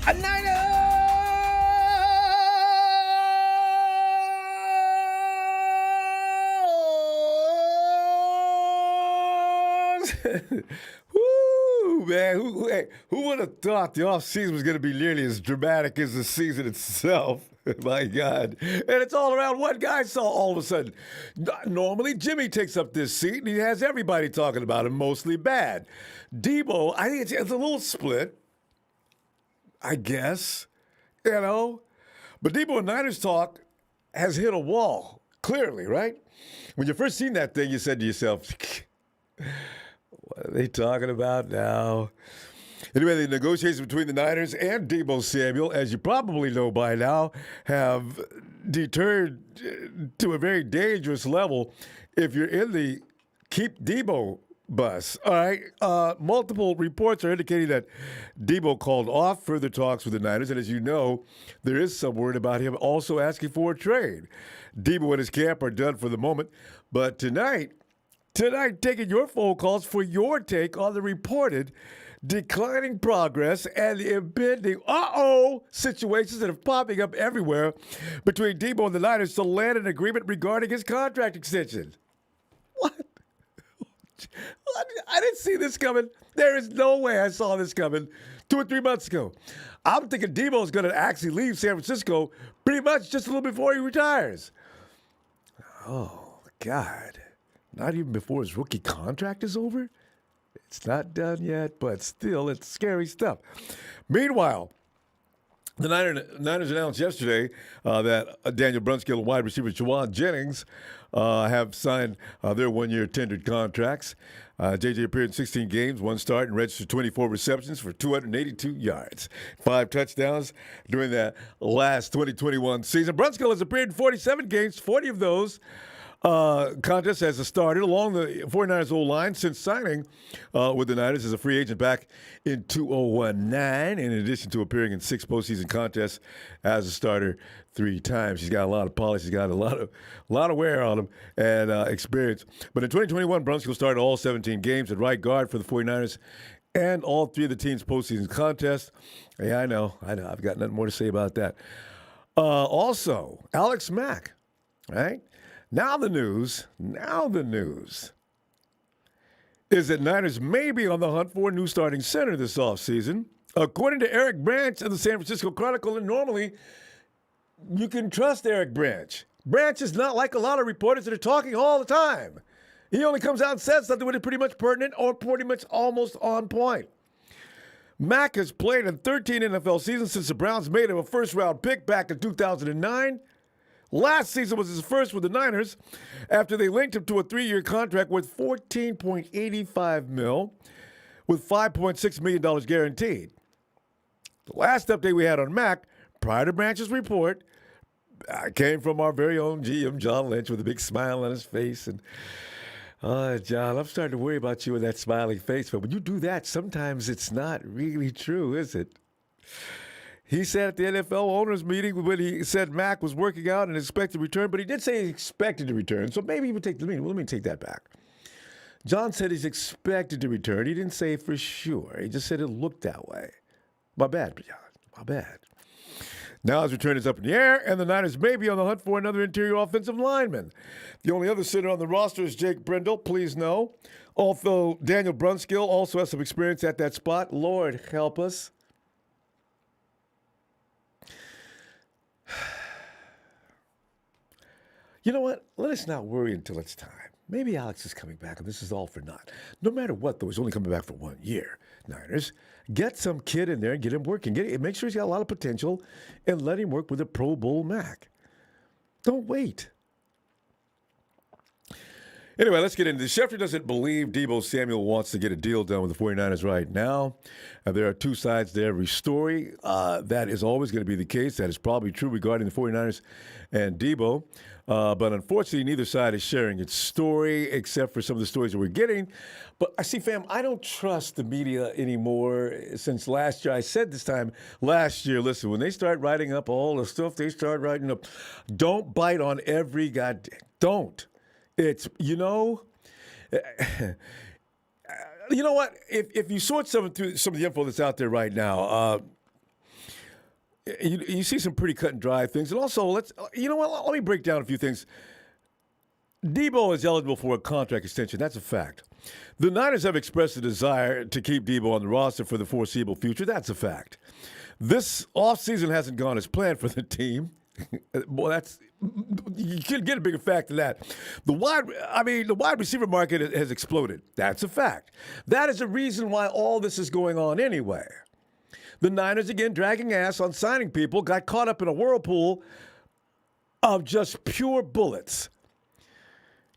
A Niners! Woo, man. Who would have thought the offseason was going to be nearly as dramatic as the season itself? My God. And it's all around one guy, so all of a sudden. Normally, Jimmy takes up this seat, and he has everybody talking about him, mostly bad. Deebo, I think it's a little split, I guess, you know. But Deebo and Niners talk has hit a wall, clearly, right? When you first seen that thing, you said to yourself, what are they talking about now? Anyway, the negotiations between the Niners and Deebo Samuel, as you probably know by now, have deterred to a very dangerous level if you're in the keep Deebo bus. All right. Multiple reports are indicating that Deebo called off further talks with the Niners, and as you know, there is some word about him also asking for a trade. Deebo and his camp are done for the moment, but tonight, taking your phone calls for your take on the reported declining progress and the impending situations that are popping up everywhere between Deebo and the Niners to land an agreement regarding his contract extension. What? I didn't see this coming. There is no way I saw this coming 2 or 3 months ago. I'm thinking Deebo's going to actually leave San Francisco pretty much just a little before he retires. Oh, God. Not even before his rookie contract is over? It's not done yet, but still, it's scary stuff. Meanwhile, the Niners announced yesterday that Daniel Brunskill and wide receiver Juwan Jennings have signed their one-year tendered contracts. JJ appeared in 16 games, 1 start, and registered 24 receptions for 282 yards, 5 touchdowns during that last 2021 season. Brunskill has appeared in 47 games, 40 of those contests as a starter along the 49ers O-line since signing with the Niners as a free agent back in 2019, in addition to appearing in 6 postseason contests as a starter 3 times. He's got a lot of polish. He's got a lot of wear on him and experience. But in 2021, Brunskill started all 17 games at right guard for the 49ers and all 3 of the team's postseason contests. Yeah, I know. I've got nothing more to say about that. Also, Alex Mack, right? Now the news is that Niners may be on the hunt for a new starting center this offseason. According to Eric Branch of the San Francisco Chronicle, and normally you can trust Eric Branch. Branch is not like a lot of reporters that are talking all the time. He only comes out and says something when it's pretty much pertinent or pretty much almost on point. Mack has played in 13 NFL seasons since the Browns made him a first-round pick back in 2009. Last season was his first with the Niners after they linked him to a 3-year contract worth $14.85 million with $5.6 million guaranteed. The last update we had on Mack, prior to Branch's report, came from our very own GM, John Lynch, with a big smile on his face. And, John, I'm starting to worry about you with that smiling face. But when you do that, sometimes it's not really true, is it? He said at the NFL owners meeting when he said Mack was working out and expected to return, but he did say he expected to return. So maybe he would take the meeting. Let me take that back. John said he's expected to return. He didn't say for sure. He just said it looked that way. My bad, John. My bad. Now his return is up in the air, and the Niners may be on the hunt for another interior offensive lineman. The only other center on the roster is Jake Brendel, please know. Although Daniel Brunskill also has some experience at that spot. Lord help us. You know what? Let us not worry until it's time. Maybe Alex is coming back, and this is all for naught. No matter what, though, he's only coming back for 1 year. Niners, get some kid in there and get him working. Make sure he's got a lot of potential, and let him work with a Pro Bowl Mac. Don't wait. Anyway, let's get into this. Schefter doesn't believe Deebo Samuel wants to get a deal done with the 49ers right now. There are 2 sides to every story. That is always going to be the case. That is probably true regarding the 49ers and Deebo. But unfortunately, neither side is sharing its story, except for some of the stories that we're getting. But I see, fam, I don't trust the media anymore since last year. I said this time last year, listen, when they start writing up all the stuff they start writing up, don't bite on every goddamn. Don't. It's, you know what? If you sort through some of the info that's out there right now, you see some pretty cut and dry things. And also, you know what? Let me break down a few things. Deebo is eligible for a contract extension. That's a fact. The Niners have expressed a desire to keep Deebo on the roster for the foreseeable future. That's a fact. This offseason hasn't gone as planned for the team. Boy, you can't get a bigger fact than that. The wide receiver market has exploded. That's a fact. That is the reason why all this is going on anyway. The Niners, again, dragging ass on signing people, got caught up in a whirlpool of just pure bullets.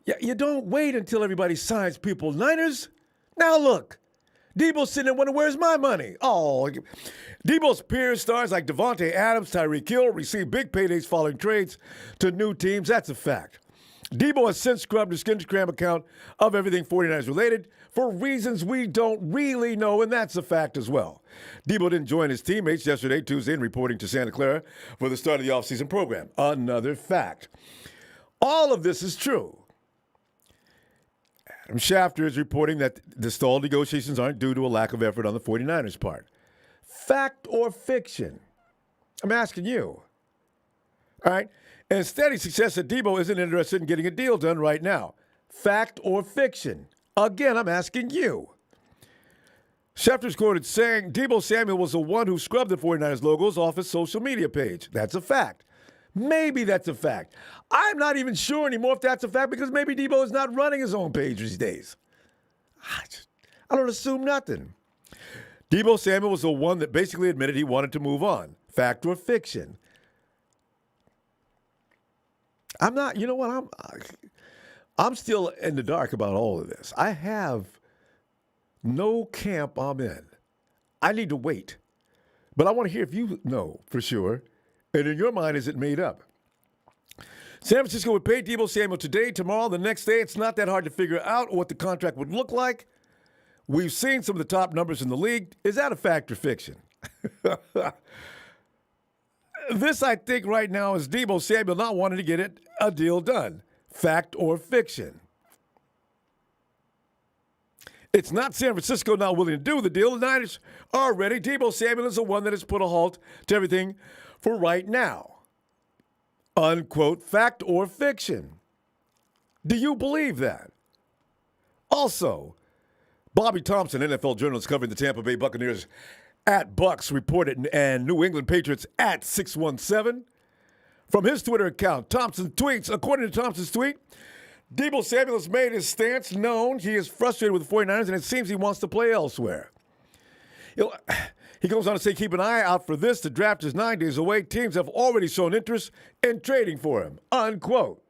Yeah, you don't wait until everybody signs people. Niners, now look. Deebo's sitting there wondering, where's my money? Oh, Deebo's peers, stars like Devontae Adams, Tyreek Hill, receive big paydays following trades to new teams. That's a fact. Deebo has since scrubbed his Instagram account of everything 49ers related for reasons we don't really know, and that's a fact as well. Deebo didn't join his teammates yesterday, Tuesday, in reporting to Santa Clara for the start of the offseason program. Another fact. All of this is true. Adam Schefter is reporting that the stalled negotiations aren't due to a lack of effort on the 49ers' part. Fact or fiction? I'm asking you. All right? And steady success that Deebo isn't interested in getting a deal done right now. Fact or fiction? Again, I'm asking you. Schefter's quoted saying Deebo Samuel was the one who scrubbed the 49ers logos off his social media page. That's a fact. Maybe that's a fact. I'm not even sure anymore if that's a fact because maybe Deebo is not running his own page these days. I don't assume nothing. Deebo Samuel was the one that basically admitted he wanted to move on. Fact or fiction? I'm not, you know what, I'm still in the dark about all of this. I have no camp I'm in. I need to wait. But I want to hear if you know for sure. And in your mind, is it made up? San Francisco would pay Deebo Samuel today, tomorrow, the next day. It's not that hard to figure out what the contract would look like. We've seen some of the top numbers in the league. Is that a fact or fiction? This, I think, right now is Deebo Samuel not wanting to get a deal done. Fact or fiction? It's not San Francisco not willing to do the deal. The Niners are ready. Deebo Samuel is the one that has put a halt to everything for right now. Unquote, fact or fiction? Do you believe that? Also, Bobby Thompson, NFL journalist covering the Tampa Bay Buccaneers at Bucks, reported, and New England Patriots at 617. From his Twitter account, Thompson tweets, according to Thompson's tweet, Deebo Samuel has made his stance known. He is frustrated with the 49ers, and it seems he wants to play elsewhere. He goes on to say, keep an eye out for this. The draft is 9 days away. Teams have already shown interest in trading for him. Unquote.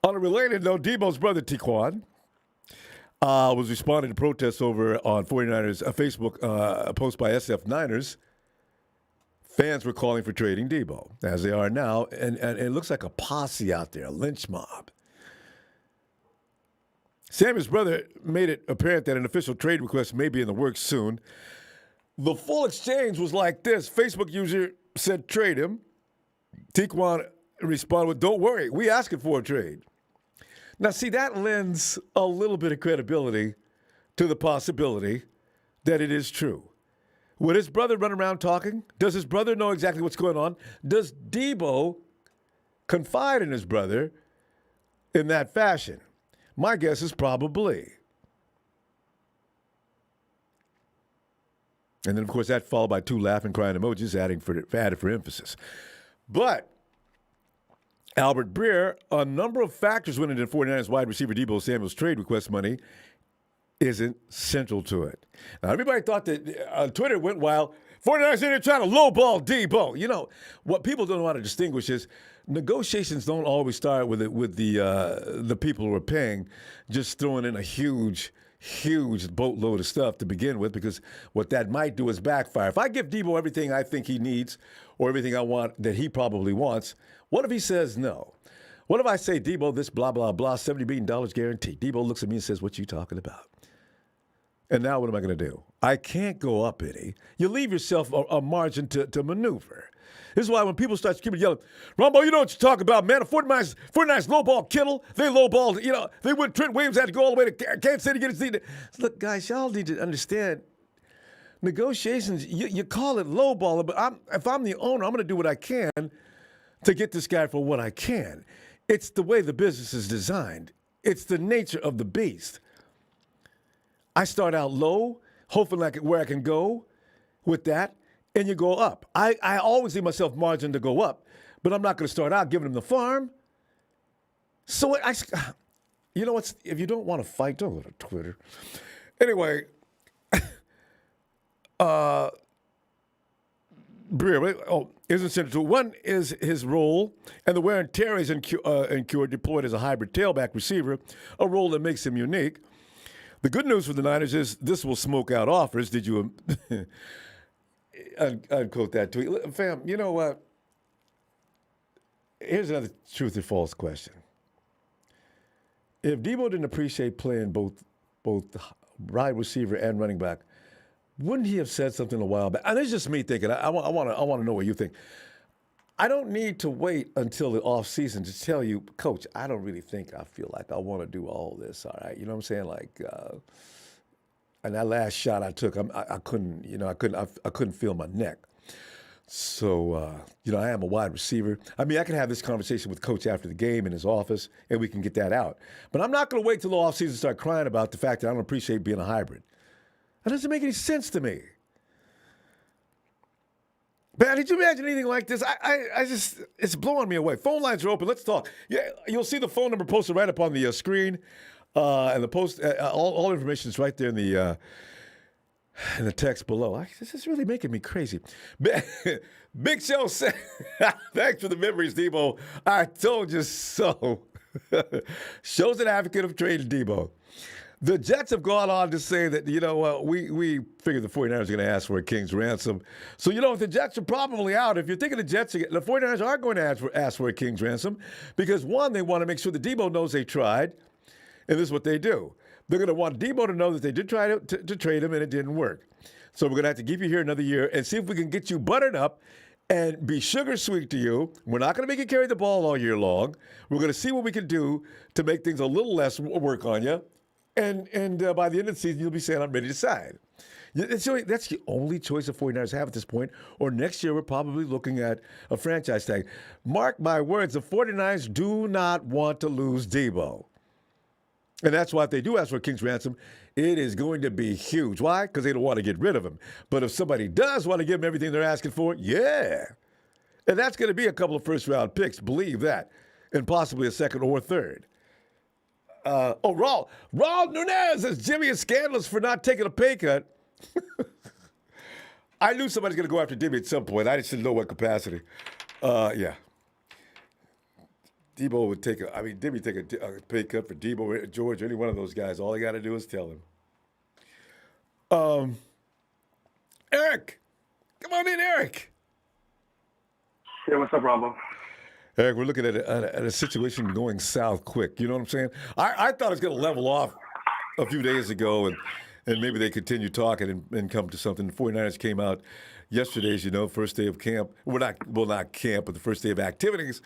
On a related note, Deebo's brother, Tiquan, was responding to protests over on 49ers, a Facebook post by SF Niners. Fans were calling for trading Deebo, as they are now, and it looks like a posse out there, a lynch mob. Samuel's brother made it apparent that an official trade request may be in the works soon. The full exchange was like this. Facebook user said, trade him. Tiquan responded with, don't worry, we asking for a trade. Now, see, that lends a little bit of credibility to the possibility that it is true. Would his brother run around talking? Does his brother know exactly what's going on? Does Deebo confide in his brother in that fashion? My guess is probably. And then, of course, that followed by 2 laughing, crying emojis added for emphasis. But Albert Breer, a number of factors went into 49ers wide receiver Deebo Samuel's trade request money isn't central to it. Now, everybody thought that Twitter went wild. 49ers in there trying to lowball Deebo. You know, what people don't know how to distinguish is negotiations don't always start with the people who are paying just throwing in a huge boatload of stuff to begin with, because what that might do is backfire. If I give Deebo everything I think he needs or everything I want that he probably wants, what if he says no? What if I say, Deebo, this blah, blah, blah, $70 million guaranteed? Deebo looks at me and says, what you talking about? And now what am I going to do? I can't go up any. You leave yourself a margin to maneuver. This is why when people start screaming, yelling, Ronbo, you know what you talk about, man. The 49ers lowball Kittle. They lowballed, they went, Trent Williams had to go all the way to Kansas City to get his seat. Look, guys, y'all need to understand, negotiations, you call it lowballing, but if I'm the owner, I'm going to do what I can to get this guy for what I can. It's the way the business is designed. It's the nature of the beast. I start out low, hoping where I can go with that, and you go up. I always leave myself margin to go up, but I'm not going to start out giving them the farm. So you know what? If you don't want to fight, don't go to Twitter. Anyway, isn't central. One is his role, and the wear and tear is incurred, deployed as a hybrid tailback receiver, a role that makes him unique. The good news for the Niners is this will smoke out offers. Did you unquote that tweet? Fam, you know what? Here's another truth or false question. If Deebo didn't appreciate playing both wide receiver and running back, wouldn't he have said something a while back? And it's just me thinking. I want to know what you think. I don't need to wait until the off season to tell you, Coach, I don't really think I feel like I want to do all this. All right, you know what I'm saying? Like, and that last shot I took, I couldn't feel my neck. So, I am a wide receiver. I mean, I can have this conversation with Coach after the game in his office, and we can get that out. But I'm not going to wait till the off season to start crying about the fact that I don't appreciate being a hybrid. That doesn't make any sense to me. Man, did you imagine anything like this? I just, it's blowing me away. Phone lines are open. Let's talk. Yeah, you'll see the phone number posted right up on the screen, and the post, all information is right there in the text below. This is really making me crazy. Big Show said, thanks for the memories, Deebo. I told you so. Show's an advocate of trading Deebo. The Jets have gone on to say that, we figured the 49ers are going to ask for a king's ransom. So, the Jets are probably out. If you're thinking the 49ers are going to ask for a king's ransom because, one, they want to make sure that Deebo knows they tried, and this is what they do. They're going to want Deebo to know that they did try to trade him and it didn't work. So we're going to have to keep you here another year and see if we can get you buttered up and be sugar sweet to you. We're not going to make you carry the ball all year long. We're going to see what we can do to make things a little less work on you. And by the end of the season, you'll be saying, I'm ready to sign. That's the only choice the 49ers have at this point. Or next year, we're probably looking at a franchise tag. Mark my words, the 49ers do not want to lose Deebo. And that's why if they do ask for a king's ransom, it is going to be huge. Why? Because they don't want to get rid of him. But if somebody does want to give them everything they're asking for, yeah. And that's going to be a couple of first-round picks, believe that, and possibly a second or third. Raul Nunez says Jimmy is scandalous for not taking a pay cut. I knew somebody's going to go after Jimmy at some point. I just didn't know what capacity. Yeah. Deebo would Jimmy take a pay cut for Deebo, George, any one of those guys. All I got to do is tell him. Eric. Come on in, Eric. Yeah, what's up, Ronbo? Eric, we're looking at a situation going south quick. You know what I'm saying? I thought it was going to level off a few days ago, and maybe they continue talking and come to something. The 49ers came out yesterday, as you know, first day of camp. Not camp, but the first day of activities.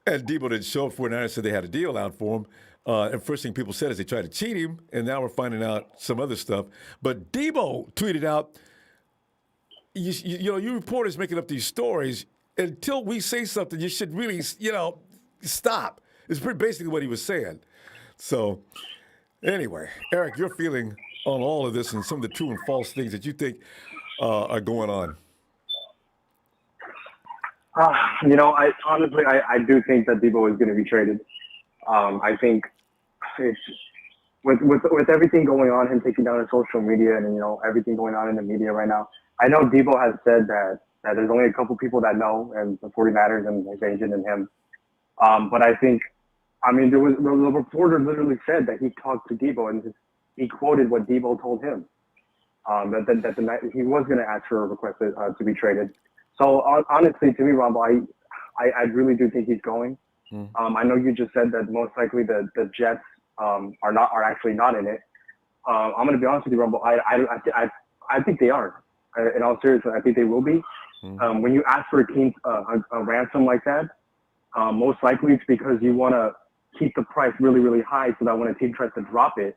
And Deebo didn't show up. 49ers said they had a deal out for him. And first thing people said is they tried to cheat him, and now we're finding out some other stuff. But Deebo tweeted out, you reporters making up these stories. Until we say something, you should really, stop. It's pretty basically what he was saying. So, anyway, Eric, your feeling on all of this and some of the true and false things that you think are going on. I honestly do think that Deebo is going to be traded. I think it's with everything going on, him taking down his social media and everything going on in the media right now. I know Deebo has said that there's only a couple people that know, and the 49ers and his agent and him. But I think, the reporter literally said that he talked to Deebo and he quoted what Deebo told him, that he was going to ask for a request to be traded. So honestly, to me, Ronbo, I really do think he's going. I know you just said that most likely the Jets are actually not in it. I'm going to be honest with you, Ronbo. I think they are. In all seriousness, I think they will be. When you ask for a team a ransom like that, most likely it's because you want to keep the price really, really high so that when a team tries to drop it,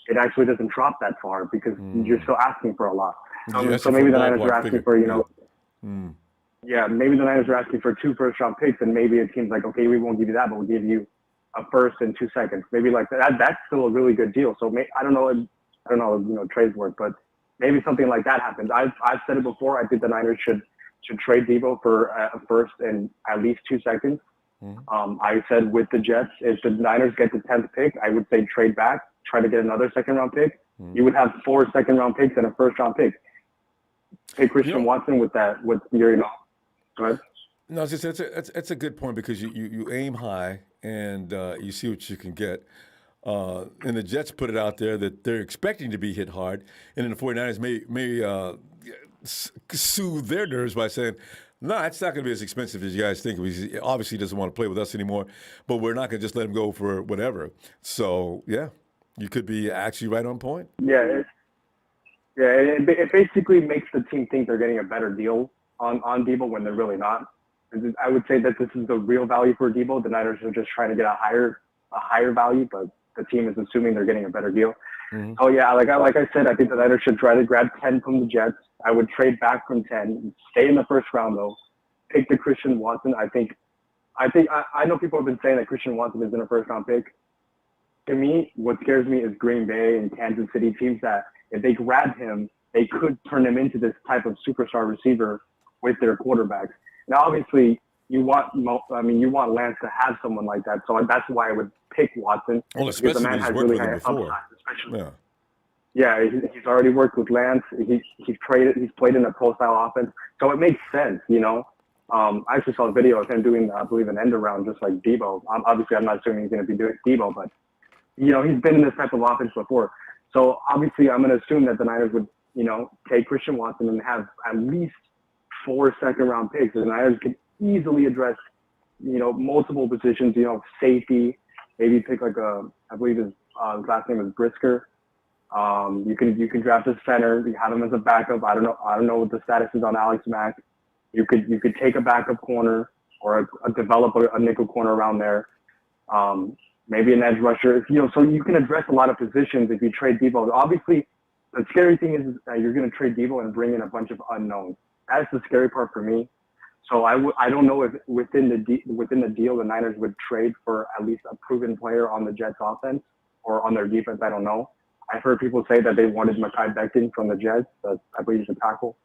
it actually doesn't drop that far because you're still asking for a lot. So maybe the Niners are asking for, maybe the Niners are asking for 2 first-round picks, and maybe a team's like, okay, we won't give you that, but we'll give you a first and 2 seconds. Maybe like that. That's still a really good deal. So I don't know, trades work, but maybe something like that happens. I've said it before. I think the Niners should trade Deebo for a first and at least 2 seconds. I said with the Jets, if the Niners get the 10th pick, I would say trade back, try to get another second-round pick. You would have 4 second-round picks and a first-round pick. Pay Christian Watson with that, with your, go ahead. No, it's a good point because you aim high and you see what you can get. And the Jets put it out there that they're expecting to be hit hard, and then the 49ers may soothe their nerves by saying, no, it's not going to be as expensive as you guys think. He obviously doesn't want to play with us anymore, but we're not going to just let him go for whatever. So, yeah, you could be actually right on point. Yeah, it basically makes the team think they're getting a better deal on Deebo when they're really not. I would say that this is the real value for Deebo. The Niners are just trying to get a higher value, but the team is assuming they're getting a better deal. Oh yeah, like I said, I think the Niners should try to grab 10 from the Jets. I would trade back from 10, stay in the first round though, pick the Christian Watson. I know people have been saying that Christian Watson isn't a first round pick. To me, what scares me is Green Bay and Kansas City teams that if they grab him, they could turn him into this type of superstar receiver with their quarterbacks. Now, obviously, you want Lance to have someone like that, so that's why I would pick Watson. Well, especially the man he's has worked really with him high before. upside, he's already worked with Lance. He's played in a pro-style offense, so it makes sense, I actually saw a video of him doing, I believe, an end around just like Deebo. Obviously, I'm not assuming he's going to be doing Deebo, but he's been in this type of offense before. So obviously, I'm going to assume that the Niners would, take Christian Watson and have at least 4 second-round picks. The Niners could easily address, multiple positions. Safety, maybe pick like I believe his last name is Brisker. You can draft a center. You have him as a backup. I don't know what the status is on Alex Mack. You could take a backup corner or develop a nickel corner around there. Maybe an edge rusher. So you can address a lot of positions if you trade Deebo. Obviously, the scary thing is that you're going to trade Deebo and bring in a bunch of unknowns. That's the scary part for me. So I don't know if within the deal the Niners would trade for at least a proven player on the Jets offense or on their defense. I don't know. I've heard people say that they wanted Mekhi Becton from the Jets. I believe he's a tackle.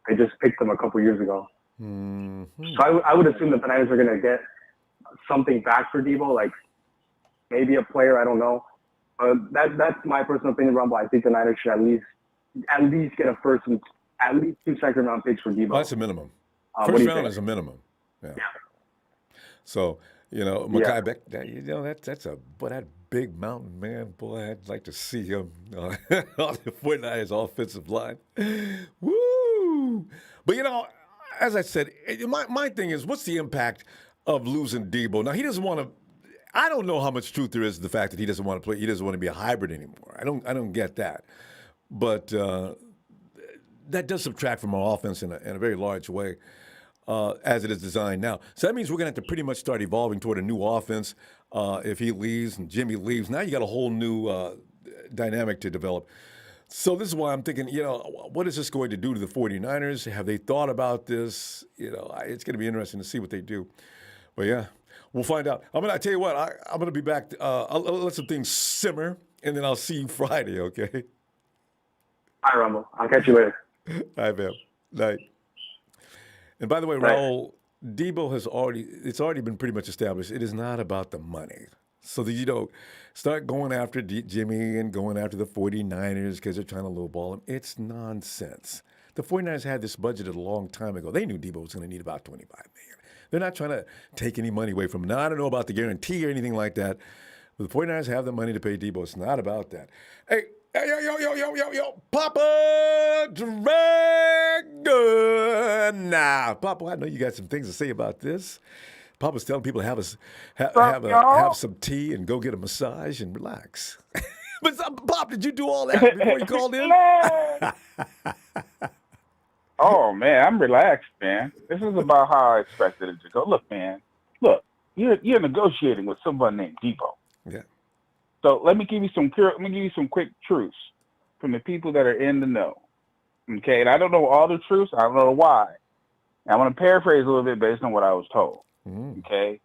They just picked him a couple years ago. So I would assume that the Niners are going to get something back for Deebo, like maybe a player. I don't know. That's my personal opinion, Ronbo. I think the Niners should at least get a first and at least 2 second-round picks for Deebo. Well, that's a minimum. First round is a minimum. Yeah. So, Mekhi Beck, that big mountain man, boy, I'd like to see him on the 49ers offensive line. Woo! But, as I said, my thing is, what's the impact of losing Deebo? Now, he doesn't want to. I don't know how much truth there is to the fact that he doesn't want to play. He doesn't want to be a hybrid anymore. I don't get that. But that does subtract from our offense in a very large way as it is designed now. So that means we're going to have to pretty much start evolving toward a new offense if he leaves and Jimmy leaves. Now you got a whole new dynamic to develop. So this is why I'm thinking, what is this going to do to the 49ers? Have they thought about this? It's going to be interesting to see what they do. But, yeah, we'll find out. I tell you what, I'm going to be back. I'll let some things simmer, and then I'll see you Friday, okay? Hi, Ronbo. I'll catch you later. Hi, man. Night. And by the way, Raul, Deebo it's already been pretty much established. It is not about the money. So that start going after Jimmy and going after the 49ers because they're trying to lowball him. It's nonsense. The 49ers had this budgeted a long time ago. They knew Deebo was going to need about $25 million. They're not trying to take any money away from him. Now, I don't know about the guarantee or anything like that, but the 49ers have the money to pay Deebo. It's not about that. Hey, yo, Papa Dragon. Now, Papa, I know you got some things to say about this. Papa's telling people to have some tea and go get a massage and relax. But Pop, did you do all that before you called in? Oh man, I'm relaxed, man. This is about how I expected it to go. Look, man. Look, you're negotiating with someone named Deebo. Yeah. So let me give you some quick truths from the people that are in the know. Okay, and I don't know all the truths. I don't know why. I'm going to paraphrase a little bit based on what I was told. Mm. Okay,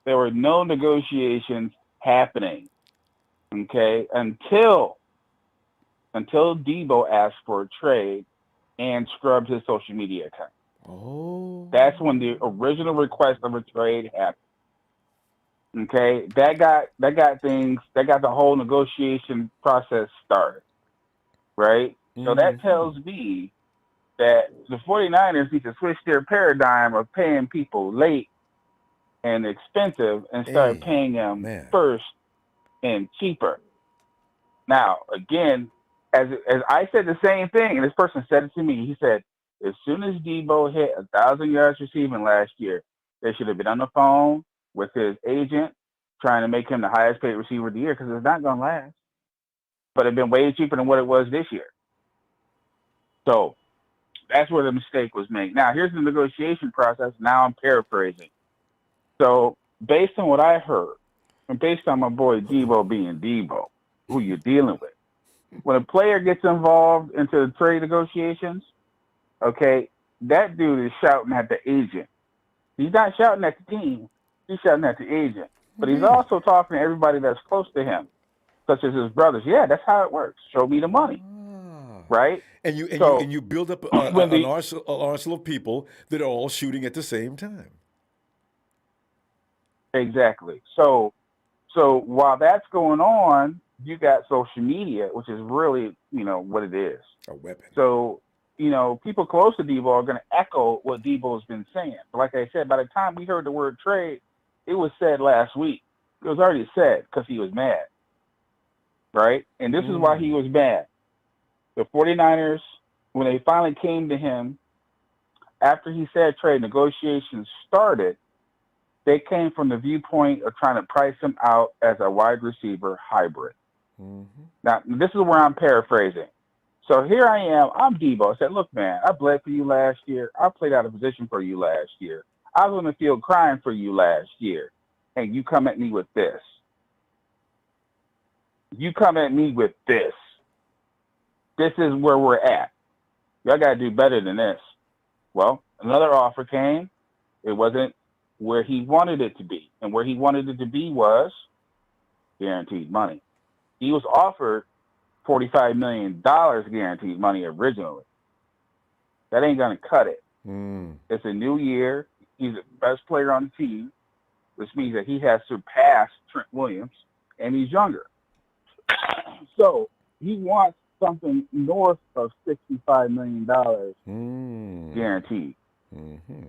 there were no negotiations happening. Okay, until Deebo asked for a trade and scrubbed his social media account. Oh. That's when the original request of a trade happened. Okay, that got the whole negotiation process started, right? So that Mm-hmm. tells me that the 49ers need to switch their paradigm of paying people late and expensive and start Hey, paying them man. first and cheaper. Now, again, as I said the same thing, and this person said it to me. He said, as soon as Deebo hit 1,000 yards receiving last year, they should have been on the phone with his agent trying to make him the highest paid receiver of the year because it's not going to last. But it's been way cheaper than what it was this year. So that's where the mistake was made. Now, here's the negotiation process. Now I'm paraphrasing. So based on what I heard, and based on my boy Deebo being Deebo, who you're dealing with, when a player gets involved into the trade negotiations, okay, that dude is shouting at the agent. He's not shouting at the team. He's shouting at the agent. But he's Indeed. also talking to everybody that's close to him, such as his brothers. Yeah, that's how it works. Show me the money, Ah. right? And So you build up when an the arsenal of people that are all shooting at the same time. exactly. So while that's going on, you got social media, which is really, what it is. A weapon. So, people close to Deebo are going to echo what Deebo's been saying. But like I said, by the time we heard the word trade, it was said last week. It was already said because he was mad, right? And this is why he Mm. was mad. The 49ers, when they finally came to him after he said trade, negotiations started, they came from the viewpoint of trying to price him out as a wide receiver hybrid. Mm-hmm. Now, this is where I'm paraphrasing. So here I am. I'm Deebo. I said, look, man, I bled for you last year. I played out of position for you last year. I was on the field crying for you last year. And you come at me with this. You come at me with this. This is where we're at. Y'all got to do better than this. Well, another offer came. It wasn't where he wanted it to be. And where he wanted it to be was guaranteed money. He was offered $45 million guaranteed money originally. That ain't going to cut it. Mm. It's a new year. He's the best player on the team, which means that he has surpassed Trent Williams, and he's younger. So he wants something north of $65 million guaranteed. Mm-hmm.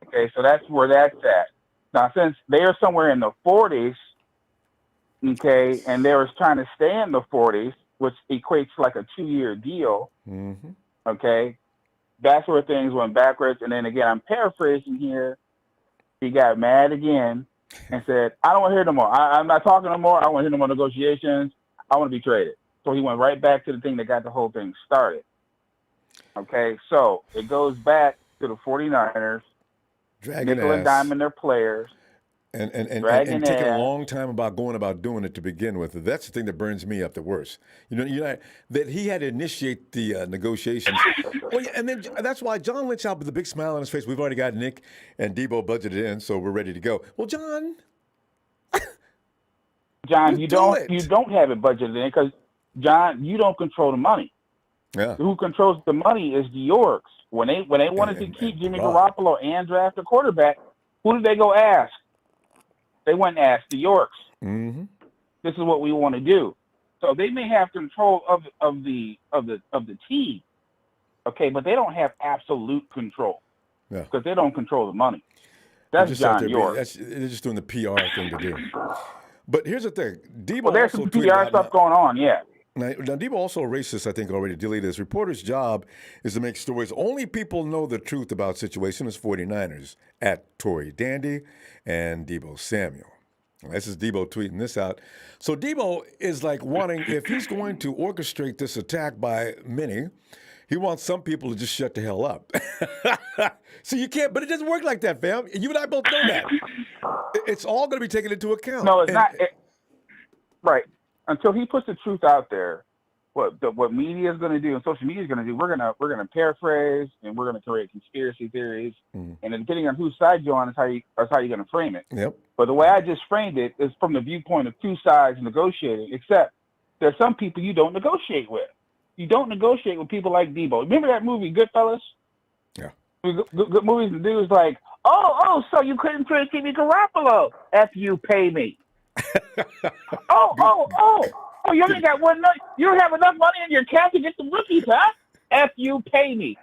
Okay, so that's where that's at. Now, since they are somewhere in the 40s, okay, and they were trying to stay in the 40s, which equates to like a 2-year deal, Mm-hmm. okay, that's where things went backwards. And then again, I'm paraphrasing here. He got mad again and said, I don't want to hear no more. I'm not talking no more. I don't want to hear no more negotiations. I want to be traded. So he went right back to the thing that got the whole thing started. So it goes back to the 49ers, Dragging nickel and ass. diming their players, And dragging taking a ass. long time about going about doing it to begin with. That's the thing that burns me up the worst. That he had to initiate the negotiations. Well, yeah, and then that's why John Lynch out with a big smile on his face. We've already got Nick and Deebo budgeted in, so we're ready to go. Well, John, John, just do you it. don't have it budgeted in because John, you don't control the money. Yeah, Who controls the money is the Yorks. When they wanted to keep and Jimmy pride. Garoppolo and draft a quarterback, who did they go ask? They went and asked the Yorks. Mm-hmm. This is what we want to do. So they may have control of the team, okay, but they don't have absolute control Yeah, because they don't control the money. they're That's just out John there York. they're just doing the PR thing to do. But here's the thing: Debo Well, there's also some tweeted PR out stuff now. going on, yeah. Now, Debo also erased this, I think, already deleted this. Reporter's job is to make stories. Only people know the truth about situation as 49ers at Tory Dandy and Deebo Samuel. This is Debo tweeting this out. So Debo is like wanting, if he's going to orchestrate this attack by many, He wants some people to just shut the hell up. So you can't, but it doesn't work like that, fam. You and I both know that. It's all going to be taken into account. No, it's not. Right. Until he puts the truth out there, what media is going to do and social media is going to do, we're going to paraphrase and we're going to create conspiracy theories. And then depending on whose side you're on is how you're going to frame it. Yep. But the way I just framed it is from the viewpoint of two sides negotiating, except there's some people you don't negotiate with. You don't negotiate with people like Deebo. Remember that movie, Goodfellas? Yeah. Good movies, the dude's like, oh, so you couldn't trade Jimmy Garoppolo if you pay me. You only got $1 million. You don't have enough money in your account to get the rookies, huh? If you pay me.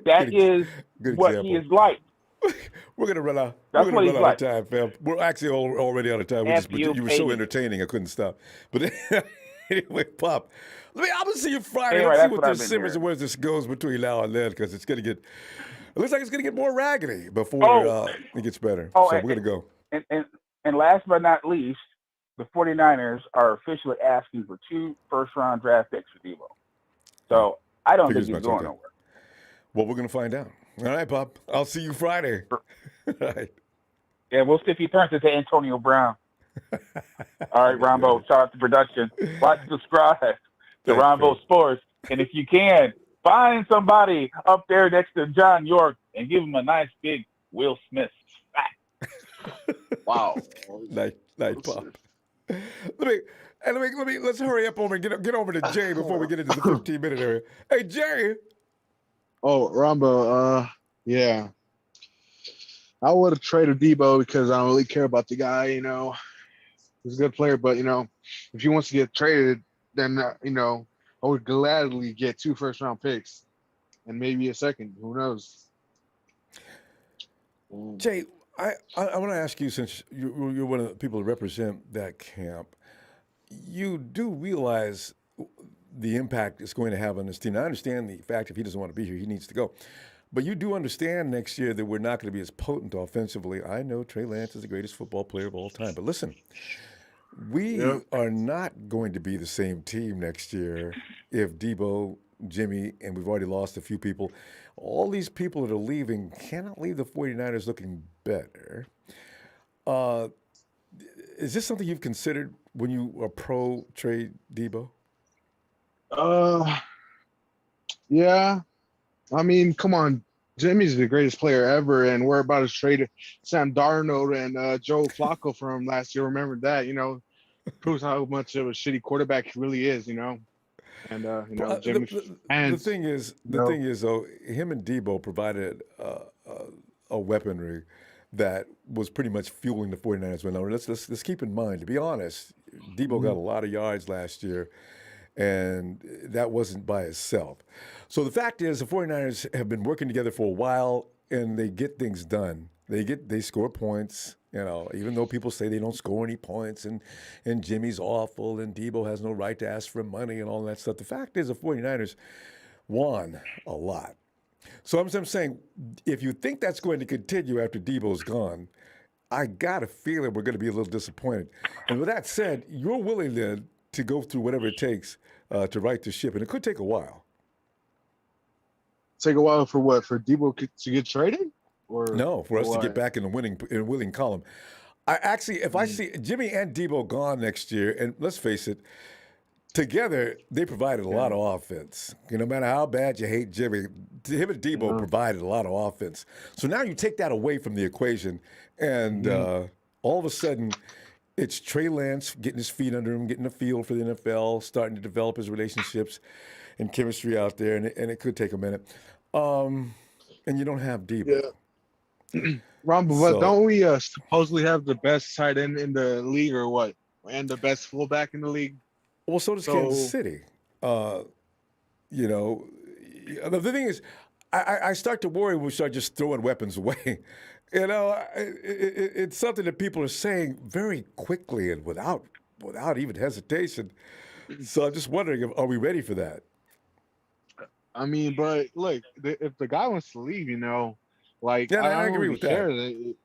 That is what example. He is like. We're gonna run out. That's we're what gonna he's run like. out of time, fam. We're actually already out of time. You were so entertaining, I couldn't stop. But anyway, Pop, I'm gonna see you Friday. Anyway, Let's see what this simmers hearing. And where this goes between now and then, because it's gonna get. It looks like it's gonna get more raggedy before it gets better. So we're gonna go. And last but not least, the 49ers are officially asking for 2 first-round draft picks for Deebo. So I don't think he's going nowhere. Well, we're going to find out. All right, Pop. I'll see you Friday. All right. Yeah, we'll see if he turns into Antonio Brown. All right, Ronbo, shout out to production. Like, subscribe to Ronbo Sports. And if you can, find somebody up there next to John York and give him a nice big Will Smith smack. Wow. Nice, Pop. Let's hurry up over and get over to Jay before we get into the 15-minute area. Hey, Jay. Oh, Ronbo, yeah. I would have traded Deebo because I don't really care about the guy, you know. He's a good player, but, you know, if he wants to get traded, then, you know, I would gladly get 2 first-round picks and maybe a second. Who knows? Jay, I want to ask you, since you're one of the people who represent that camp, you do realize the impact it's going to have on this team. I understand the fact if he doesn't want to be here, he needs to go. But you do understand next year that we're not going to be as potent offensively. I know Trey Lance is the greatest football player of all time. But listen, we are not going to be the same team next year if Deebo, Jimmy, and we've already lost a few people. All these people that are leaving cannot leave the 49ers looking better. Is this something you've considered when you are pro-trade Deebo? Yeah. I mean, come on. Jimmy's the greatest player ever, and we're about to trade Sam Darnold and Joe Flacco from last year. Remember that, you know, proves how much of a shitty quarterback he really is, you know. And you know, Jimmy. The thing is, though, him and Deebo provided a weaponry that was pretty much fueling the 49ers win. Now, let's keep in mind, to be honest, Deebo got a lot of yards last year, and that wasn't by itself. So the fact is, the 49ers have been working together for a while, and they get things done. They score points, you know, even though people say they don't score any points, and Jimmy's awful, and Deebo has no right to ask for money and all that stuff. The fact is, the 49ers won a lot. So I'm saying, if you think that's going to continue after Deebo's gone, I got a feeling we're going to be a little disappointed. And with that said, you're willing then to go through whatever it takes to right the ship, and it could take a while. Take a while for what? For Deebo to get traded? Or no, for us to get back in the winning column. I see Jimmy and Deebo gone next year, and let's face it, together they provided a lot of offense. No matter how bad you hate Jimmy, him and Deebo provided a lot of offense. So now you take that away from the equation, and all of a sudden it's Trey Lance getting his feet under him, getting a feel for the NFL, starting to develop his relationships and chemistry out there, and it could take a minute. And you don't have Deebo. Yeah. Ronbo, but don't we supposedly have the best tight end in the league, or what? And the best fullback in the league? Well, so does Kansas City. You know, the thing is, I start to worry when we start just throwing weapons away. You know, it's something that people are saying very quickly and without even hesitation. So I'm just wondering, are we ready for that? I mean, but look, if the guy wants to leave, you know, like, I agree with that.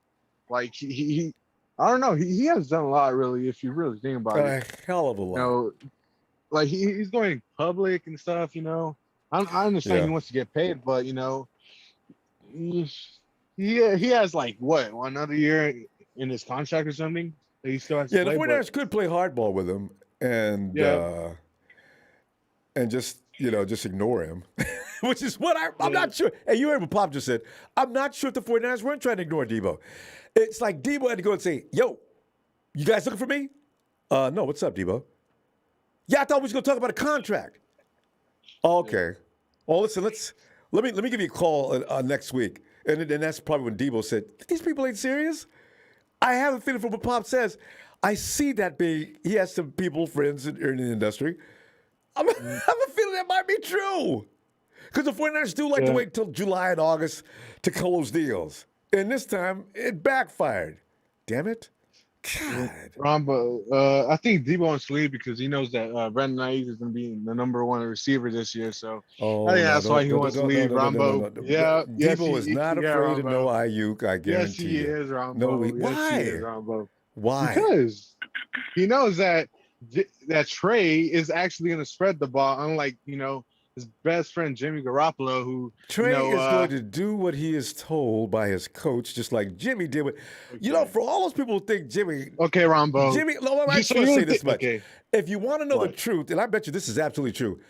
Like he I don't know. He has done a lot, really, if you really think about it. A hell of a lot. You know, like he's going public and stuff, you know. I understand Yeah. he wants to get paid, but he he has like what, another year in his contract or something that he still has to Yeah, the play. But 49ers could play hardball with him yeah, and just ignore him, which is what I'm yeah, not sure. Hey, you heard what Pop just said. I'm not sure if the 49ers weren't trying to ignore Deebo. It's like Deebo had to go and say, yo, you guys looking for me? No, what's up, Deebo? Yeah, I thought we was going to talk about a contract. Oh, yeah. okay. Well, listen, let me give you a call next week. And that's probably when Deebo said, these people ain't serious. I have a feeling from what Pop says. I see that he has some people, friends in the industry. I have a feeling that might be true. Because the 49ers do like to Yeah. wait until July and August to close deals. And this time, it backfired. Damn it. God. Ronbo, I think Deebo wants to leave because he knows that Brandon Ayuk is going to be the #1 receiver this year. So I Oh, think no, that's why don't, he don't, don't, wants to leave. no, no, no, no, Rombo, no, no. yeah, yes, Deebo is not yeah, afraid of no Rombo. Ayuk, I Yes, guarantee he you. is, No, Rombo. Yes, he is, why? Rombo. Why? Because he knows that Trey is actually going to spread the ball, unlike his best friend Jimmy Garoppolo, who Trey is going to do what he is told by his coach, just like Jimmy did. okay, For all those people who think Jimmy, Rombo. no, I just want to say this much. Okay, If you want to know the what? truth, and I bet you this is absolutely true,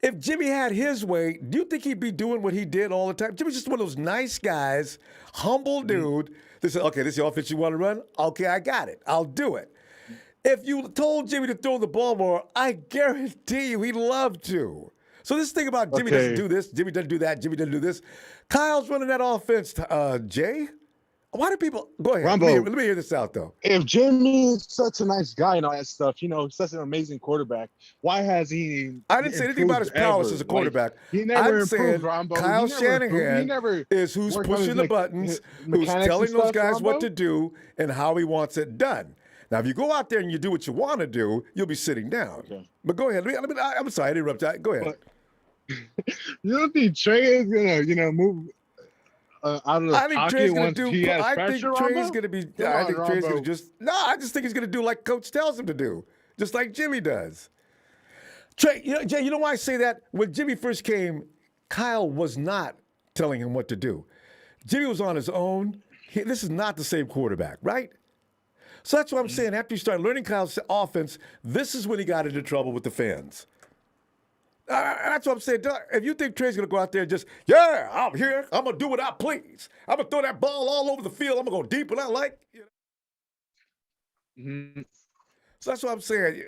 if Jimmy had his way, do you think he'd be doing what he did all the time? Jimmy's just one of those nice guys, humble dude. They said, okay, this is the offense you want to run? Okay, I got it. I'll do it. If you told Jimmy to throw the ball more, I guarantee you he'd love to. So this thing about Jimmy doesn't do this, Jimmy doesn't do that, Jimmy doesn't do this. Kyle's running that offense, Jay. Why do people go ahead? Rombo, Let me hear this out though. if Jimmy is such a nice guy and all that stuff, such an amazing quarterback, why has he I didn't say anything about his improved prowess ever? as a quarterback. He never I'm saying improved, Rombo. Kyle He never improved. He Shanahan never is who's worked on pushing his the buttons, who's mechanics telling and those stuff, guys what Rombo? to do and how he wants it done. Now, if you go out there and you do what you want to do, you'll be sitting down. Okay. But go ahead. I'm sorry, I interrupted. Go ahead. But you don't think Trey is gonna move out of the I think pocket Trey's going once to he do. has I pressure, think Trey's Rombo? going to be. Come I on, think Trey's going to Rombo. just. No, I just think he's going to do like Coach tells him to do, just like Jimmy does. Trey, Jay, you know why I say that? When Jimmy first came, Kyle was not telling him what to do. Jimmy was on his own. This is not the same quarterback, right? So that's what I'm saying. After you start learning Kyle's offense, this is when he got into trouble with the fans. That's what I'm saying. If you think Trey's going to go out there and just, yeah, I'm here. I'm going to do what I please. I'm going to throw that ball all over the field. I'm going to go deep when I like. So that's what I'm saying.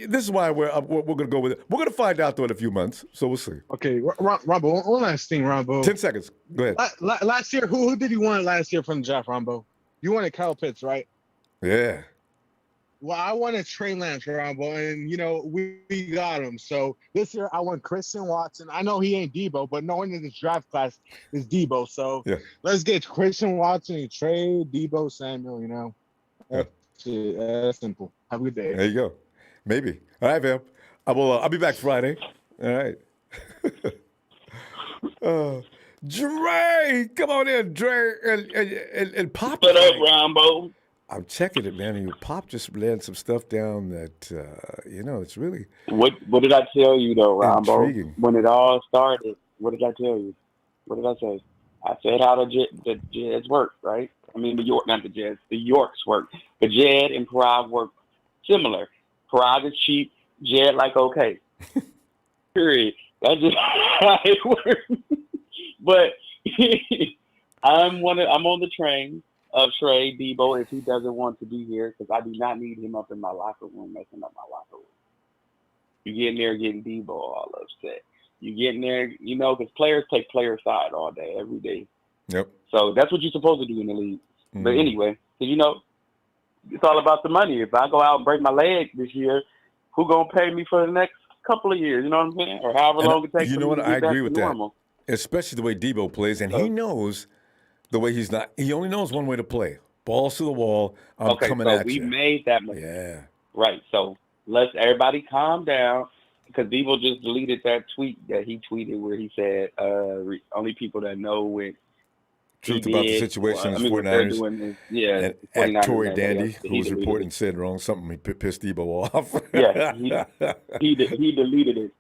This is why we're going to go with it. We're going to find out, though, in a few months. So we'll see. Okay, Rombo. One last thing, Rombo. 10 seconds. Go ahead. Last year, who did you want last year from the draft, Rombo? You wanted Kyle Pitts, right? Yeah. Well, I wanted Trey Lance, Rombo, and we got him. So this year I want Christian Watson. I know he ain't Deebo, but no one in this draft class is Deebo. So Yeah. let's get Christian Watson and Trey, Deebo Samuel. That's it. That's simple. Have a good day. There you go. Maybe. All right, Vamp. I'll be back Friday. All right. Dre, come on in, Dre, and Pop. What up, Ronbo? I'm checking it, man. And Pop just laying some stuff down that it's really What did I tell you though, Ronbo? intriguing. When it all started, what did I tell you? What did I say? I said how the Jets work, right? I mean not the Jets, the Yorks work. The Jed and Parag work similar. Parag is cheap, Jed like okay. Period. That's just how it works. But I'm on the train of Trey Deebo if he doesn't want to be here because I do not need him up in my locker room messing up my locker room. You get in there getting Deebo all upset. You get in there, because players take player side all day, every day. Yep. So that's what you're supposed to do in the league. Mm-hmm. But anyway, because it's all about the money. If I go out and break my leg this year, who gonna pay me for the next couple of years? You know what I'm saying? Or however long it takes. You know what? I agree with normal. that, especially the way Deebo plays, and he knows the way he's not. He only knows one way to play: balls to the wall. I'm coming at you. We made that mistake. Yeah. Right. So let's everybody calm down. Because Deebo just deleted that tweet that he tweeted where he said only people that know what truth about the situation is 49ers. And at Tory Dandy, who was reporting said wrong something, he pissed Deebo off. Yeah, he deleted it.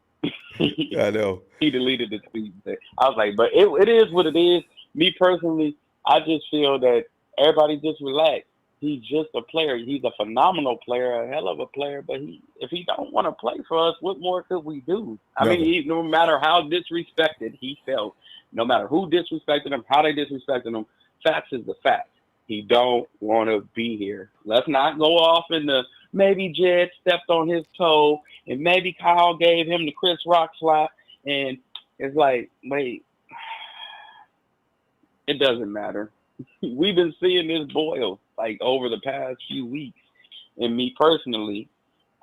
I know. He deleted the tweet. I was like, but it is what it is. Me personally, I just feel that everybody just relax. He's just a player. He's a phenomenal player, a hell of a player. But if he don't want to play for us, what more could we do? I mean, no matter how disrespected he felt, no matter who disrespected him, how they disrespected him, facts is the fact. He don't want to be here. Let's not go off in the maybe Jed stepped on his toe and maybe Kyle gave him the Chris Rock slap. And it's like, wait, it doesn't matter. We've been seeing this boil like over the past few weeks. And me personally,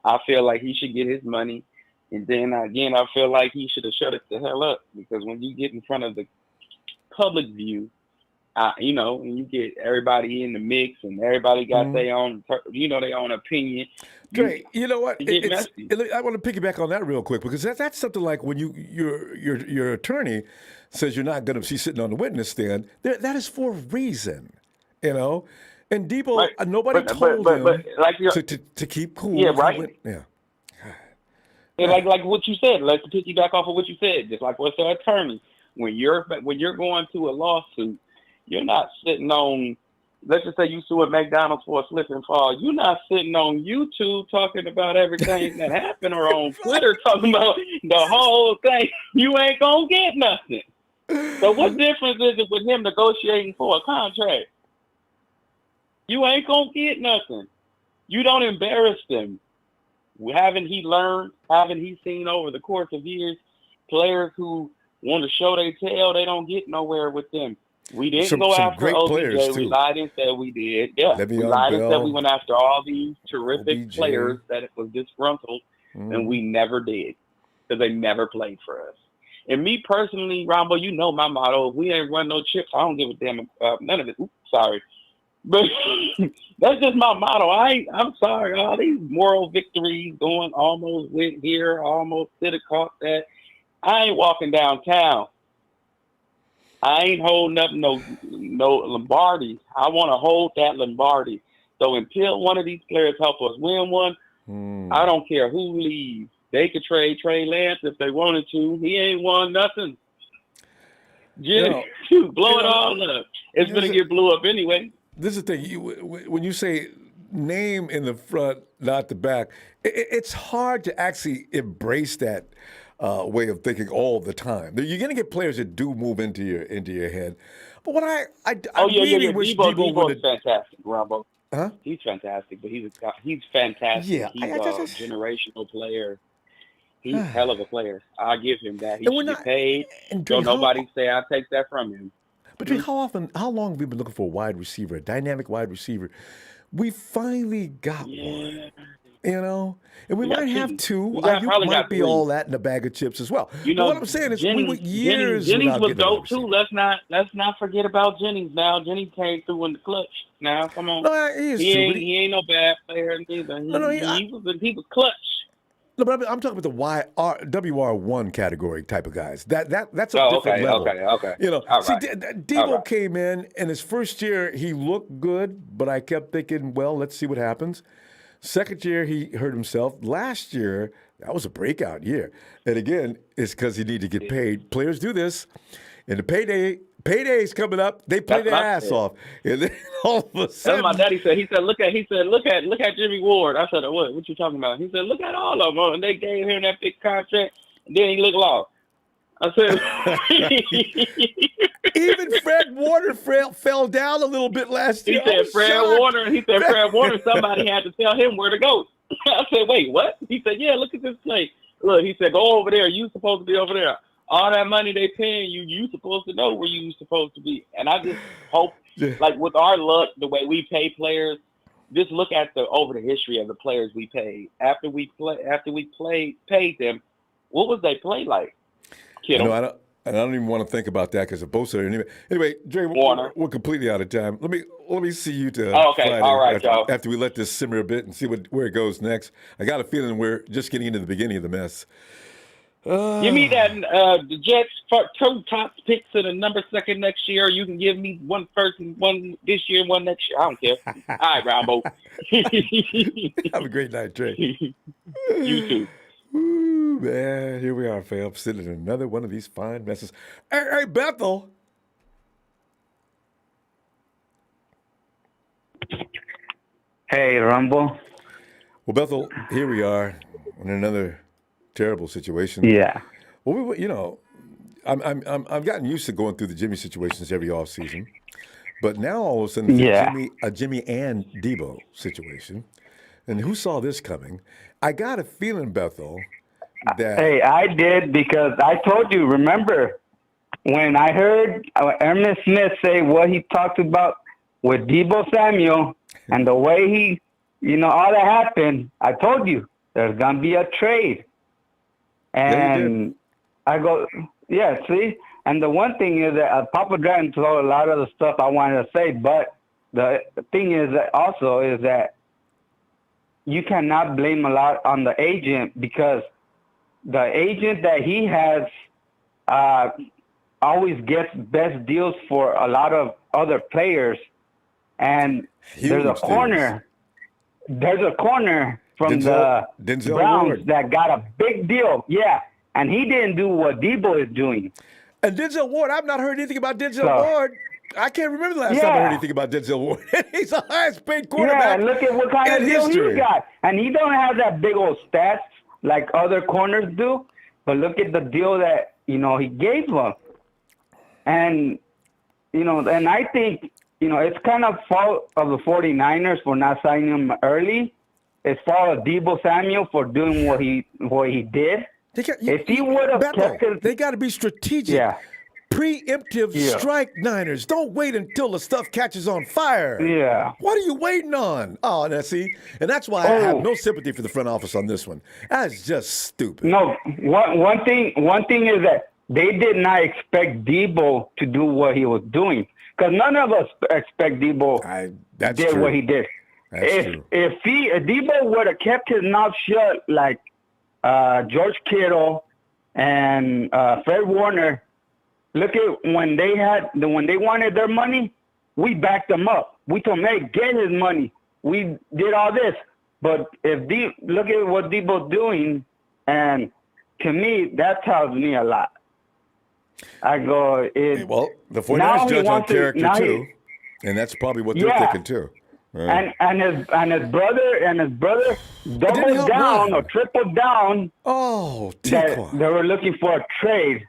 I feel like he should get his money. And then again, I feel like he should have shut it the hell up, because when you get in front of the public view, you know, and you get everybody in the mix and everybody got their own, you know, their own opinion. Dre, you know what? I want to piggyback on that real quick, because that's something like when your attorney says you're not going to be sitting on the witness stand. That is for a reason, you know. And Deebo, nobody told him like to keep cool. Yeah, right. Yeah. And like what you said, let's piggyback off of what you said. Just like what's the attorney, when you're going to a lawsuit, you're not sitting on, let's just say you sue at McDonald's for a slip and fall. You're not sitting on YouTube talking about everything that happened, or on Twitter talking about the whole thing. You ain't gonna get nothing. So what difference is it with him negotiating for a contract? You ain't gonna get nothing. You don't embarrass them. Haven't he learned? Haven't he seen over the course of years players who want to show they tail, they don't get nowhere with them? We didn't go after OBJ. We lied and said we did. Yeah, we lied and said we went after all these terrific players that it was disgruntled, and we never did, because they never played for us. And me personally, Ronbo, you know my motto: if we ain't run no chips, I don't give a damn none of it. Oops, sorry. But that's just my motto. I'm sorry, all these moral victories going, almost went here, almost could have caught that. I ain't walking downtown. I ain't holding up no Lombardi. I want to hold that Lombardi. So until one of these players help us win one, I don't care who leaves. They could trade Trey Lance if they wanted to. He ain't won nothing. Just blow it all up. It's going to get blew up anyway. This is the thing. When you say name in the front, not the back, it's hard to actually embrace that way of thinking all the time. You're going to get players that do move into your head. But what I really wish Deebo would have. Fantastic, Ronbo. Huh? He's fantastic, but he's fantastic. Yeah, he's a generational player. He's a hell of a player. I'll give him that. He should get paid. Don't nobody say I'll take that from him. But how long have we been looking for a wide receiver, a dynamic wide receiver? We finally got one, you know? And we might have two. Ayuk might be all that in a bag of chips as well. You know, but what I'm saying is we went years Jennings was dope too. Let's not forget about Jennings now. Jennings came through in the clutch. Now, come on. No, he ain't no bad player either. He was clutch. No, but I'm talking about the WR1 category type of guys. That's a different level. Okay. You know, right. see, Deebo came in his first year, he looked good, but I kept thinking, well, let's see what happens. Second year, he hurt himself. Last year, that was a breakout year. And again, it's because he needed to get paid. Players do this. And the payday's coming up. They play their ass off, and then all of a sudden, that's my daddy said. He said, look at Jimmy Ward. I said, what you talking about? He said, look at all of them. And they gave him that big contract, and then he looked lost. I said, even Fred Warner fell down a little bit last year. He said Fred Warner. Somebody had to tell him where to go. I said, wait, what? He said, yeah, look at this play. Look, he said, go over there. You supposed to be over there. All that money they paying you supposed to know where you supposed to be. And I just hope, like with our luck, the way we pay players, just look at over the history of the players we paid. After we paid them, what was they play like? I don't even want to think about that because of both sides. Anyway, Dre, we're completely out of time. Let me see you to Friday all right, y'all. After we let this simmer a bit and see where it goes next. I got a feeling we're just getting into the beginning of the mess. Give me that the Jets for 2 top picks and a number 2 next year. You can give me one first and one this year, one next year. I don't care. All right, Ronbo. Have a great night, Dre. You too. Ooh, man. man, here we are, fam, sitting in another one of these fine messes. Hey, Bethel. Hey, Ronbo. Well, Bethel, here we are in another terrible situation. Yeah. Well, I've gotten used to going through the Jimmy situations every offseason, but now all of a sudden it's Yeah. a Jimmy and Deebo situation. And who saw this coming? I got a feeling, Bethel, that Hey, I did because I told you, remember, when I heard Ernest Smith say what he talked about with Deebo Samuel and the way he, all that happened, I told you there's going to be a trade. Yeah, you And I go, yeah, see? And the one thing is that Papa Dragon told a lot of the stuff I wanted to say, but the thing is that also is that you cannot blame a lot on the agent because the agent that he has always gets best deals for a lot of other players. And there's a corner. There's a corner from the Browns Ward. that got a big deal. Yeah. And he didn't do what Deebo is doing. And Denzel Ward, I've not heard anything about Denzel Ward. I can't remember the last time I heard anything about Denzel Ward. He's the highest paid quarterback. Yeah, and look at what kind of deal he got. And he don't have that big old stats like other corners do. But look at the deal that, he gave them. And, and I think, it's kind of fault of the 49ers for not signing him early. It's fault of Deebo Samuel for doing what he did. If he would have kept his, they got to be strategic. Yeah. Preemptive strike Niners. Don't wait until the stuff catches on fire. Yeah. What are you waiting on? Oh, now see, and that's why I have no sympathy for the front office on this one. That's just stupid. No, one thing is that they did not expect Deebo to do what he was doing because none of us expect Deebo did what he did. If Deebo would have kept his mouth shut like George Kittle and Fred Warner. Look at when they wanted their money, we backed them up. We told them, hey, get his money. We did all this. But look at what Deebo's doing, and to me, that tells me a lot. I go, well, the 49ers judge on character too, and that's probably what they're thinking too. Right. And his brother doubled down or tripled down. Oh, that they were looking for a trade.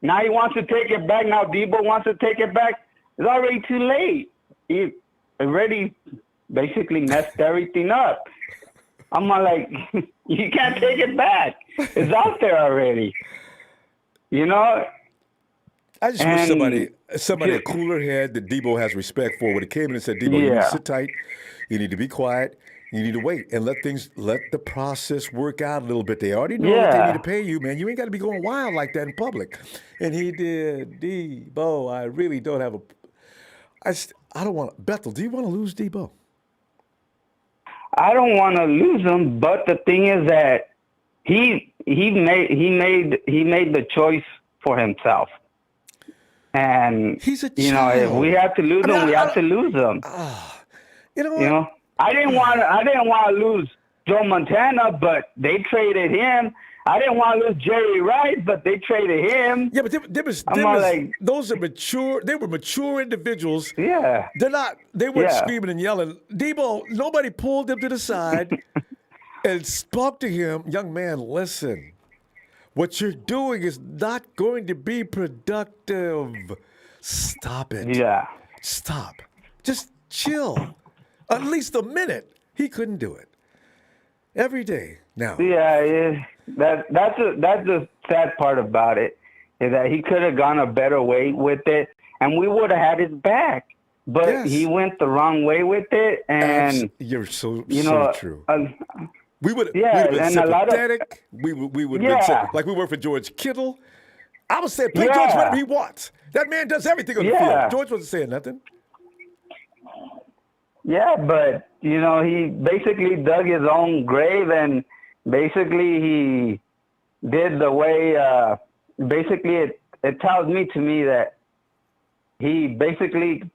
Now he wants to take it back. Now Deebo wants to take it back. It's already too late. He already basically messed everything up. I'm like, you can't take it back. It's out there already. I just wish somebody a cooler head that Deebo has respect for would have came in and said, Deebo, you need to sit tight. You need to be quiet. You need to wait and let the process work out a little bit. They already know what they need to pay you, man. You ain't got to be going wild like that in public. And he did. Deebo, I really don't have I don't want Bethel, do you want to lose Deebo? I don't want to lose him, but the thing is that he made the choice for himself. And he's a if we have to lose him, we have to lose him. I didn't want to lose Joe Montana, but they traded him. I didn't want to lose Jerry Rice, but they traded him. Yeah, but those are mature. They were mature individuals. Yeah, They weren't screaming and yelling. Deebo, nobody pulled him to the side and spoke to him. Young man, listen. What you're doing is not going to be productive. Stop it. Yeah. Stop. Just chill. At least a minute. He couldn't do it. Every day now. Yeah, that's the sad part about it, is that he could have gone a better way with it, and we would have had his back. But he went the wrong way with it, and you're so true. We would have been sympathetic. We would have been like we were for George Kittle. I was saying, play George whatever he wants. That man does everything on the field. George wasn't saying nothing. Yeah, but, he basically dug his own grave, and basically he did the way, it tells to me that he basically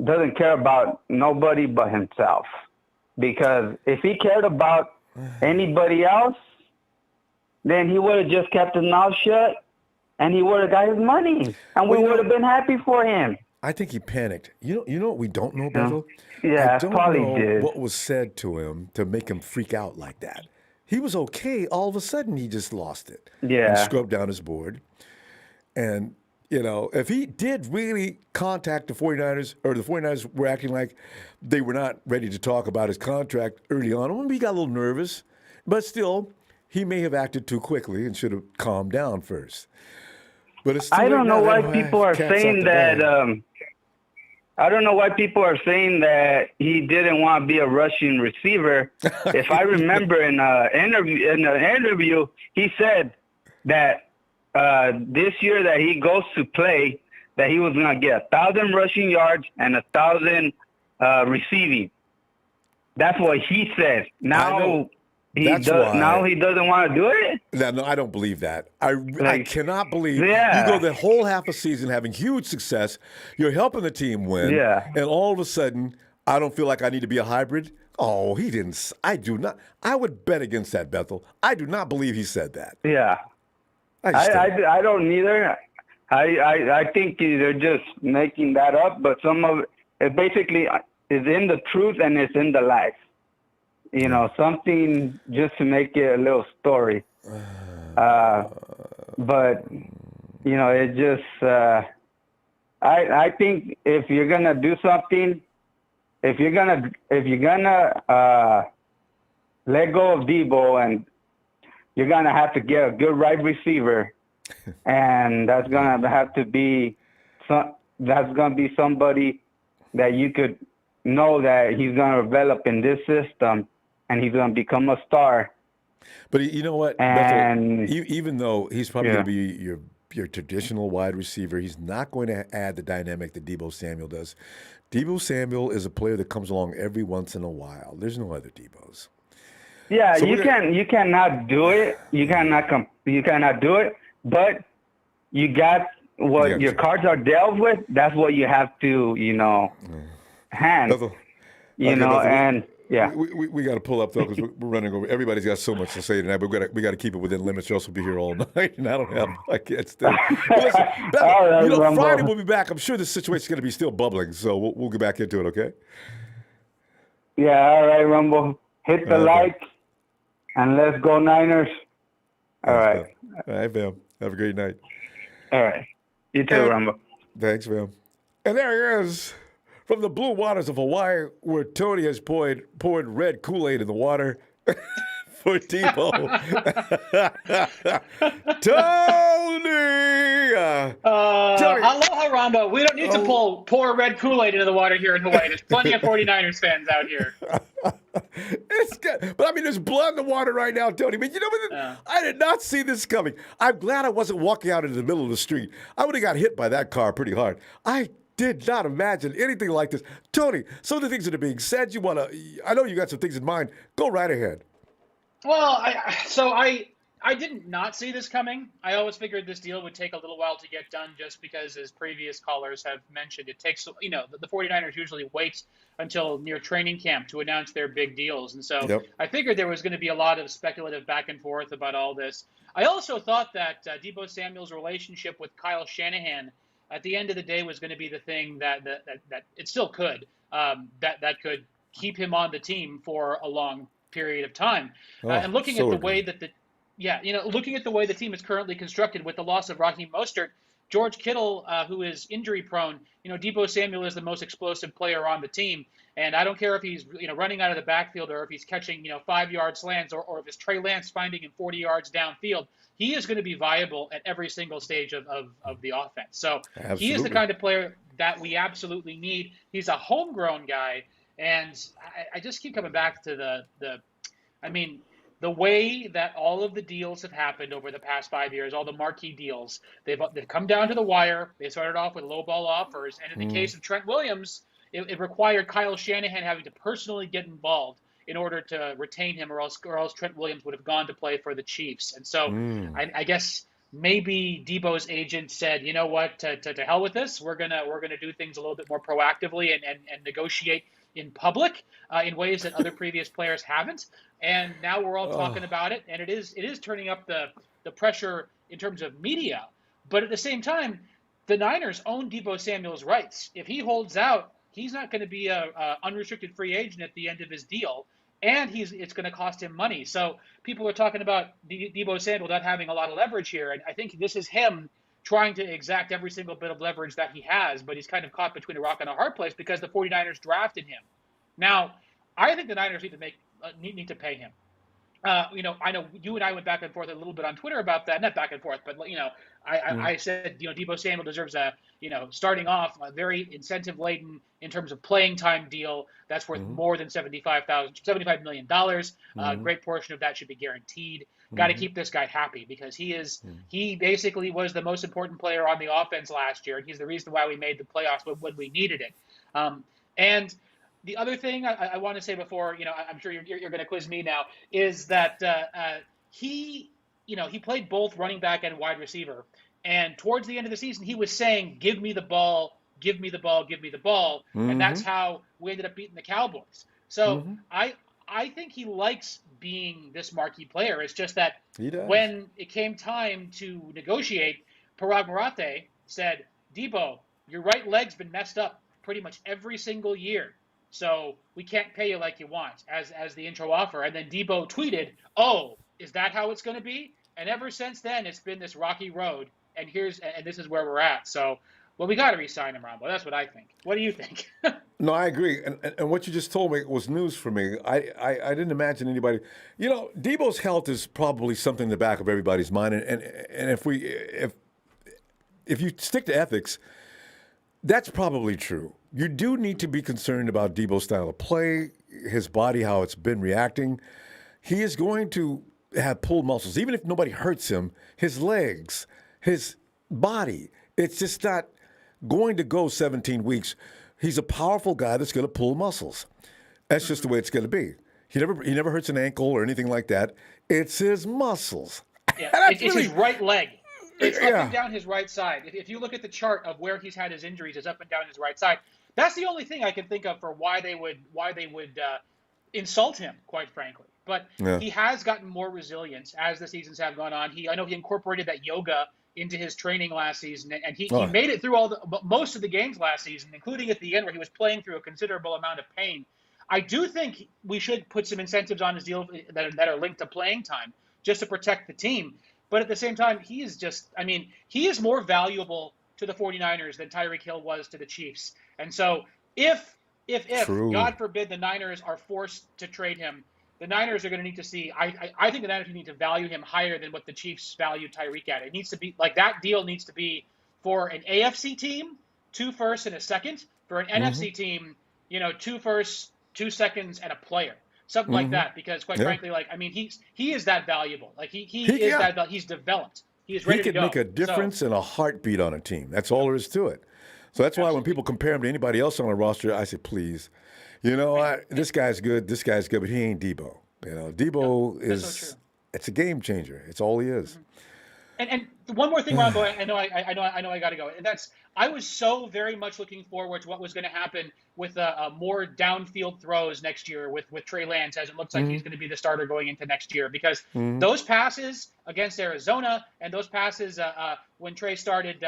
doesn't care about nobody but himself. Because if he cared about anybody else, then he would have just kept his mouth shut, and he would have got his money, and we would have been happy for him. I think he panicked. You know what we don't know, Bethel? Yeah, I don't probably know did. what was said to him to make him freak out like that. He was okay. All of a sudden, he just lost it. Yeah. And scrubbed down his board. And, if he did really contact the 49ers, or the 49ers were acting like they were not ready to talk about his contract early on, maybe he got a little nervous. But still, he may have acted too quickly and should have calmed down first. But it's I don't know why people are saying that. I don't know why people are saying that he didn't want to be a rushing receiver. If I remember in an interview, he said that this year that he goes to play, that he was going to get 1,000 rushing yards and 1,000 receiving. That's what he said. Now he doesn't want to do it. No, I don't believe that. I cannot believe you go the whole half a season having huge success. You're helping the team win, and all of a sudden, I don't feel like I need to be a hybrid. Oh, he didn't. I do not. I would bet against that, Bethel. I do not believe he said that. Yeah, I don't either. I think they're just making that up, but some of it basically is in the truth and it's in the lies. Something just to make it a little story. But, it just, I think if you're going to do something, if you're going to let go of Deebo, and you're going to have to get a good wide receiver, and that's going to have to be somebody that you could know that he's going to develop in this system, and he's going to become a star. But you know what? And Bethel, even though he's probably going to be your traditional wide receiver, he's not going to add the dynamic that Deebo Samuel does. Deebo Samuel is a player that comes along every once in a while. There's no other Deebos. Yeah, so you cannot do it. You cannot do it. But you got what your cards are dealt with. That's what you have to, hand. Bethel, and. Yeah, we got to pull up though because we're running over. Everybody's got so much to say tonight, but we got to keep it within limits, or else we'll be here all night, and I don't have my kids. Listen, Bethel, Friday we'll be back. I'm sure the situation's going to be still bubbling, so we'll get back into it. Okay? Yeah. All right, Ronbo. Hit the like, and let's go Niners. All right. All right, fam. Have a great night. All right. You too, Ronbo. Thanks, fam. And there he is. From the blue waters of Hawaii, where Tony has poured red Kool-Aid in the water for Deebo. Tony! Aloha, Ronbo. We don't need to pour red Kool-Aid into the water here in Hawaii. There's plenty of 49ers fans out here. It's good. But, there's blood in the water right now, Tony. But you know what? I did not see this coming. I'm glad I wasn't walking out into the middle of the street. I would have got hit by that car pretty hard. I did not imagine anything like this. Tony, some of the things that are being said, I know you got some things in mind. Go right ahead. Well, I did not see this coming. I always figured this deal would take a little while to get done just because, as previous callers have mentioned, it takes, the 49ers usually wait until near training camp to announce their big deals. And so I figured there was going to be a lot of speculative back and forth about all this. I also thought that Deebo Samuel's relationship with Kyle Shanahan at the end of the day was going to be the thing that it still could, that could keep him on the team for a long period of time. And looking at the way that looking at the way the team is currently constructed with the loss of Raheem Mostert, George Kittle, who is injury prone, Deebo Samuel is the most explosive player on the team. And I don't care if he's running out of the backfield or if he's catching 5-yard slants or if it's Trey Lance finding him 40 yards downfield. He is going to be viable at every single stage of the offense. So He is the kind of player that we absolutely need. He's a homegrown guy, and I just keep coming back to the way that all of the deals have happened over the past 5 years, all the marquee deals, they've come down to the wire. They started off with low ball offers, and in the case of Trent Williams, it required Kyle Shanahan having to personally get involved in order to retain him, or else Trent Williams would have gone to play for the Chiefs. And so I guess maybe Deebo's agent said, you know what, to hell with this. We're gonna do things a little bit more proactively and negotiate in public in ways that other previous players haven't. And now we're all talking about it, and it is turning up the pressure in terms of media. But at the same time, the Niners own Deebo Samuel's rights. If he holds out, he's not going to be a unrestricted free agent at the end of his deal, and it's going to cost him money. So people are talking about Deebo Samuel not having a lot of leverage here, and I think this is him trying to exact every single bit of leverage that he has, but he's kind of caught between a rock and a hard place because the 49ers drafted him. Now, I think the Niners need to pay him. I know you and I went back and forth a little bit on Twitter about that. Not back and forth, but I said Deebo Samuel deserves starting off a very incentive laden in terms of playing time deal that's worth more than $75 million. A great portion of that should be guaranteed. Got to keep this guy happy because he basically was the most important player on the offense last year, and he's the reason why we made the playoffs when we needed it. And the other thing I want to say before, I'm sure you're going to quiz me now, is that he played both running back and wide receiver. And towards the end of the season, he was saying, give me the ball, give me the ball, give me the ball. And that's how we ended up beating the Cowboys. So I think he likes being this marquee player. It's just that when it came time to negotiate, Parag Marathe said, Deebo, your right leg's been messed up pretty much every single year. So we can't pay you like you want as the intro offer. And then Deebo tweeted, oh, is that how it's going to be? And ever since then, it's been this rocky road. And this is where we're at. So, well, we got to re-sign him, Ronbo. That's what I think. What do you think? No, I agree. And what you just told me was news for me. I didn't imagine anybody. Deebo's health is probably something in the back of everybody's mind. And if you stick to ethics, that's probably true. You do need to be concerned about Deebo's style of play, his body, how it's been reacting. He is going to have pulled muscles. Even if nobody hurts him, his legs, his body, it's just not going to go 17 weeks. He's a powerful guy that's going to pull muscles. That's just the way it's going to be. He never hurts an ankle or anything like that. It's his muscles. Yeah, it's his right leg. It's up and down his right side. If you look at the chart of where he's had his injuries, it's up and down his right side. That's the only thing I can think of for why they would insult him, quite frankly. But he has gotten more resilience as the seasons have gone on. I know he incorporated that yoga into his training last season, and he made it through most of the games last season, including at the end where he was playing through a considerable amount of pain. I do think we should put some incentives on his deal that are linked to playing time just to protect the team. But at the same time, he is more valuable to the 49ers than Tyreek Hill was to the Chiefs. And so if God forbid the Niners are forced to trade him, the Niners are going to need to see, I think the Niners need to value him higher than what the Chiefs value Tyreek at. It needs to be, that deal needs to be for an AFC team, 2 firsts and a second. For an NFC team, 2 firsts, 2 seconds, and a player. Something like that, because quite frankly, he is that valuable. He's developed. He is ready to go. He could make a difference and a heartbeat on a team. That's all there is to it. So that's why when people compare him to anybody else on a roster, I say, please, this guy's good, but he ain't Deebo. Deebo is so it's a game changer. It's all he is. And one more thing, Ronbo, I know I got to go. And that's, I was so very much looking forward to what was going to happen with more downfield throws next year with Trey Lance, as it looks like he's going to be the starter going into next year. Because those passes against Arizona and those passes when Trey started,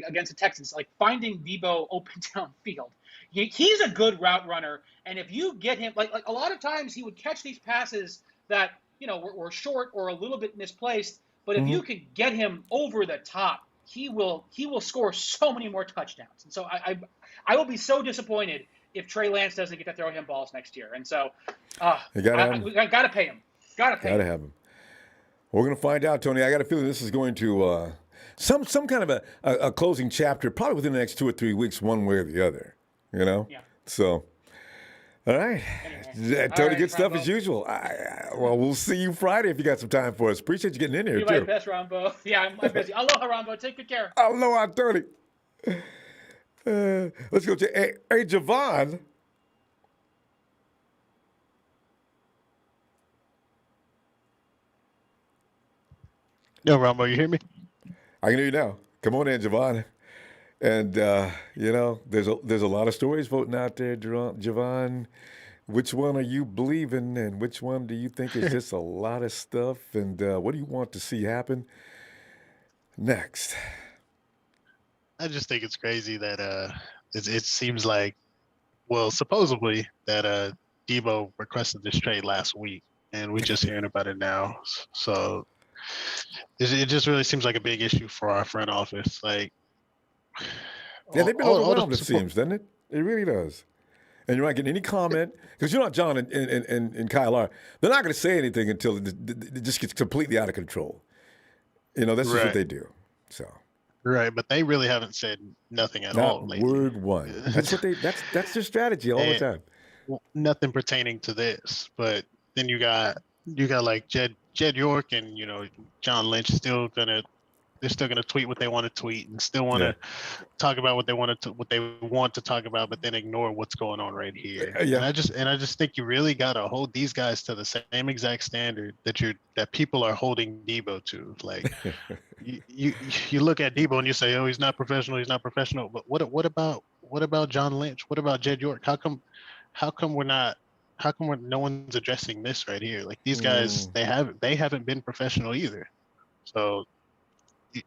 against the Texans, like finding Deebo open downfield. He's a good route runner. And if you get him, like a lot of times he would catch these passes that, were short or a little bit misplaced. But if you can get him over the top, he will score so many more touchdowns. And so I will be so disappointed if Trey Lance doesn't get to throw him balls next year. And so we got to pay him. Got to have him. We're going to find out, Tony. I got a feeling this is going to some kind of a closing chapter, probably within the next 2 or 3 weeks, one way or the other. Yeah. So, all right. Anyway. Tony, good stuff as usual. Well, we'll see you Friday if you got some time for us. Appreciate you getting in here, too. You're my best, Ronbo. Yeah, I'm busy. Aloha, Ronbo. Take good care. Aloha, Tony. Let's go to hey, Javon. Yo, Ronbo, you hear me? I can hear you now. Come on in, Javon. And there's a lot of stories floating out there, Javon. Which one are you believing, and which one do you think is just a lot of stuff? And what do you want to see happen next? I just think it's crazy that it seems like, well, supposedly that Deebo requested this trade last week, and we're just hearing about it now. So it just really seems like a big issue for our front office. Like, yeah, they've been overwhelmed. It seems, doesn't it? It really does. And you're not getting any comment because John and Kyle are. They're not going to say anything until it just gets completely out of control. That's just what they do. So. Right, but they really haven't said nothing at all. Not word one. That's what that's their strategy all the time. Nothing pertaining to this, but then you got like Jed York and John Lynch they're still gonna tweet what they want to tweet and still want to talk about what they want to talk about, but then ignore what's going on right here. Yeah. And I just think you really gotta hold these guys to the same exact standard that people are holding Deebo to. Like you look at Deebo and you say, oh, he's not professional. But what about John Lynch? What about Jed York? How come no one's addressing this right here? Like these guys, they haven't been professional either. So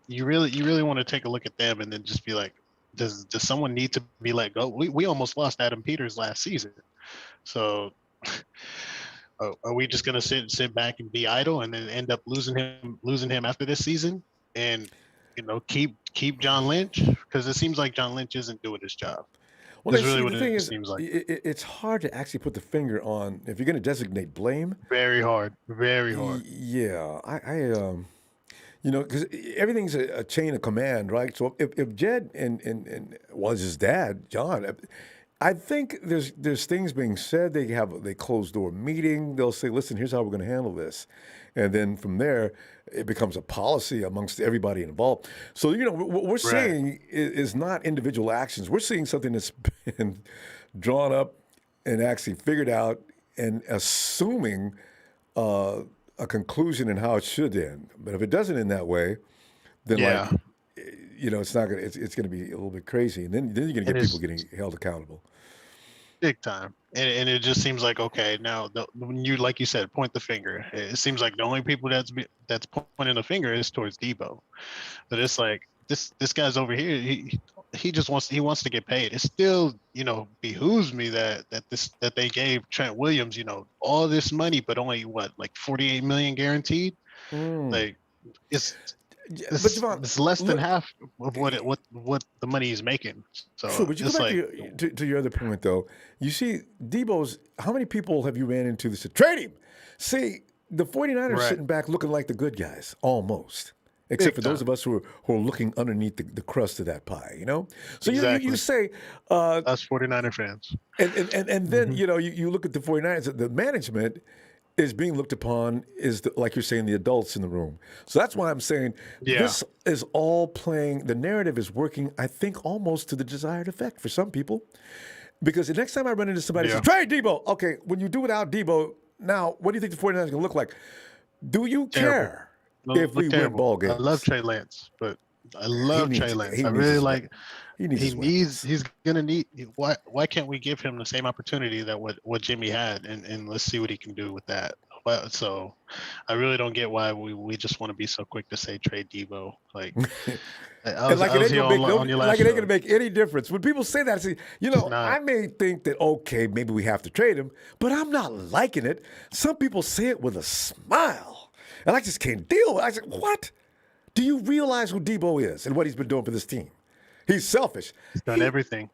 you really want to take a look at them and then just be like, does someone need to be let go? We almost lost Adam Peters last season. So are we just gonna sit back and be idle and then end up losing him after this season? And keep John Lynch, because it seems like John Lynch isn't doing his job. Well, That's really the what thing it is, seems like. It's hard to actually put the finger on if you're going to designate blame. Very hard. Yeah, because everything's a chain of command, right? So if Jed and his dad, John, I think there's things being said. They have a closed door meeting. They'll say, listen, here's how we're going to handle this. And then from there, it becomes a policy amongst everybody involved. So, what we're seeing is not individual actions. We're seeing something that's been drawn up and actually figured out and assuming a conclusion in how it should end. But if it doesn't end that way, then it's not gonna. It's going to be a little bit crazy, and then you're going to get people getting held accountable. Big time. And it just seems like, okay, now when you, like you said, point the finger, it seems like the only people that's pointing the finger is towards Deebo. But it's like this guy's over here. He just wants to get paid. It still behooves me that they gave Trent Williams all this money, but only like 48 million guaranteed. Like it's less than half of what the money he's making. So true, but you go back to your other point though. You see, Deebo's. How many people have you ran into that said trade him? See, the 49ers sitting back looking like the good guys almost. Except for those of us who are looking underneath the crust of that pie, So exactly. you say us 49er fans, and then you look at the 49ers. The management is being looked upon as like you're saying, the adults in the room. So that's why I'm saying this is all playing. The narrative is working, I think, almost to the desired effect for some people. Because the next time I run into somebody who says, trade Deebo. Okay, when you do without Deebo, now what do you think the 49ers are going to look like? Do you care if we win ball games? I love Trey Lance, but I love Trey Lance. I really like. He's gonna need. Why can't we give him the same opportunity that what Jimmy had, and let's see what he can do with that. So I really don't get why we just want to be so quick to say trade Deebo. Like it ain't gonna make any difference when people say that. See, I may think that okay, maybe we have to trade him, but I'm not liking it. Some people say it with a smile, and I just can't deal with it. I said, what? Do you realize who Deebo is and what he's been doing for this team? He's selfish. He's done everything.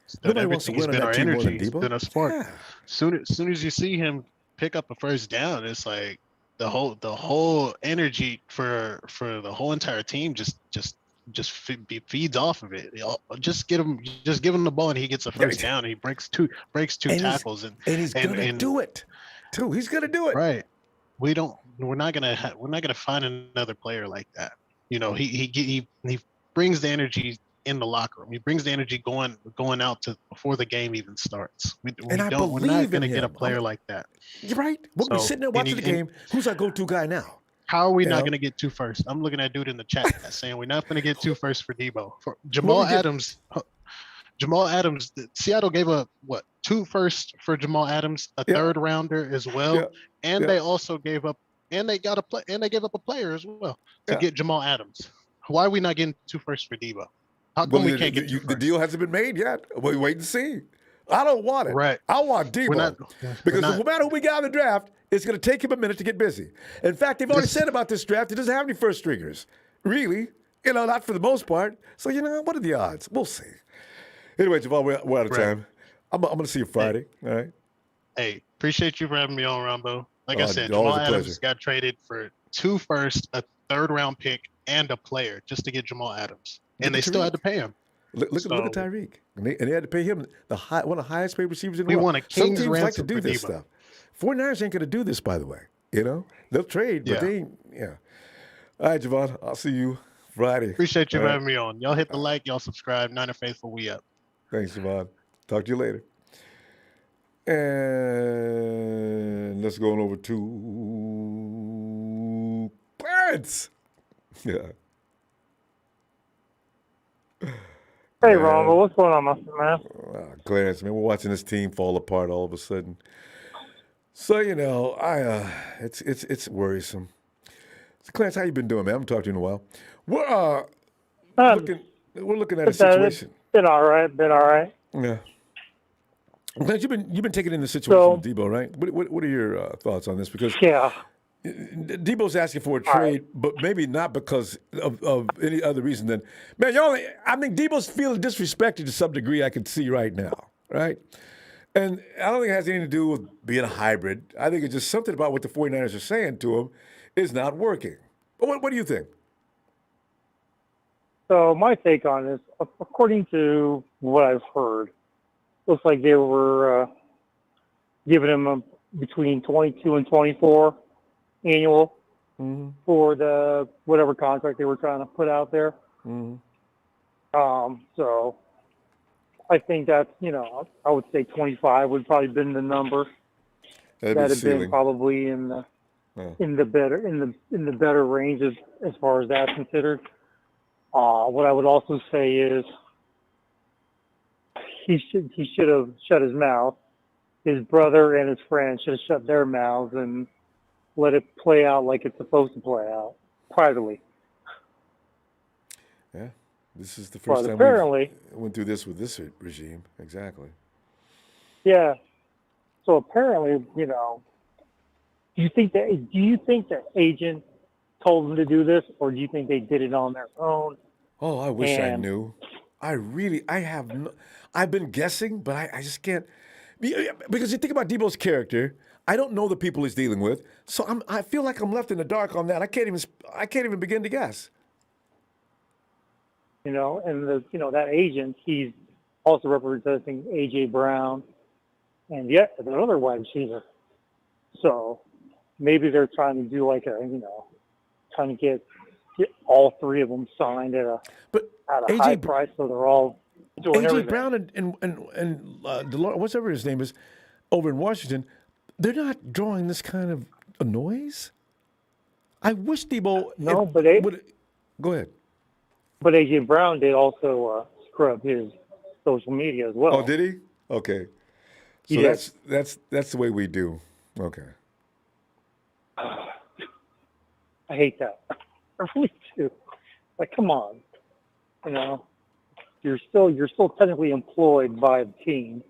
He's been our energy. He's been a spark. Yeah. Soon as you see him pick up a first down, it's like the whole energy for the whole entire team just feeds off of it. Just give him the ball and he gets a first down. And he breaks two tackles and he's gonna do it too. He's gonna do it. Right. We're not gonna find another player like that. He brings the energy in the locker room. He brings the energy going out to before the game even starts. We're not going to get a player like that. You're right. We'll be sitting there watching the game. Who's our go-to guy now? How are we not going to get 2 firsts? I'm looking at dude in the chat saying we're not going to get 2 firsts for Deebo. For Jamal Adams, Seattle gave up what 2 firsts for Jamal Adams, a third rounder as well, and they also gave up and they got a play and they gave up a player as well to get Jamal Adams. Why are we not getting 2 firsts for Deebo? How come we can't get 2 firsts? The deal hasn't been made yet. We wait and see. I don't want it. Right. I want Deebo. Because no matter who we got in the draft, it's going to take him a minute to get busy. In fact, they've already said about this draft, it doesn't have any first stringers. Really. Not for the most part. So, what are the odds? We'll see. Anyway, Javon, we're out of time. I'm going to see you Friday. All right. Hey, appreciate you for having me on, Ronbo. Like I said, Jamal Adams got traded for 2 firsts, a 3rd round pick, and a player just to get Jamal Adams. And they still had to pay him. Look at Tyreek. And they had to pay him one of the highest paid receivers in the world. We want a king's Some teams like to ransom do for this Deebo. stuff. 49ers ain't going to do this, by the way. They'll trade, but they ain't. Yeah. All right, Javon. I'll see you Friday. Appreciate you having me on. Y'all hit the like, y'all subscribe. Niner Faithful, we up. Thanks, Javon. Talk to you later. And let's go on over to Clarence. Yeah. Hey, Ronbo, what's going on, man? Clarence, man, we're watching this team fall apart all of a sudden. So it's worrisome. So, Clarence, how you been doing, man? I haven't talked to you in a while. We're looking at a situation. Been all right. Yeah. Clarence, you've been taking in the situation with Deebo, right? What are your thoughts on this? Because Deebo's asking for a trade, but maybe not because of any other reason than, man, I think Deebo's feeling disrespected to some degree I can see right now, right? And I don't think it has anything to do with being a hybrid. I think it's just something about what the 49ers are saying to him is not working. But what do you think? So my take on this, according to what I've heard, looks like they were giving him between 22 and 24 annual for the whatever contract they were trying to put out there. So I think that's, I would say 25 would probably been the number. That'd have been probably in the better range as far as that's considered. What I would also say is he should have shut his mouth. His brother and his friend should have shut their mouths and let it play out like it's supposed to play out privately. Yeah, this is the first time we went through this with this regime. Exactly. Yeah. So apparently, do you think the agent told them to do this, or do you think they did it on their own? Oh, I wish I knew. I've been guessing, but I just can't. Because you think about Deebo's character, I don't know the people he's dealing with, so I feel like I'm left in the dark on that. I can't even begin to guess. And that agent, he's also representing A.J. Brown and another wide receiver. So maybe they're trying to do trying to get all 3 of them signed at a high price, so they're all doing A.J. everything. Brown and whatever his name is, over in Washington, they're not drawing this kind of a noise. I wish Deebo. No, go ahead. But A.J. Brown did also scrub his social media as well. Oh, did he? Okay. So that's the way we do. Okay. I hate that. I really do. Like, come on. You're still technically employed by the team.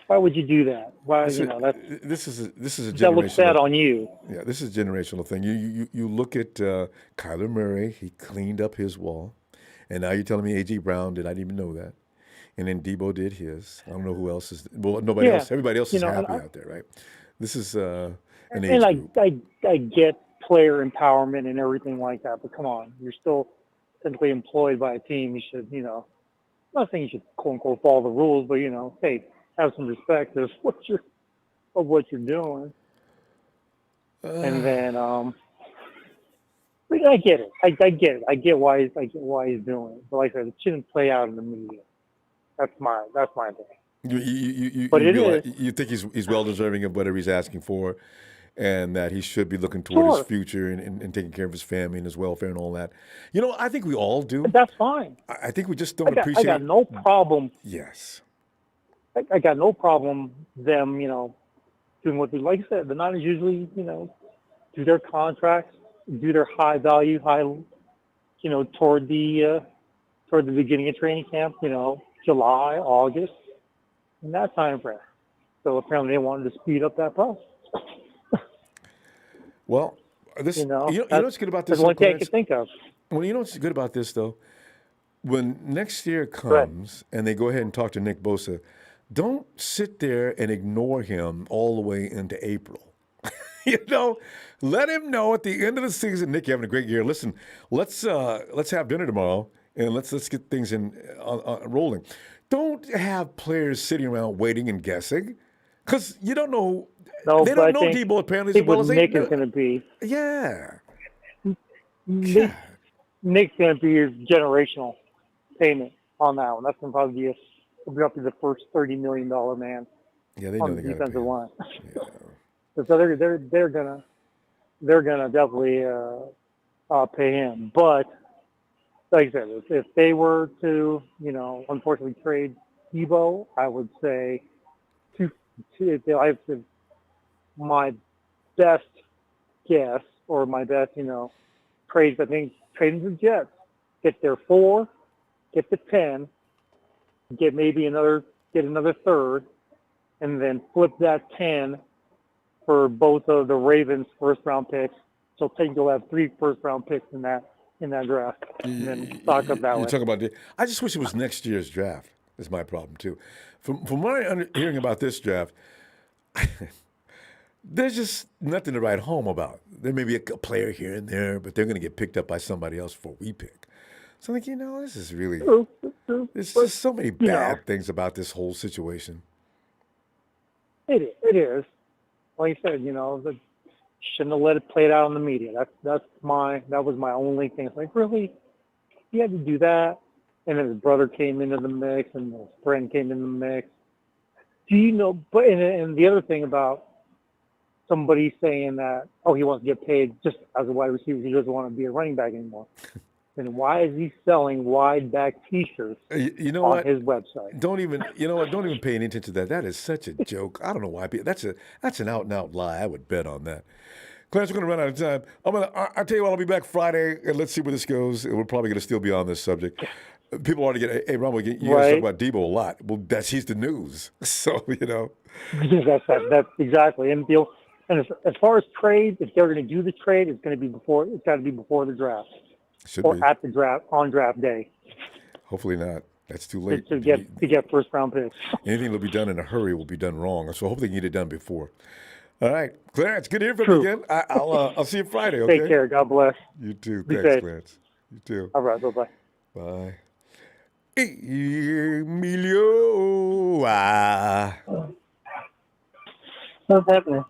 Why would you do that? Why this is a generational. That looks bad on you. Yeah, this is a generational thing. You look at Kyler Murray. He cleaned up his wall, and now you're telling me A.J. Brown did. I didn't even know that. And then Deebo did his. I don't know who else is. Well, nobody else. Everybody else is happy out there, right? This is an age group. I get player empowerment and everything like that, but come on, you're still technically employed by a team. You should, not saying you should quote unquote follow the rules, but hey, have some respect of what you're doing. And then I get it. I get it. I get why he's doing it. But like I said, it shouldn't play out in the media. That's my thing. You think he's well deserving of whatever he's asking for, and that he should be looking toward his Sure. future and taking care of his family and his welfare and all that. I think we all do. That's fine. I think we just don't appreciate. I got no problem. Yes. I got no problem them, doing what they like. I said, the Niners usually, do their contracts, do their high value, toward the beginning of training camp, July, August, in that time frame. So apparently they wanted to speed up that process. Well, this what's good about this? That's the only thing I can think of. Well, you know what's good about this though? When next year comes and they go ahead and talk to Nick Bosa, don't sit there and ignore him all the way into April. Let him know at the end of the season, Nick, you're having a great year. Listen, let's have dinner tomorrow and let's get things rolling. Don't have players sitting around waiting and guessing, because you don't know. No, they don't know Deebo apparently as well as Nick is going to be. Yeah. Nick's going to be his generational payment on that one. That's going to probably be the first $30 million man. Yeah, they know on they the got to defensive line. Yeah. So they're gonna definitely pay him. But like I said, if they were to unfortunately trade Deebo, I would say my best guess or my best trades. I think trading the Jets, get their 4, get the 10, get another third, and then flip that 10 for both of the Ravens' first-round picks. So technically, you'll have 3 first-round picks in that draft, and then stock up that way. You're talking about I just wish it was next year's draft. Is my problem too. From what I'm hearing about this draft, there's just nothing to write home about. There may be a player here and there, but they're going to get picked up by somebody else before we pick. So I'm like, this is really. There's just so many bad things about this whole situation. It is. Like I said, shouldn't have let it play it out in the media. That was my only thing. It's like, really, he had to do that, and then his brother came into the mix, and his friend came in the mix. Do you know? But and the other thing about somebody saying that, he wants to get paid just as a wide receiver, he doesn't want to be a running back anymore. Then why is he selling wide back T-shirts on his website? Don't even pay any attention to that. That is such a joke. I don't know why. That's an out and out lie. I would bet on that. Clarence, we're going to run out of time. I'll tell you what, I'll be back Friday, and let's see where this goes. We're probably going to still be on this subject. People already hey, Ronbo, you guys talk about Deebo a lot. Well, he's the news. So, That's exactly. And as far as trade, if they're going to do the trade, it's got to be before the draft. At the draft, on draft day. Hopefully not. That's too late. To get first round picks. Anything that'll be done in a hurry will be done wrong. So hopefully you get it done before. All right, Clarence, good to hear from you again. I'll see you Friday, okay? Take care. God bless. You too. Be Thanks, safe. Clarence. You too. All right, bye-bye. Bye. Emilio. What's happening?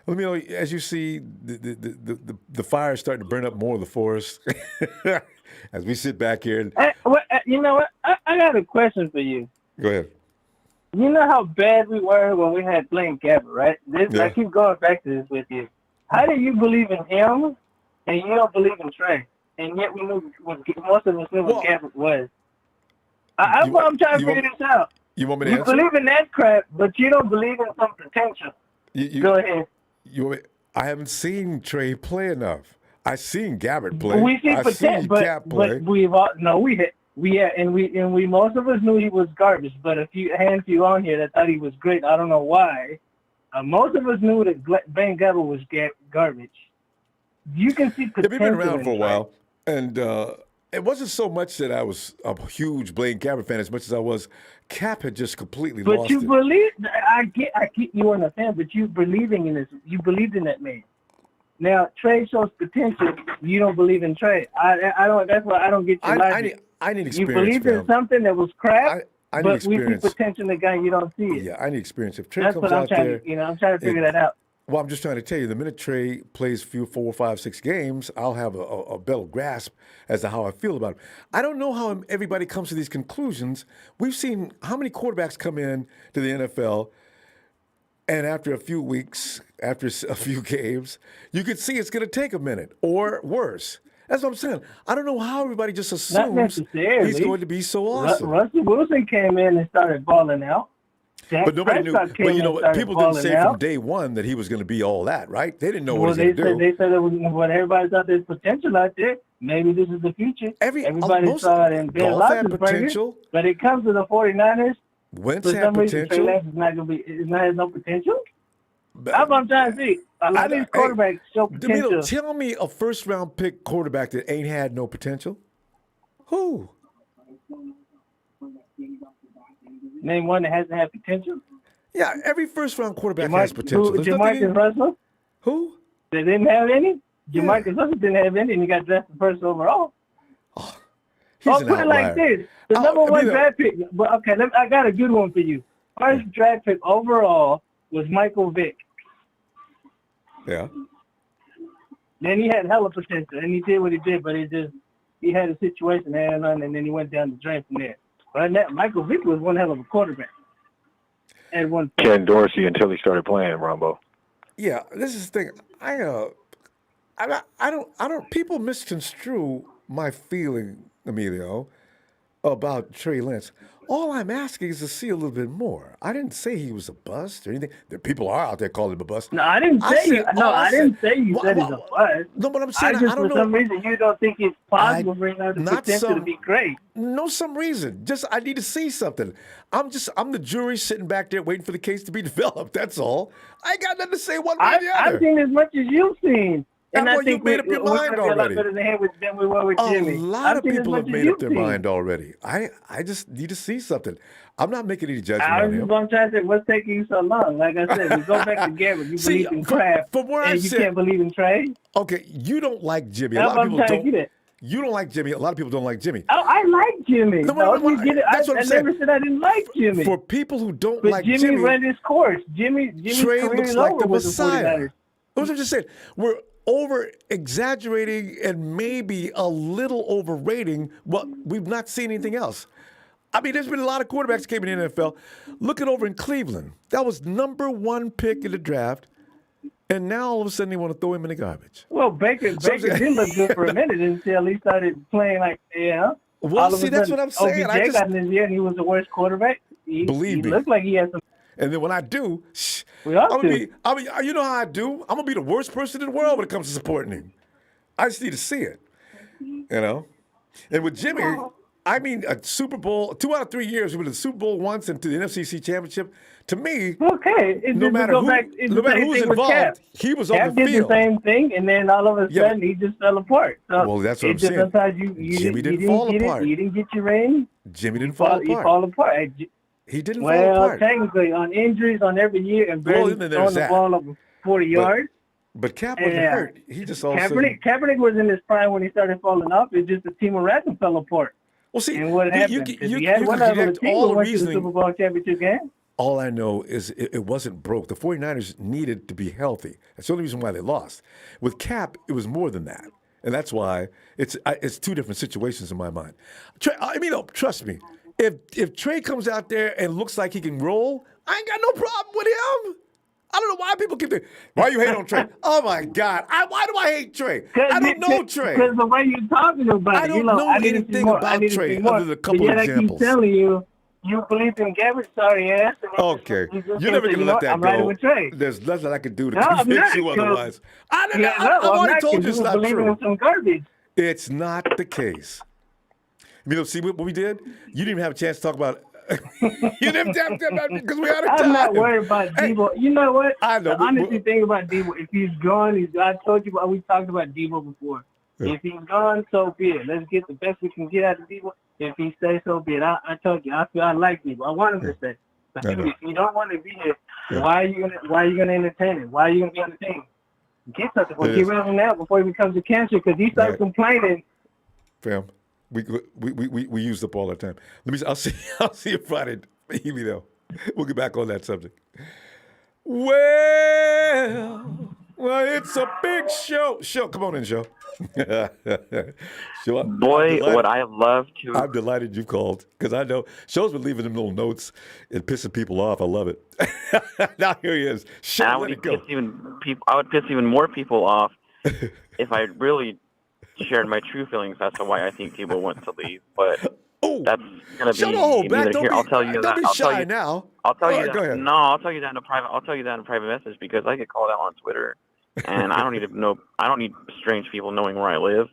Let me know, as you see the fire starting to burn up more of the forest as we sit back here. And you know what? I got a question for you. Go ahead. You know how bad we were when we had Blaine Gabbert, right? I keep going back to this with you. How do you believe in him and you don't believe in Trey? And yet we knew most of us knew what Gabbert was. I'm trying to figure this out. You want me to answer? You believe in that crap, but you don't believe in some potential. Go ahead. I haven't seen Trey play enough. I've seen Gabbert play. We see potential, but we've all we most of us knew he was garbage. But a handful on here that thought he was great. I don't know why. Most of us knew that Blaine Gabbert was garbage. You can see potential. They've been around for a while, and it wasn't so much that I was a huge Blaine Gabbert fan as much as I was Cap had just completely lost it. But you believe, I get you on the fan, but you believing in this, you believed in that man. Now Trey shows potential. You don't believe in Trey. I don't. That's why I don't get your logic. I need experience. You believed in something that was crap, I need but experience. we see potential in the guy. You don't see it. Yeah, I need experience. If Trey that's comes what I'm out trying there, to. I'm trying to figure that out. Well, I'm just trying to tell you, the minute Trey plays 4, 5, 6 games, I'll have a better grasp as to how I feel about him. I don't know how everybody comes to these conclusions. We've seen how many quarterbacks come in to the NFL And after a few weeks, after a few games, you could see it's going to take a minute or worse. That's what I'm saying. I don't know how everybody just Not assumes necessarily. he's going to be so awesome. Russell Wilson came in and started balling out. But nobody knew. But you know what? People didn't say from day one that he was going to be all that, right? They didn't know what he was going to do. They said it was what everybody thought there's potential out there. Maybe this is the future. Everybody saw it in Ben Roethlisberger. But it comes to the 49ers. Wentz had potential. Trey Lance is not going to be. Has no potential. That's what I'm trying to see. A lot of these quarterbacks show potential. DeMito, tell me a first-round pick quarterback that ain't had no potential. Who? Name one that hasn't had potential. Yeah, every first-round quarterback has potential. Jamarcus Russell. Who? They didn't have any. Jamarcus Russell didn't have any, and he got drafted first overall. He's an put it like this: the number one draft pick. But okay, I got a good one for you. First draft pick overall was Michael Vick. Yeah. Then he had hella potential, and he did what he did, but he had a situation and then he went down the drain from there. But that Michael Vick was one hell of a quarterback. At one point. Ken Dorsey until he started playing Ronbo. Yeah, this is the thing. I don't. People misconstrue my feeling, Emilio, about Trey Lance. All I'm asking is to see a little bit more. I didn't say he was a bust or anything. The people are out there calling him a bust. No, I didn't say you. No, I didn't say you said he's a bust. No, but I'm saying I don't know. For some reason, you don't think it's possible for him to potential to be great. No, some reason. Just I need to see something. I'm the jury sitting back there waiting for the case to be developed. That's all. I ain't got nothing to say one way or the other. I've seen as much as you've seen. And I think you made up your mind already. A lot of people have made up their mind already. I just need to see something. I'm not making any judgment on him. I'm trying to say, what's taking you so long? Like I said, we go back to Garrett. You believe in Kraft, and you can't believe in Trey. Okay, you don't like Jimmy. A lot of people don't. You don't like Jimmy. A lot of people don't like Jimmy. Oh, I like Jimmy. That's what I'm saying. I never said I didn't like Jimmy. For people who don't like Jimmy, Jimmy ran his course. Jimmy's Trey career looks is like over the with Messiah. The 49ers. That's what I'm just saying. We're over-exaggerating and maybe a little overrating what we've not seen anything else. I mean, there's been a lot of quarterbacks that came in the NFL. Look at over in Cleveland. That was number one pick in the draft, and now all of a sudden they want to throw him in the garbage. Well, Baker didn't look good for a minute until he started playing like, Well, see, that's what I'm saying. OBJ got in his year and he was the worst quarterback. Believe me. He looked like he had some. And then when I do, you know how I do? I'm going to be the worst person in the world when it comes to supporting him. I just need to see it, you know? And with Jimmy, I mean, a Super Bowl, 2 out of 3 years, we went to the Super Bowl once and to the NFC Championship. To me, no matter who's involved, he was on the field. Did the same thing, and then all of a sudden, he just fell apart. So well, that's what I'm saying. Sometimes Jimmy didn't fall apart. You didn't get your ring. Jimmy didn't fall apart. You fall apart. He didn't fall apart. Well, technically, on injuries on every year and barely throwing the ball over 40 yards. But Cap wasn't hurt. He just also... Kaepernick was in his prime when he started falling off. It's just the team of Rats fell apart. Well, see, and what happened? He had one of the team who went to the Super Bowl championship game. All I know is it wasn't broke. The 49ers needed to be healthy. That's the only reason why they lost. With Cap, it was more than that. And that's why it's two different situations in my mind. Trust me. If Trey comes out there and looks like he can roll, I ain't got no problem with him. I don't know why people keep thinking, why you hate on Trey? Oh, my God. Why do I hate Trey? I don't know Trey. Because the way you're talking about it. I don't know anything about Trey other than a couple of examples. I keep telling you, you believe in Gabbard, sorry ass. Okay. You're never going to let that I'm go. riding with Trey. There's nothing I can do to convince you otherwise. I've already told you it's not true. Some garbage. It's not the case. See what we did? You didn't even have a chance to talk about you didn't have to because we had a time. I'm not worried about Deebo. You know what? I know. The honestly thing about Deebo, if he's gone, I told you, we talked about Deebo before. Yeah. If he's gone, so be it. Let's get the best we can get out of Deebo. If he stays, so be it. I told you, I like Deebo. I want him to stay. But if you don't want to be here, why are you gonna entertain it? Why are you gonna be on the team? Get something. Well, get rid of him now before he becomes a cancer because he starts complaining. Fam. We used up all our time. I'll see you Friday. Though. We'll get back on that subject. Well, it's a big show. Come on in, Joe. So Boy, would I love to. I'm delighted you called because I know Show's been leaving them little notes and pissing people off. I love it. Now here he is. Show, I let would it go. I would piss even more people off if I really shared my true feelings as to why I think Deebo wants to leave. But that's gonna be neither here. I'll tell you don't that. be shy now. I'll tell you Right, that. go ahead. No, I'll tell you that in a private. I'll tell you that in a private message because I get called out on Twitter, and I don't need to know. I don't need strange people knowing where I live.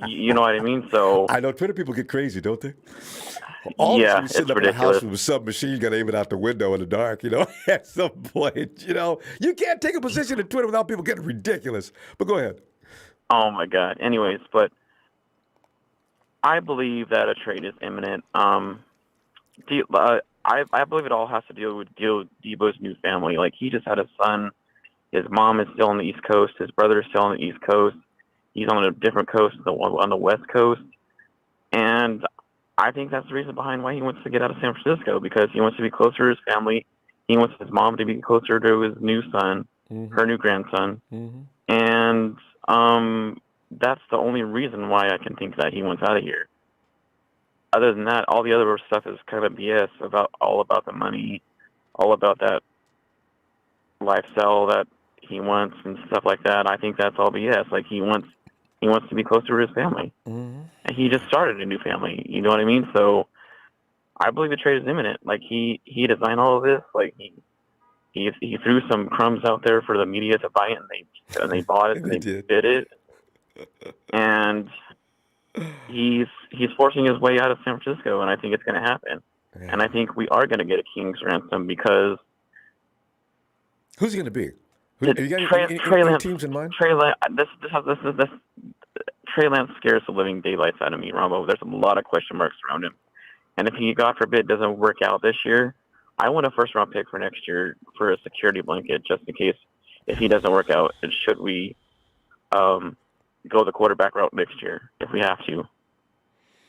You know what I mean? So I know Twitter people get crazy, don't they? All of us yeah, be sitting it's up in the house ridiculous. with a submachine gun aiming out the window in the dark. At some point, you can't take a position in Twitter without people getting ridiculous. But go ahead. Oh my God. Anyways, but I believe that a trade is imminent. I believe it all has to deal with Deebo's new family. Like he just had a son. His mom is still on the East Coast. His brother is still on the East Coast. He's on a different coast, on the West Coast. And I think that's the reason behind why he wants to get out of San Francisco, because he wants to be closer to his family. He wants his mom to be closer to his new son, her new grandson. And that's the only reason why I can think that he wants out of here. Other than that, all the other stuff is kind of BS all about the money, all about that lifestyle that he wants and stuff like that. I think that's all BS. Like he wants to be closer to his family, and he just started a new family. You know what I mean? So I believe the trade is imminent. Like he designed all of this. Like he threw some crumbs out there for the media to buy it, and they bought it and they bid it. And he's forcing his way out of San Francisco, and I think it's going to happen. Yeah. And I think we are going to get a king's ransom because who's it going to be? You got any teams in mind? Trey Lance scares the living daylights out of me, Ronbo. There's a lot of question marks around him, and if he, God forbid, doesn't work out this year, I want a first-round pick for next year for a security blanket, just in case if he doesn't work out. And should we go the quarterback route next year if we have to?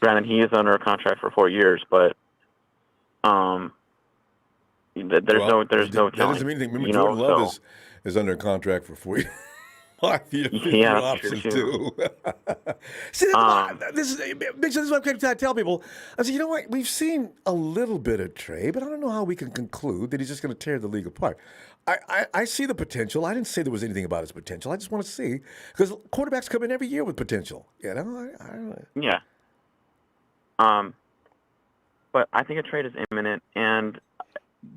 Granted, he is under a contract for 4 years, but there's no telling. That doesn't mean anything. Remember, Jordan Love is under a contract for 4 years. Yeah, options too. See, this is what I tell people. I say, you know what? We've seen a little bit of Trey, but I don't know how we can conclude that he's just going to tear the league apart. I see the potential. I didn't say there was anything about his potential. I just want to see, because quarterbacks come in every year with potential. You know? Yeah. But I think a trade is imminent, and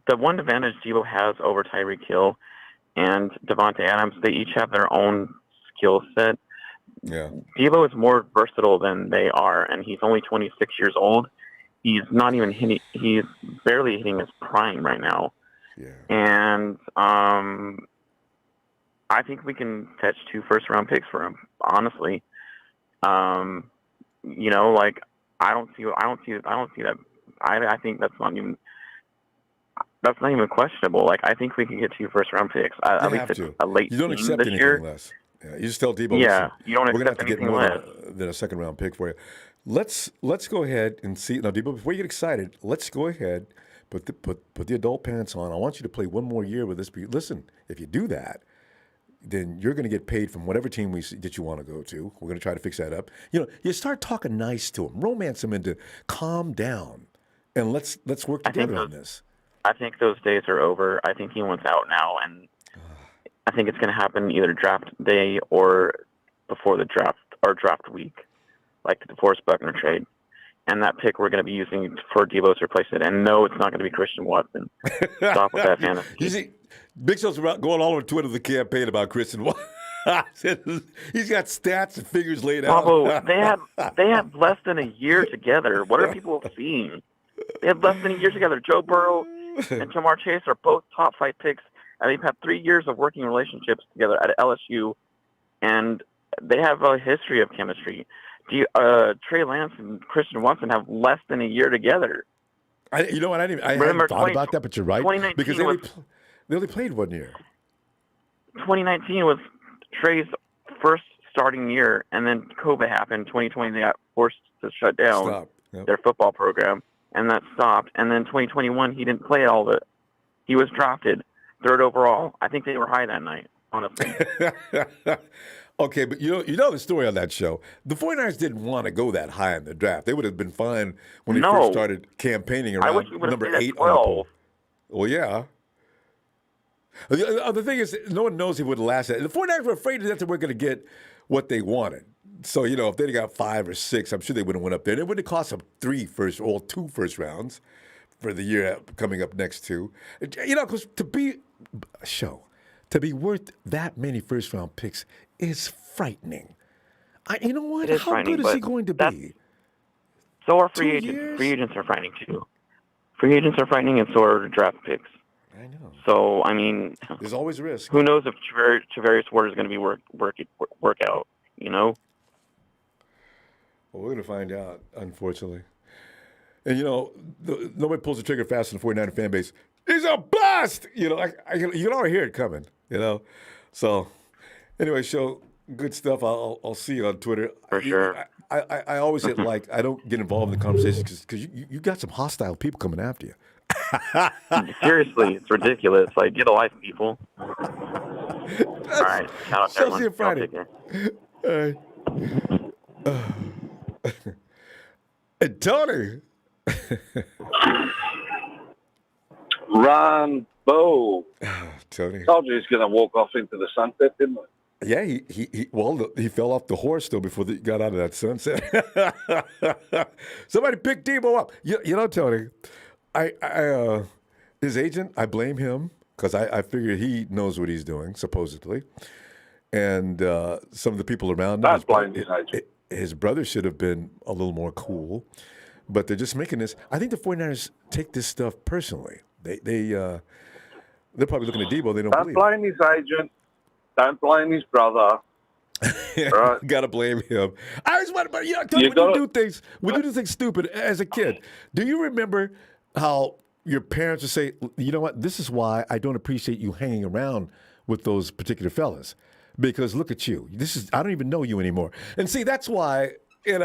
the one advantage Deebo has over Tyreek Hill and Devontae Adams, they each have their own skill set. Yeah. Deebo is more versatile than they are, and he's only 26 years old. He's not even hitting. He's barely hitting his prime right now. Yeah. And I think we can fetch 2 first-round picks for him. Honestly, like I don't see that. I think that's not even questionable. Like I think we can get 2 first-round picks. At least a late. You don't accept this anything year. less. Yeah, you just tell Deebo. Yeah, you don't we're accept gonna have to get more than a second-round pick for you. Let's go ahead and see. Now, Deebo, before you get excited, let's go ahead. Put the adult pants on. I want you to play one more year with this. Listen, if you do that, then you're going to get paid from whatever team that you want to go to. We're going to try to fix that up. You start talking nice to him, romance him into calm down, and let's work together on this. I think those days are over. I think he wants out now, and I think it's going to happen either draft day or before the draft or draft week, like the DeForest Buckner trade. And that pick we're going to be using for Deebo to replace it. And no, it's not going to be Christian Watson. Stop with that fantasy. You see, Big Show's going all over Twitter the campaign about Christian Watson. He's got stats and figures laid out. They have less than a year together. What are people seeing? They have less than a year together. Joe Burrow and Jamar Chase are both top 5 picks, and they've had 3 years of working relationships together at LSU, and they have a history of chemistry. Trey Lance and Christian Watson have less than a year together. You know what? I hadn't thought about that, but you're right. Because they only played 1 year. 2019 was Trey's first starting year, and then COVID happened. 2020, they got forced to shut down their football program, and that stopped. And then 2021, he didn't play all of it. He was drafted 3rd overall. I think they were high that night. honestly. Okay, but you know the story on that show. The 49ers didn't want to go that high in the draft. They would have been fine when they first No. started campaigning I wish around we would have number stayed at 8 on the 12. poll. Well, yeah. The thing is, no one knows he would last. The 49ers were afraid that they weren't going to get what they wanted. So, if they'd got 5 or 6, I'm sure they would have went up there. It would have cost them 2 first rounds for the year coming up next too. Because to be worth that many first round picks is frightening. You know what? It is How good is he going to be? So are free 2 agents. years? Free agents are frightening too. Free agents are frightening, and so are draft picks. I know. So, I mean, there's always risk. Who knows if Tavarius Ward is going to be work out, Well, we're going to find out, unfortunately. And, nobody pulls the trigger fast in the 49er fan base. He's a bust! You can already hear it coming, So, anyway, good stuff. I'll see you on Twitter. For sure. I always hit like. I don't get involved in the conversation because you got some hostile people coming after you. Seriously, it's ridiculous. Like, get a life, people. All right. Shout out to everyone. See you Friday. And Tony. Ronbo. Tony. Told you he's going to walk off into the sunset, didn't I? Yeah, he fell off the horse though before he got out of that sunset. Somebody pick Deebo up. Tony, his agent, I blame him because I figure he knows what he's doing supposedly, and some of the people around him. Don't blame his agent. His brother should have been a little more cool, but they're just making this. I think the 49ers take this stuff personally. They're probably looking at Deebo. They don't blame his agent. Don't blame his brother. Right? Gotta blame him. I always wonder, but when you do things stupid as a kid, do you remember how your parents would say, you know what, this is why I don't appreciate you hanging around with those particular fellas. Because look at you. I don't even know you anymore. And see, that's why, can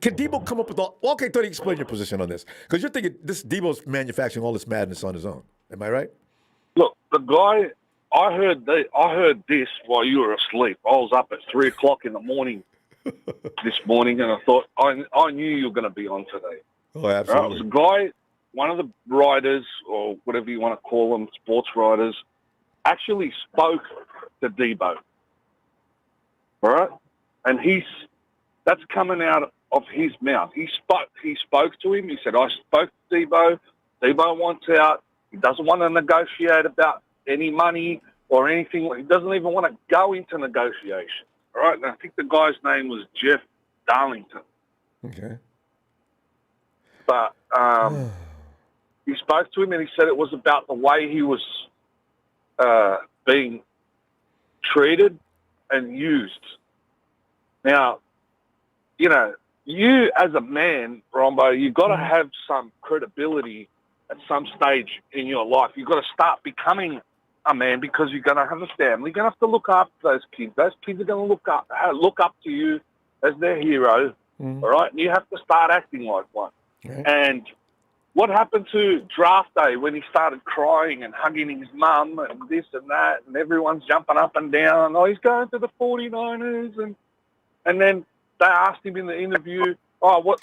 Deebo come up with okay, Tony, explain your position on this. Because you're thinking Deebo's manufacturing all this madness on his own. Am I right? Look, the guy, I heard this while you were asleep. I was up at 3 o'clock in the morning this morning, and I thought, I knew you were going to be on today. Oh, absolutely. Right? It was a guy, one of the writers, or whatever you want to call them, sports writers, actually spoke to Deebo. All right? And that's coming out of his mouth. He spoke to him. He said, I spoke to Deebo. Deebo wants out. He doesn't want to negotiate about any money or anything. He doesn't even want to go into negotiation. All right? And I think the guy's name was Jeff Darlington. Okay. But he spoke to him and he said it was about the way he was being treated and used. Now, you as a man, Ronbo, you've got to have some credibility at some stage in your life. You've got to start becoming a man because you're going to have a family. You're going to have to look after those kids. Those kids are going to look up to you as their hero, all right? And you have to start acting like one. Right. And what happened to draft day when he started crying and hugging his mum and this and that, and everyone's jumping up and down, oh, he's going to the 49ers, and then they asked him in the interview, oh,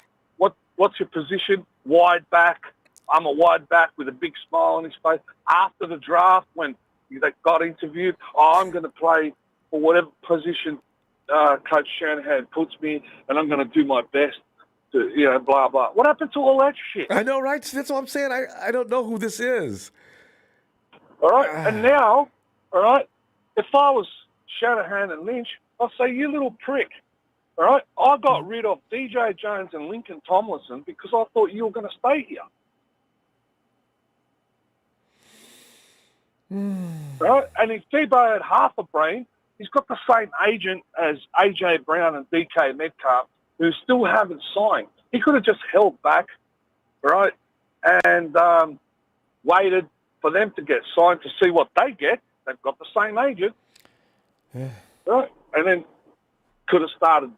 what's your position? Wide back. I'm a wide back with a big smile on his face. After the draft, when they got interviewed, I'm going to play for whatever position Coach Shanahan puts me, and I'm going to do my best to, blah, blah. What happened to all that shit? I know, right? That's what I'm saying. I don't know who this is. All right? And now, all right, if I was Shanahan and Lynch, I'd say, you little prick. All right? I got rid of DJ Jones and Lincoln Tomlinson because I thought you were going to stay here. Right? And if Deebo had half a brain, he's got the same agent as A.J. Brown and DK Metcalf, who still haven't signed. He could have just held back, right, and waited for them to get signed to see what they get. They've got the same agent, right? And then could have started,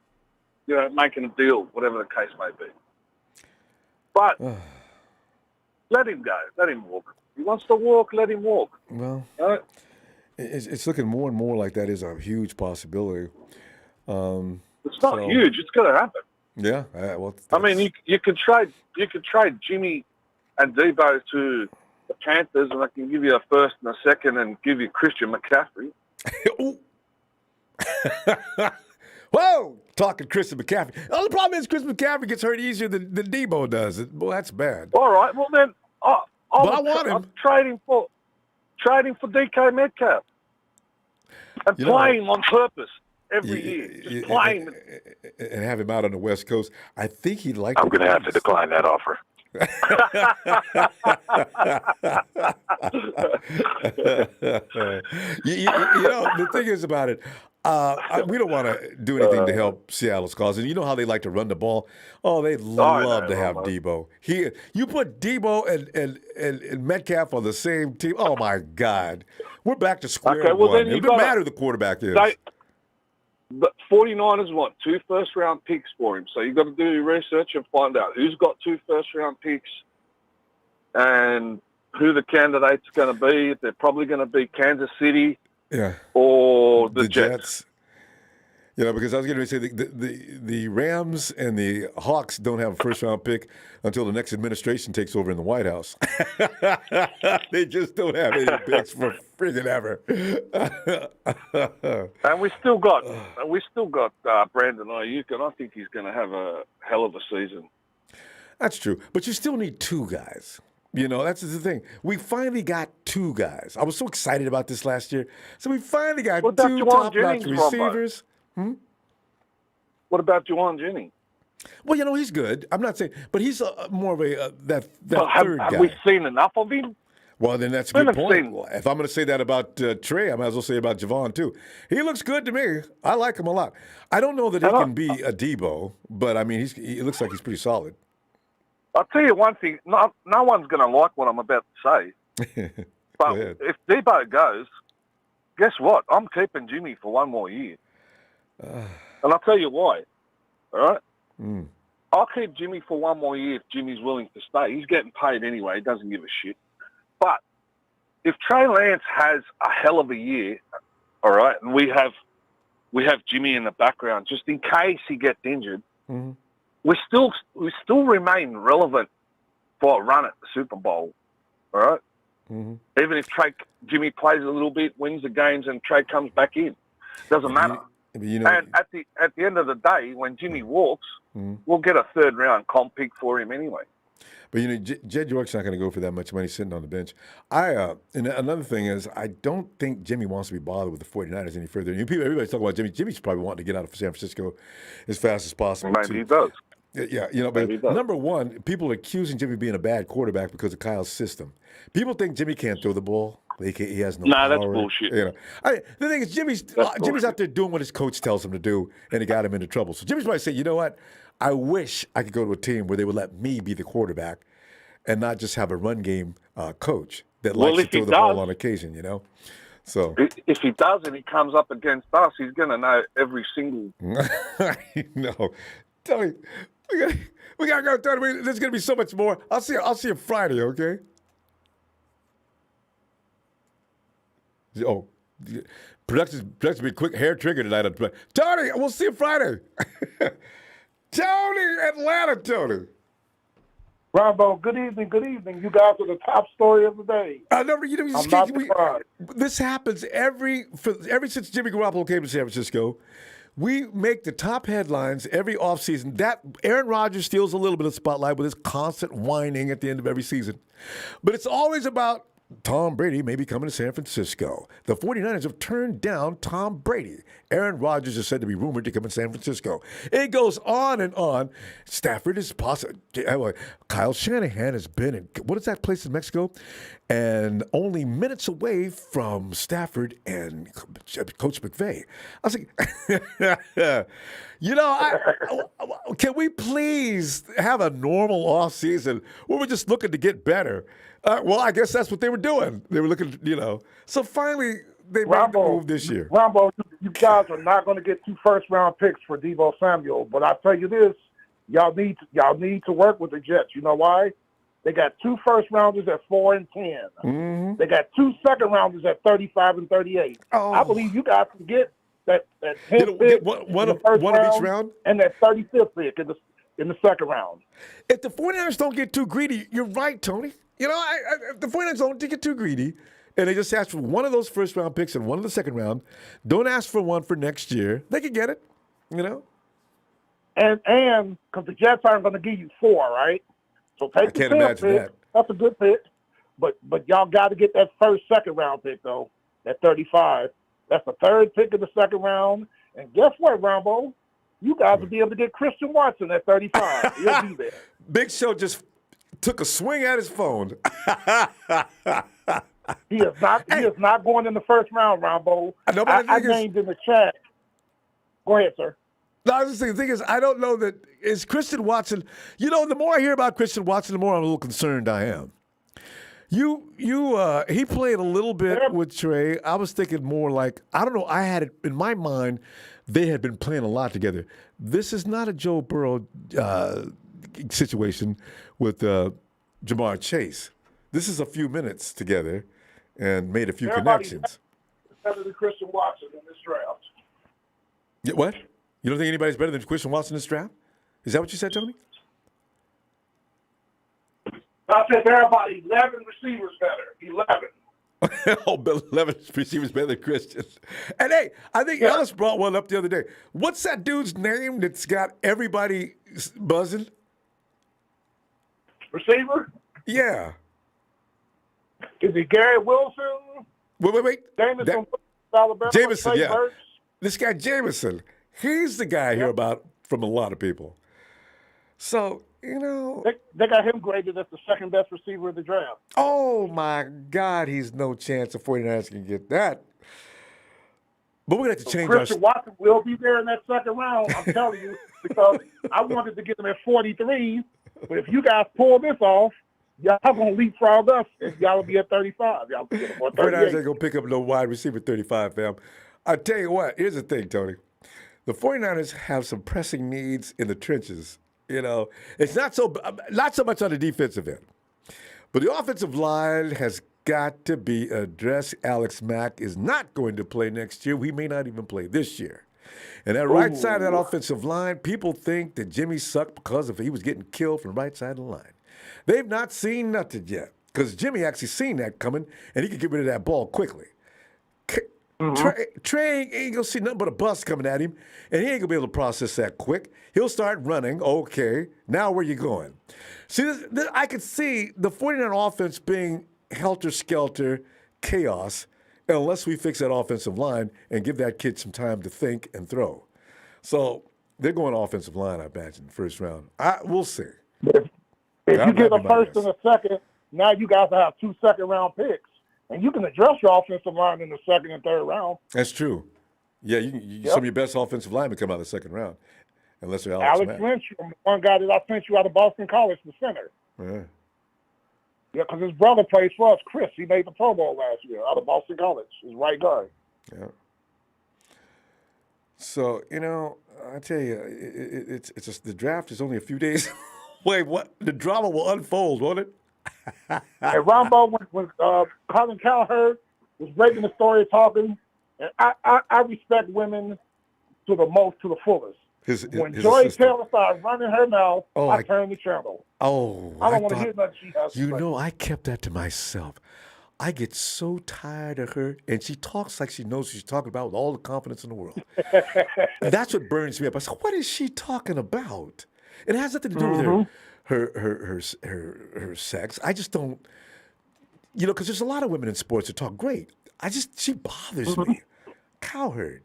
making a deal, whatever the case may be. But let him go. Let him walk. He wants to walk, let him walk. Well, right? It's looking more and more like that is a huge possibility. It's not huge. It's going to happen. Yeah. I mean, you could trade Jimmy and Deebo to the Panthers, and I can give you a first and a second, and give you Christian McCaffrey. Whoa! Talking Christian McCaffrey. The only problem is Christian McCaffrey gets hurt easier than Deebo does. Well, that's bad. All right. Well, then I want him. I'm trading for DK Metcalf and playing on purpose every year, just playing and have him out on the West Coast. I think he'd like. I'm going to have to decline that offer. The thing is about it, we don't want to do anything to help Seattle's cause. And you know how they like to run the ball? Oh, they love to have Deebo. You put Deebo and Metcalf on the same team. Oh, my God. We're back to square one. It doesn't matter who the quarterback is. The 49ers want 2 first-round picks for him. So you've got to do your research and find out who's got 2 first-round picks and who the candidate's going to be. They're probably going to be Kansas City or the Jets. Because I was going to say the Rams and the Hawks don't have a first-round pick until the next administration takes over in the White House. They just don't have any picks for friggin' ever. And we still got Brandon Ayuk, and I think he's going to have a hell of a season. That's true, but you still need 2 guys. That's the thing. We finally got 2 guys. I was so excited about this last year. So we finally got 2 top-notch receivers. What about Juwan Jennings? Well, he's good. I'm not saying, but he's more of a that third guy. Have we seen enough of him? Well, then that's a good point. If I'm going to say that about Trey, I might as well say about Javon, too. He looks good to me. I like him a lot. I don't know that he can be a Deebo, but, I mean, he looks like he's pretty solid. I'll tell you one thing. No one's going to like what I'm about to say. But if Deebo goes, guess what? I'm keeping Jimmy for 1 more year. And I'll tell you why. All right? I'll keep Jimmy for 1 more year if Jimmy's willing to stay. He's getting paid anyway. He doesn't give a shit. But if Trey Lance has a hell of a year, all right, and we have Jimmy in the background just in case he gets injured, we still remain relevant for a run at the Super Bowl, all right? Even if Jimmy plays a little bit, wins the games, and Trey comes back in, doesn't matter. And at the end of the day, when Jimmy walks, we'll get a 3rd-round comp pick for him anyway. But, Jed York's not going to go for that much money sitting on the bench. And another thing is, I don't think Jimmy wants to be bothered with the 49ers any further. Everybody's talking about Jimmy. Jimmy's probably wanting to get out of San Francisco as fast as possible. Maybe he does. Yeah, but number one, people are accusing Jimmy of being a bad quarterback because of Kyle's system. People think Jimmy can't throw the ball. He has no power. That's bullshit. The thing is, Jimmy's out there doing what his coach tells him to do, and it got him into trouble. So Jimmy's might say, you know what? I wish I could go to a team where they would let me be the quarterback and not just have a run game coach that likes to throw the ball on occasion, So if he does and he comes up against us, he's going to know every single. No, Tony, we gotta go, Tony. There's gonna be so much more. I'll see you Friday, okay? Oh, production's be quick hair trigger tonight. Tony, we'll see you Friday. Tony, Atlanta, Tony. Ronbo, good evening. You guys are the top story of the day. I'm not surprised. This happens every since Jimmy Garoppolo came to San Francisco. We make the top headlines every offseason. That Aaron Rodgers steals a little bit of spotlight with his constant whining at the end of every season. But it's always about Tom Brady may be coming to San Francisco. The 49ers have turned down Tom Brady. Aaron Rodgers is said to be rumored to come to San Francisco. It goes on and on. Stafford is possible. Kyle Shanahan has been in, what is that place in Mexico? And only minutes away from Stafford and Coach McVay. I was like, can we please have a normal offseason where we're just looking to get better? Well, I guess that's what they were doing. They were looking, So finally, they made the move this year. Ronbo, you guys are not going to get 2 first-round picks for Deebo Samuel. But I tell you this, y'all need to work with the Jets. You know why? They got 2 first-rounders at 4 and 10. Mm-hmm. They got 2 second-rounders at 35 and 38. Oh. I believe you guys can get that 10th pick one in the first of round, each round, and that 35th pick in the second round. If the 49ers don't get too greedy, you're right, Tony. You know, if the 49ers don't get too greedy, and they just ask for one of those first-round picks and one of the second round, don't ask for one for next year. They can get it, you know. And because the Jets aren't going to give you 4, right? So take the 10th pick. That. That's a good pick. But y'all got to get that second round pick, though, at 35. That's the 3rd pick in the second round. And guess what, Ronbo? You guys will be able to get Christian Watson at 35. He'll be there. Big Show just took a swing at his phone. He is not going in the first round, Ronbo. I named in the chat. Go ahead, sir. No, I was just saying, the thing is, I don't know that is Christian Watson. You know, the more I hear about Christian Watson, the more I'm a little concerned I am. He played a little bit with Trey. I was thinking more like, I don't know, I had it in my mind, they had been playing a lot together. This is not a Joe Burrow situation with Jamar Chase. This is a few minutes together and made a few connections. Better than Christian Watson in this draft. Yeah, what? You don't think anybody's better than Christian Watson in this draft? Is that what you said, Tony? I said there are about 11 receivers better. 11. Oh, 11 receivers better than Christian. And hey, I think Ellis brought one up the other day. What's that dude's name that's got everybody buzzing? Receiver? Yeah. Is it Gary Wilson? Wait. Jameson, Alabama. Jameson, yeah. Burks? This guy Jameson, he's the guy I hear about from a lot of people. So, you know. They got him graded as the second best receiver of the draft. Oh, my God. He's no chance the 49ers can get that. But we're going to have to change Christian Watson will be there in that second round, I'm telling you, because I wanted to get him at 43. But if you guys pull this off, y'all going to leapfrog us, and y'all will be at 35. Y'all be at 38. 49ers ain't going to pick up no wide receiver 35, fam. I tell you what, here's the thing, Tony. The 49ers have some pressing needs in the trenches. You know, it's not so much on the defensive end. But the offensive line has got to be addressed. Alex Mack is not going to play next year. We may not even play this year. And that right side of that offensive line, people think that Jimmy sucked because he was getting killed from the right side of the line. They've not seen nothing yet because Jimmy actually seen that coming, and he could get rid of that ball quickly. Trey ain't going to see nothing but a bus coming at him, and he ain't going to be able to process that quick. He'll start running. Okay, now where you going? See, I could see the 49 offense being helter-skelter chaos unless we fix that offensive line and give that kid some time to think and throw. So they're going offensive line, I imagine, first round. We'll see. If you get a first and a second, now you guys have 2 second-round picks. And you can address your offensive line in the second and third round. That's true. Yeah, some of your best offensive linemen come out of the second round, unless they're Alex Lynch, one guy that I sent you out of Boston College, the center. Yeah, because his brother plays for us, Chris. He made the Pro Bowl last year out of Boston College. He's right guard. Yeah. So, you know, I tell you, it's just the draft is only a few days away. What the drama will unfold, won't it? And Ronbo, when Colin Cowherd was breaking the story, talking, and I respect women to the fullest. When Joy Taylor started running her mouth, I turned the channel. Oh, I don't want to hear nothing she has to say. You know, I kept that to myself. I get so tired of her, and she talks like she knows what she's talking about with all the confidence in the world. And that's what burns me up. I said, what is she talking about? It has nothing to do with her sex. I just don't, you know, because there's a lot of women in sports that talk great. She bothers me. Cowherd.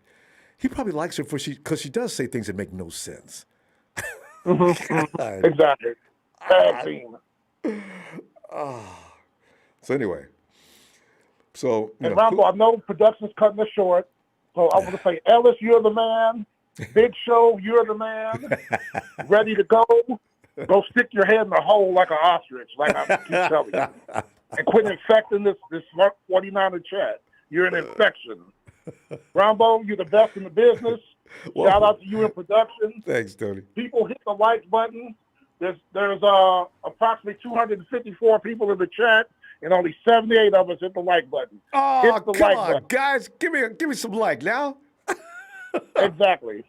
He probably likes her because she does say things that make no sense. Exactly. Bad team. So anyway, and Ronbo, I know production's cutting this short, so I want to say, Ellis, you're the man. Big Show, you're the man. Ready to go. Go stick your head in the hole like an ostrich, like I keep telling you. And quit infecting this 49er chat. You're an infection. Ronbo, you're the best in the business. Shout out to you in production. Thanks, Tony. People hit the like button. There's approximately 254 people in the chat, and only 78 of us hit the like button. Oh, hit the come like on, button. guys. Give me some like now. Exactly.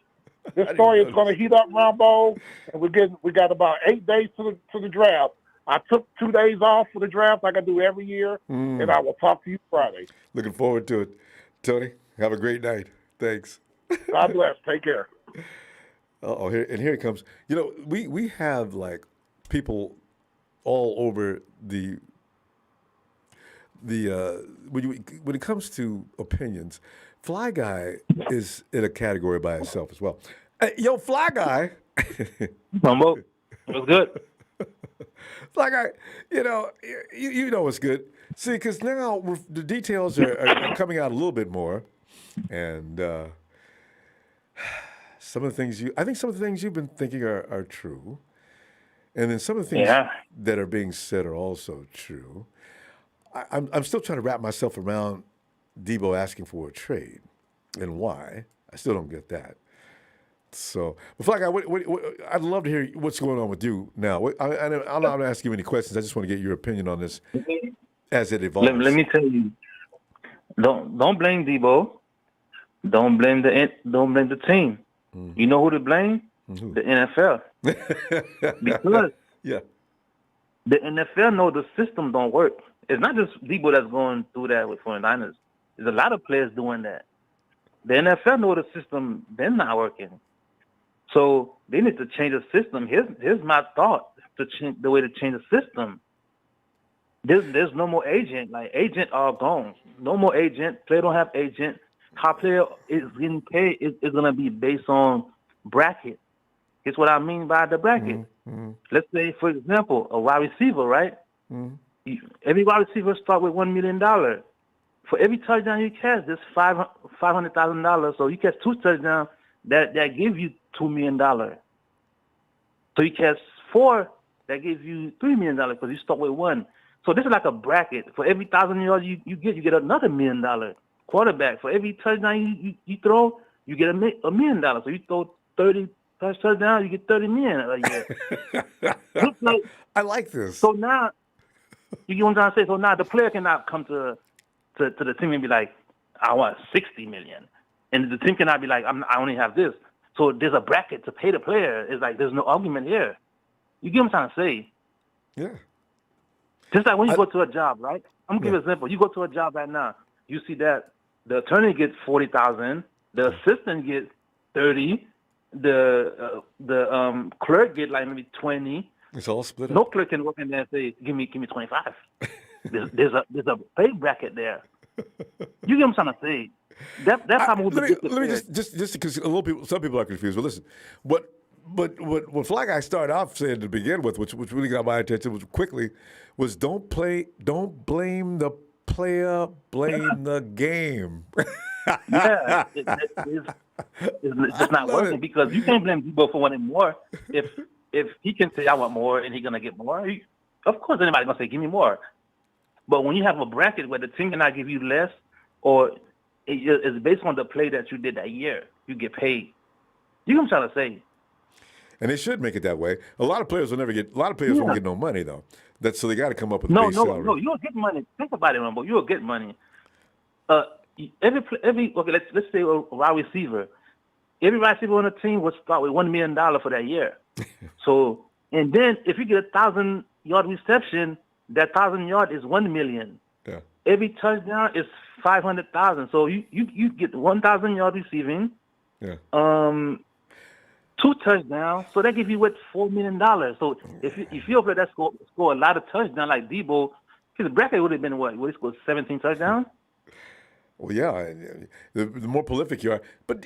This story is going to heat up, Ronbo, and we got about 8 days to the draft. I took 2 days off for the draft like I do every year, and I will talk to you Friday. Looking forward to it. Tony, have a great night. Thanks. God bless. Take care. Oh, here it comes. You know, we have like people all over the when it comes to opinions, Fly Guy is in a category by itself as well. Yo, Fly Guy. Ronbo, what's good? Fly Guy, you know what's good. See, because now the details are coming out a little bit more, and some of the things I think some of the things you've been thinking are true, and then some of the things that are being said are also true. I'm still trying to wrap myself around Deebo asking for a trade and why. I still don't get that. So, but Fly Guy, I'd love to hear what's going on with you now. I'm not going to ask you any questions. I just want to get your opinion on this as it evolves. Let me tell you, don't blame Deebo. Don't blame the team. Mm-hmm. You know who to blame? Mm-hmm. The NFL. Because the NFL know the system don't work. It's not just Deebo that's going through that with 49ers. There's a lot of players doing that. The NFL know the system, they're not working. So they need to change the system. Here's my thought to change the way to change the system. There's no more agent. Like, agent are gone. No more agent. Player don't have agent. How player is getting paid is going to be based on bracket. Here's what I mean by the bracket. Mm-hmm. Let's say, for example, a wide receiver, right? Mm-hmm. Every wide receiver start with $1 million. For every touchdown you catch, there's $500,000. So you catch 2 touchdowns, that give you $2 million. So you catch 4, that gives you $3 million because you start with 1. So this is like a bracket. For every 1,000 yards you get another $1 million. Quarterback, for every touchdown you throw, you get $1 million. So you throw 30 touchdowns, you get $30 million a year. Like, I like this. So now, you get what I'm trying to say? So now the player cannot come to the team and be like, I want $60 million. And the team cannot be like, I only have this. So there's a bracket to pay the player. It's like there's no argument here. You get what I'm trying to say? Yeah. Just like when you go to a job, right? I'm gonna give you an example. You go to a job right now, you see that the attorney gets $40,000, the assistant gets $30,000, the clerk get like maybe $20,000. It's all split up. No clerk can work in there and say, give me $25,000. There's a pay bracket there. You get what I'm trying to say? That's how let me just because some people are confused. But listen, what Fly Guy started off saying to begin with, which really got my attention quickly, was don't blame the player, blame the game. Yeah, it's just not working because you can't blame Deebo for wanting more. If he can say I want more and he's gonna get more, of course anybody's gonna say give me more. But when you have a bracket where the team cannot give you less, or it's based on the play that you did that year, you get paid. You know what I'm trying to say? And they should make it that way. A lot of players will never get. A lot of players won't get no money though. So they got to come up with a base salary. No, you'll get money. Think about it, Ronbo. You'll get money. Every let's say a wide receiver. Every wide receiver on the team will start with $1 million for that year. So, and then if you get 1,000-yard reception, that 1,000 yard is $1 million. Yeah. Every touchdown is $500,000. So you get 1,000 yard receiving. Yeah. 2 touchdowns. So that gives you $4 million. So if you're a player that score a lot of touchdowns like Deebo, his bracket would have been what? Would he score 17 touchdowns? Well, yeah, the more prolific you are. But,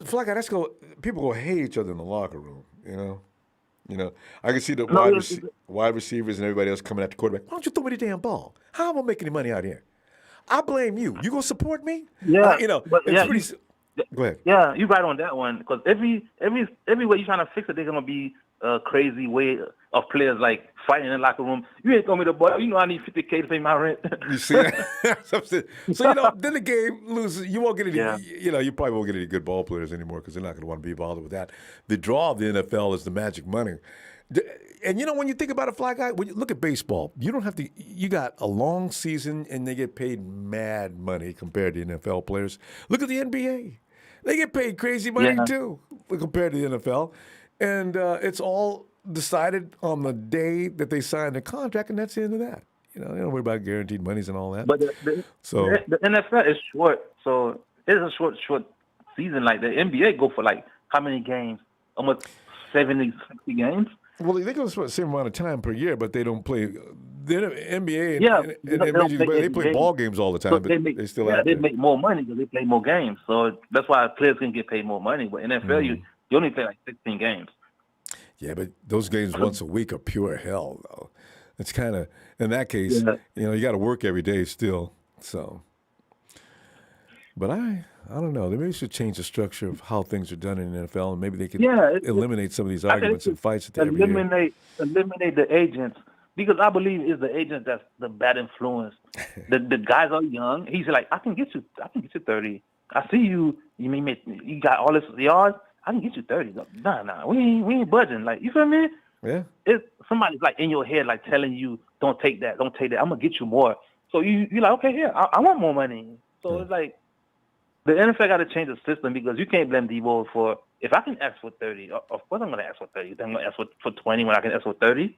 Fly Guy, people go hate each other in the locker room, I can see the wide receivers and everybody else coming at the quarterback. Why don't you throw me the damn ball? How am I going to make any money out here? I blame you. You going to support me? Yeah. Go ahead. Yeah, you're right on that one. Because every way you're trying to fix it, there's going to be a crazy way of players like fighting in the locker room. You ain't throw me the ball. You know I need $50K to pay my rent. You see that? So, then the game loses. You won't get any, you probably won't get any good ball players anymore because they're not going to want to be bothered with that. The draw of the NFL is the magic money. And, when you think about a fly guy, when you look at baseball, you don't have to, you got a long season and they get paid mad money compared to NFL players. Look at the NBA. They get paid crazy money too compared to the NFL. And it's all decided on the day that they sign the contract, and that's the end of that. They don't worry about guaranteed monies and all that. But the NFL is short, so it's a short season. Like the NBA go for like how many games? Almost 70, 60 games. Well, they go for the same amount of time per year, but they don't play. The NBA they play ball games all the time, but they still have they make more money because they play more games. So that's why players can get paid more money. But NFL, you only play like 16 games. Yeah, but those games once a week are pure hell, though. It's kind of, in that case, you got to work every day still. So, but I don't know. They maybe should change the structure of how things are done in the NFL, and maybe they could eliminate some of these arguments and fights that every year. Eliminate the agents, because I believe it's the agent that's the bad influence. the guys are young. He's like, I can get you 30. I see you. You got all this yards. I can get you 30. Nah, we ain't budging. Like, you feel me? Yeah. It's somebody's like in your head, like telling you, don't take that. I'm gonna get you more. So you're like, okay, here, I want more money. So it's like the NFL got to change the system, because you can't blame Deebo for, if I can ask for 30, of course I'm gonna ask for 30. Then I'm gonna ask for 20 when I can ask for 30.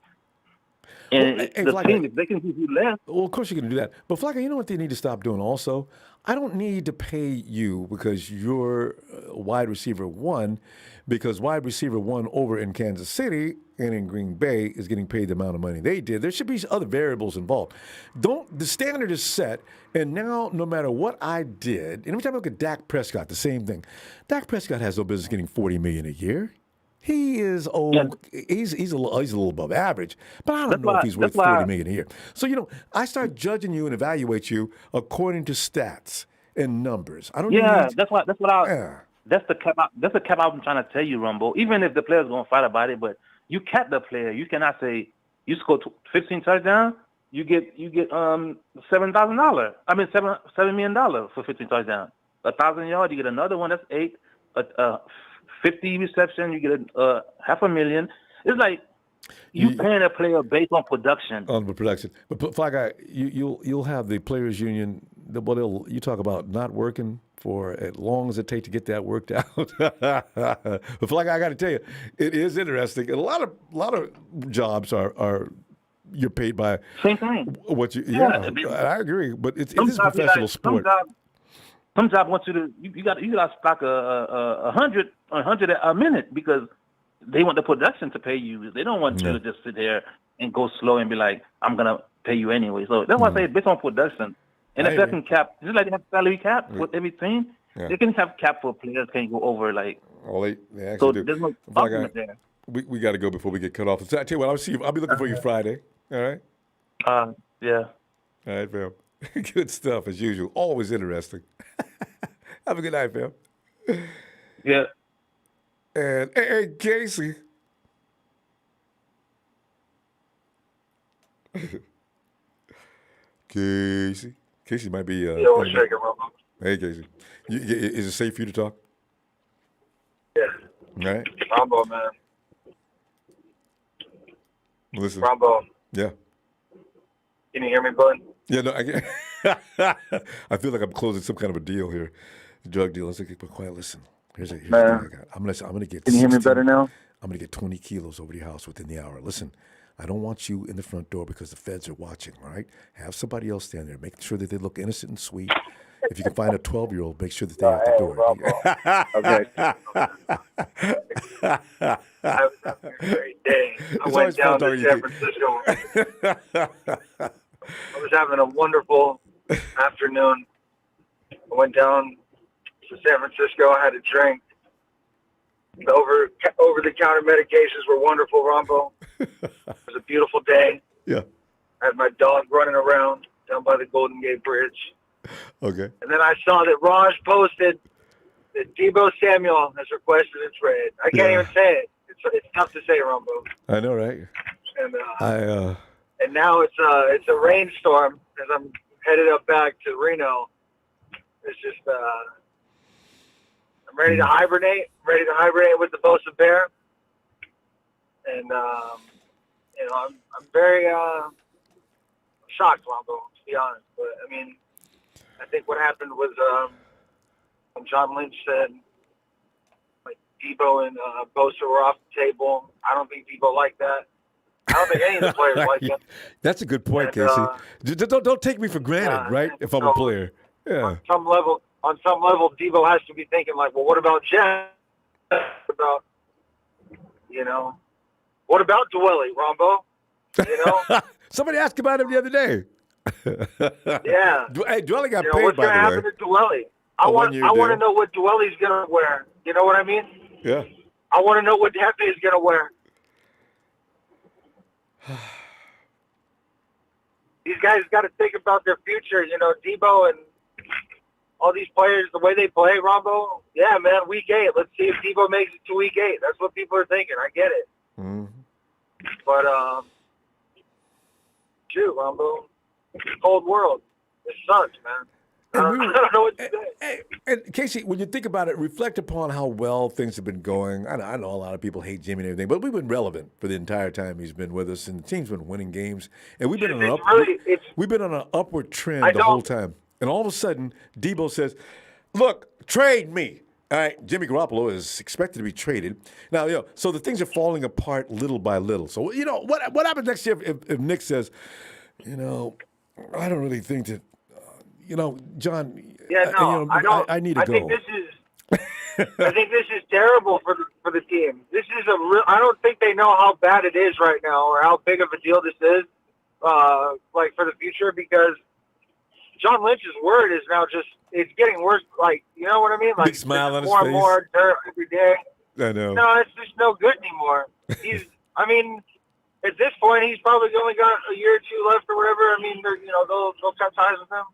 And the thing is, they can give you less. Well, of course you can do that. But Flacco, you know what they need to stop doing also? I don't need to pay you because you're wide receiver one, because wide receiver one over in Kansas City and in Green Bay is getting paid the amount of money they did. There should be other variables involved. The standard is set, and now no matter what I did, and every time I look at Dak Prescott, the same thing. Dak Prescott has no business getting $40 million a year. He is old. Yeah. He's a little above average, but I don't know if he's worth $40 million a year. So I start judging you and evaluate you according to stats and numbers. I don't. That's the cap I'm trying to tell you, Ronbo. Even if the player's gonna fight about it, but you cap the player. You cannot say you score 15 touchdowns, you get $7,000. I mean $7 million for 15 touchdowns. 1,000 yards, you get another one. That's 8. 50 reception, you get $500,000. It's like you paying a player based on production. On the production, but Fly, you'll have the players' union. You talk about not working for as long as it takes to get that worked out. But Fly, I got to tell you, it is interesting. And a lot of jobs are you're paid by same thing. What you? Yeah, I agree. But it is a professional sport. Some job wants you to stock 100 a minute, because they want the production to pay you. They don't want you to just sit there and go slow and be like, I'm gonna pay you anyway. So that's why I say based on production. And if they can cap, just like they have salary cap with every team, they can have cap for players can go over like. Oh, they actually do. There's no argument there. We got to go before we get cut off. So I tell you what, I'll be looking for you Friday. All right. Yeah. All right, fam. Good stuff as usual. Always interesting. Have a good night, fam. Yeah. And hey, Casey. Casey might be. Yo, what's shaking, Ronbo? Hey, Casey. Is it safe for you to talk? Yeah. All right. Ronbo, man. Listen. Ronbo. Yeah. Can you hear me, bud? Yeah, no, I can't. I feel like I'm closing some kind of a deal here, a drug deal. Let's get quiet. Listen, here's the thing I got. I'm gonna get. Can you hear me better now? I'm gonna get 20 kilos over to your house within the hour. Listen, I don't want you in the front door because the feds are watching. All right, have somebody else stand there. Make sure that they look innocent and sweet. If you can find a 12-year-old, make sure that they're at the door. Okay. That was a great day. I went down to San Francisco. I was having a wonderful afternoon. I went down to San Francisco. I had a drink. The over-the-counter medications were wonderful, Ronbo. It was a beautiful day. Yeah. I had my dog running around down by the Golden Gate Bridge. Okay. And then I saw that Raj posted that Deebo Samuel has requested a trade. I can't even say it. It's tough to say, Ronbo. I know, right? And now it's a rainstorm as I'm headed up back to Reno. It's just I'm ready to hibernate. I'm ready to hibernate with the Bosa Bear, and I'm very shocked, Ronbo, to be honest. But I mean, I think what happened was when John Lynch said like Deebo and Bosa were off the table. I don't think Deebo liked that. I don't think any of the players like that. That's a good point, Casey. Don't take me for granted, right? If I'm a player, On some level, Deebo has to be thinking like, well, what about Jeff? About what about Dwelly, Ronbo? Somebody asked about him the other day. Yeah. Hey, Dwelly got paid, what's by the way. What's going to happen to Dwelly? I want to know what Dwelly's going to wear. You know what I mean? Yeah. I want to know what Hefe is going to wear. These guys got to think about their future. Deebo and all these players, the way they play, Ronbo. Yeah, man, week 8. Let's see if Deebo makes it to week 8. That's what people are thinking. I get it. Mm-hmm. But, shoot, Ronbo, it's a cold world. It sucks, man. I don't know what to say. And Casey, when you think about it, reflect upon how well things have been going. I know a lot of people hate Jimmy and everything, but we've been relevant for the entire time he's been with us, and the team's been winning games, and we've been on an upward trend the whole time. And all of a sudden, Deebo says, "Look, trade me." All right, Jimmy Garoppolo is expected to be traded now. So the things are falling apart little by little. So what happens next year if Nick says, I don't really think that. John. Yeah, no, I don't. I need to go. I think this is terrible for the team. This is I don't think they know how bad it is right now, or how big of a deal this is, like for the future. Because John Lynch's word is now it's getting worse. Like, you know what I mean? Like, big smile on his more face. and more dirt every day. I know. No, it's just no good anymore. At this point, he's probably only got a year or two left or whatever. I mean, they'll cut ties with him.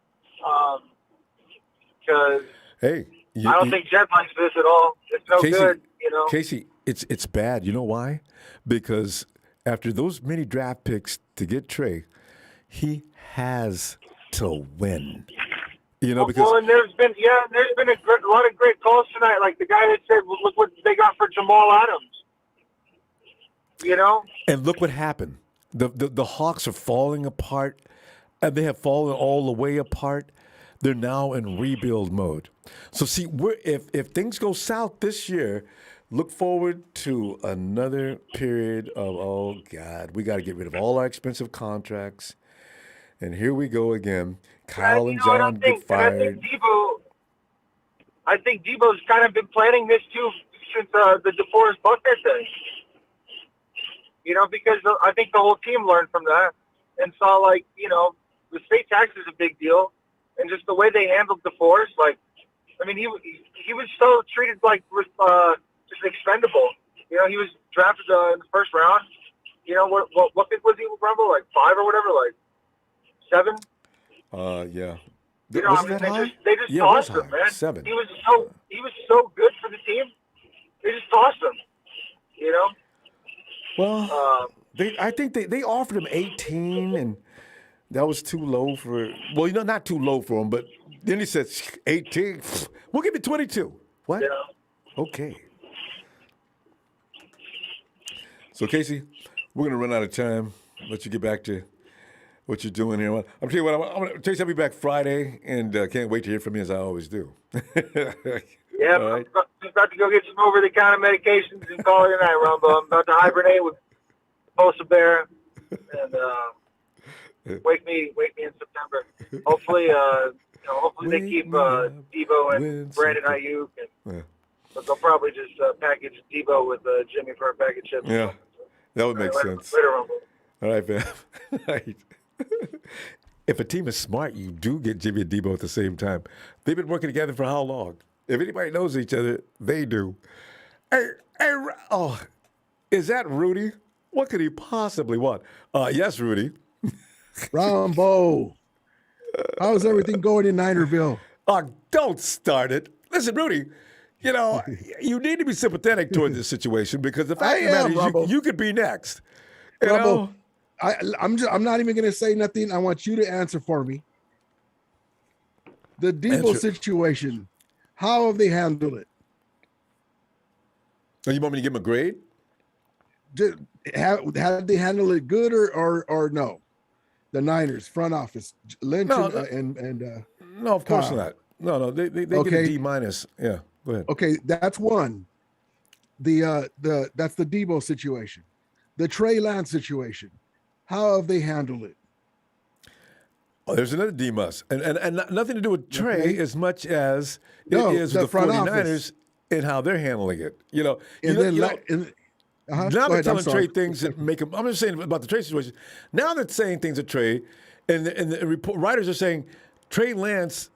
Because I don't think Jet likes this at all. It's no good, Casey, it's bad. You know why? Because after those many draft picks to get Trey, he has to win. Because and there's been a lot of great calls tonight. Like the guy that said, well, "Look what they got for Jamal Adams." And look what happened. The Hawks are falling apart, and they have fallen all the way apart. They're now in rebuild mode. So see, if things go south this year, look forward to another period of, oh God, we got to get rid of all our expensive contracts. And here we go again. Kyle and John get fired. I think Deebo's kind of been planning this too since the DeForest Buckner thing. Because I think the whole team learned from that and saw, like, the state tax is a big deal. And just the way they handled DeForest, like, I mean, he was so treated like just expendable. He was drafted in the first round. What pick was he, Ronbo? Like 5 or whatever, like 7? Yeah. They just tossed him, man. 7. He was so good for the team. They just tossed him. Well, I think they offered him 18, and that was too low for. Well, not too low for him, but then he said 18. We'll give you 22. What? Yeah. Okay. So Casey, we're gonna run out of time. Let you get back to what you're doing here. I'm telling you what. I'm gonna Casey, I'll be back Friday, and can't wait to hear from you as I always do. Yeah, right. I'm just about to go get some over-the-counter medications and call it a night, Ronbo. I'm about to hibernate with Bosa Bear, and wake me in September. Hopefully, they keep Deebo and Brandon Ayuk, but they'll probably just package Deebo with Jimmy for a bag of chips. Yeah, that would make sense. Later, Ronbo. All right, man. Right. If a team is smart, you do get Jimmy and Deebo at the same time. They've been working together for how long? If anybody knows each other, they do. Hey, is that Rudy? What could he possibly want? Yes, Rudy. Ronbo, how's everything going in Ninerville? Don't start it. Listen, Rudy, you need to be sympathetic toward this situation because the fact of the matter is you could be next. Ronbo, I'm not even going to say nothing. I want you to answer for me. The Deebo situation, how have they handled it? Oh, you want me to give him a grade? Have they handled it good or no? The Niners front office, Lynch and no, of course not. No, they get a D minus. Yeah, go ahead. Okay, that's one. That's the Deebo situation. The Trey Lance situation, how have they handled it? Oh, there's another D must, and nothing to do with Trey as much as it is with the 49ers office. And how they're handling it. Now they're telling Trey things that make him. I'm just saying about the Trey situation. Now they're saying things to Trey, and the writers are saying Trey Lance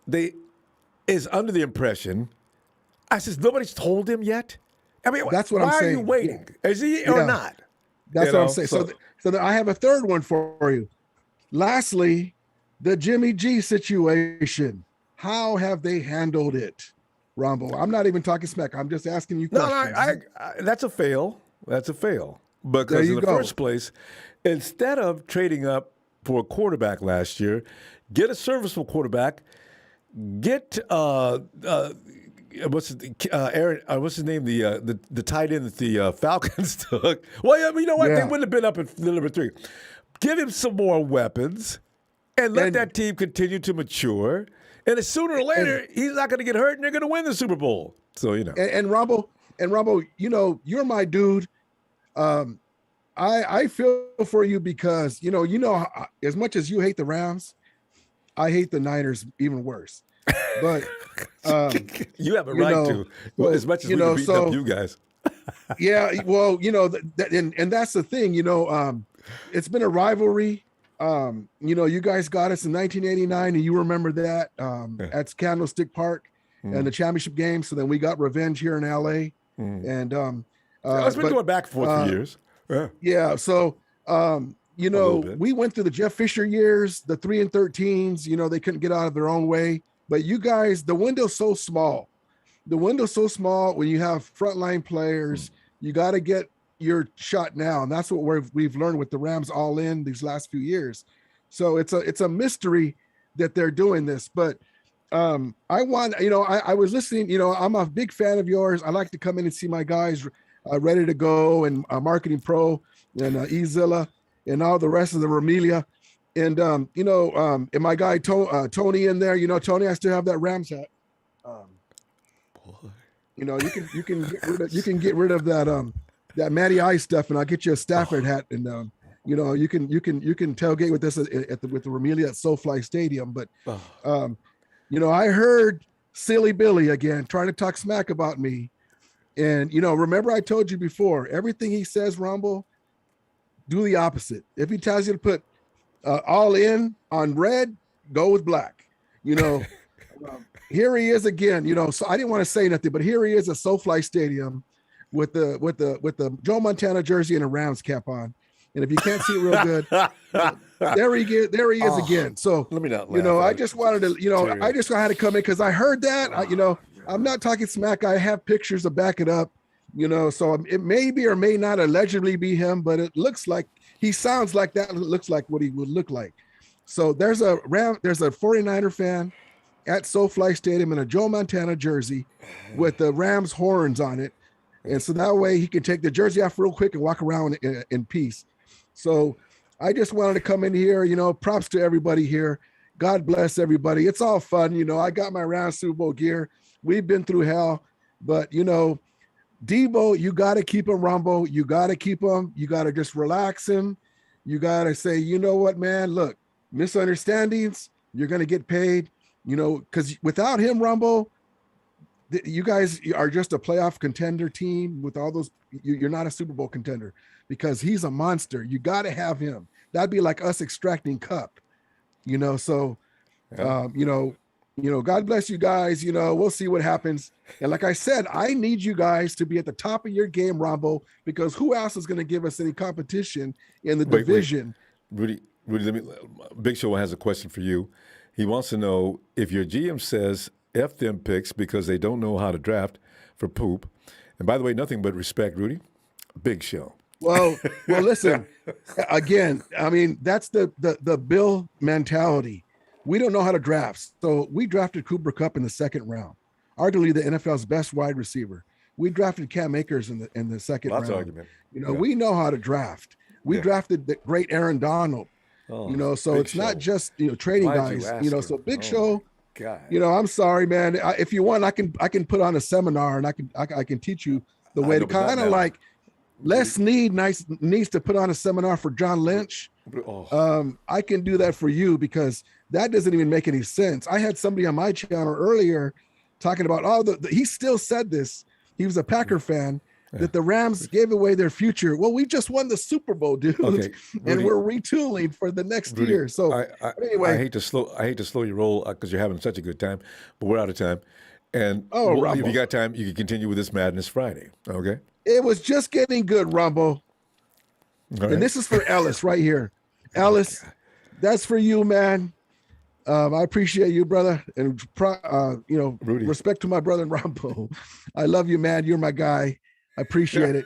is under the impression. I says nobody's told him yet. I mean, that's what I'm saying. Why are you waiting? Yeah. Is he or not? That's what I'm saying. So I have a third one for you. Lastly, the Jimmy G situation. How have they handled it, Ronbo? I'm not even talking smack. I'm just asking you questions. No, that's a fail. That's a fail. Because in the first place, instead of trading up for a quarterback last year, get a serviceable quarterback. Get what's his name? The tight end that the Falcons took. Well, you know what? They wouldn't have been up at number 3. Give him some more weapons and let that team continue to mature. And sooner or later, he's not going to get hurt, and they're going to win the Super Bowl. So And Ronbo, you're my dude. I feel for you because as much as you hate the Rams, I hate the Niners even worse. But you have a right to, as much as we can beat up you guys. Yeah, well, and that's the thing. It's been a rivalry. You guys got us in 1989, and you remember that at Candlestick Park and the championship game. So then we got revenge here in LA, and it's been going back for 4 years. Yeah. So we went through the Jeff Fisher years, the 3 and 13s. They couldn't get out of their own way. But you guys, the window's so small. The window's so small when you have frontline players. You got to get your shot now, and that's what we've learned with the Rams all in these last few years. So it's a mystery that they're doing this. But I was listening. I'm a big fan of yours. I like to come in and see my guys ready to go, and Marketing Pro and Ezilla and all the rest of the Romelia. And and my guy Tony in there. Tony, I still have that Rams hat. You can get rid of that Matty Ice stuff, and I'll get you a Stafford hat, and you can tailgate with this with the Romelia at SoFly Stadium. But I heard Silly Billy again trying to talk smack about me, and remember I told you before, everything he says, Ronbo, do the opposite. If he tells you to put all in on red, go with black. Here he is again. So I didn't want to say nothing, but here he is at SoFly Stadium with the Joe Montana jersey and a Rams cap on. And if you can't see it real good, there he is again. So let me not laugh. I just wanted to, I just had to come in because I heard that. I'm not talking smack. I have pictures to back it up. So it may be or may not allegedly be him, but it looks like he sounds like that. It looks like what he would look like. So there's a 49er fan at SoFly Stadium in a Joe Montana jersey with the Rams horns on it. And so that way he can take the jersey off real quick and walk around in peace. So I just wanted to come in here, props to everybody here. God bless everybody. It's all fun. I got my Rams Super Bowl gear. We've been through hell, but Deebo, you got to keep him, Ronbo. You got to keep him. You got to just relax him. You got to say, you know what, man, look, misunderstandings, you're going to get paid, because without him, Ronbo, you guys are just a playoff contender team with all those. You're not a Super Bowl contender because he's a monster. You got to have him. That'd be like us extracting Cup, so, God bless you guys. We'll see what happens. And like I said, I need you guys to be at the top of your game, Ronbo, because who else is going to give us any competition in the division? Rudy, Big Show has a question for you. He wants to know if your GM says F them picks because they don't know how to draft for poop. And by the way, nothing but respect, Rudy. Big Show. Well, listen. Again, I mean, that's the Bill mentality. We don't know how to draft, so we drafted Cooper Kupp in the second round, arguably the NFL's best wide receiver. We drafted Cam Akers in the second round. Argument. We know how to draft. We drafted the great Aaron Donald. So it's not just trading guys. So Big Show. God. I'm sorry, man. If you want, I can put on a seminar and I can teach you the way to kind of like Les needs to put on a seminar for John Lynch. I can do that for you because that doesn't even make any sense. I had somebody on my channel earlier talking about he still said this. He was a Packer fan. That the Rams gave away their future. Well, we just won the Super Bowl, dude, Rudy, and we're retooling for the next year. So anyway, I hate to slow you roll because you're having such a good time, but we're out of time. And if you got time, you can continue with this madness Friday. Okay. It was just getting good, Ronbo. And this is for Ellis right here. Ellis, that's for you, man. I appreciate you, brother, and Rudy. Respect to my brother Ronbo. I love you, man. You're my guy. I appreciate it.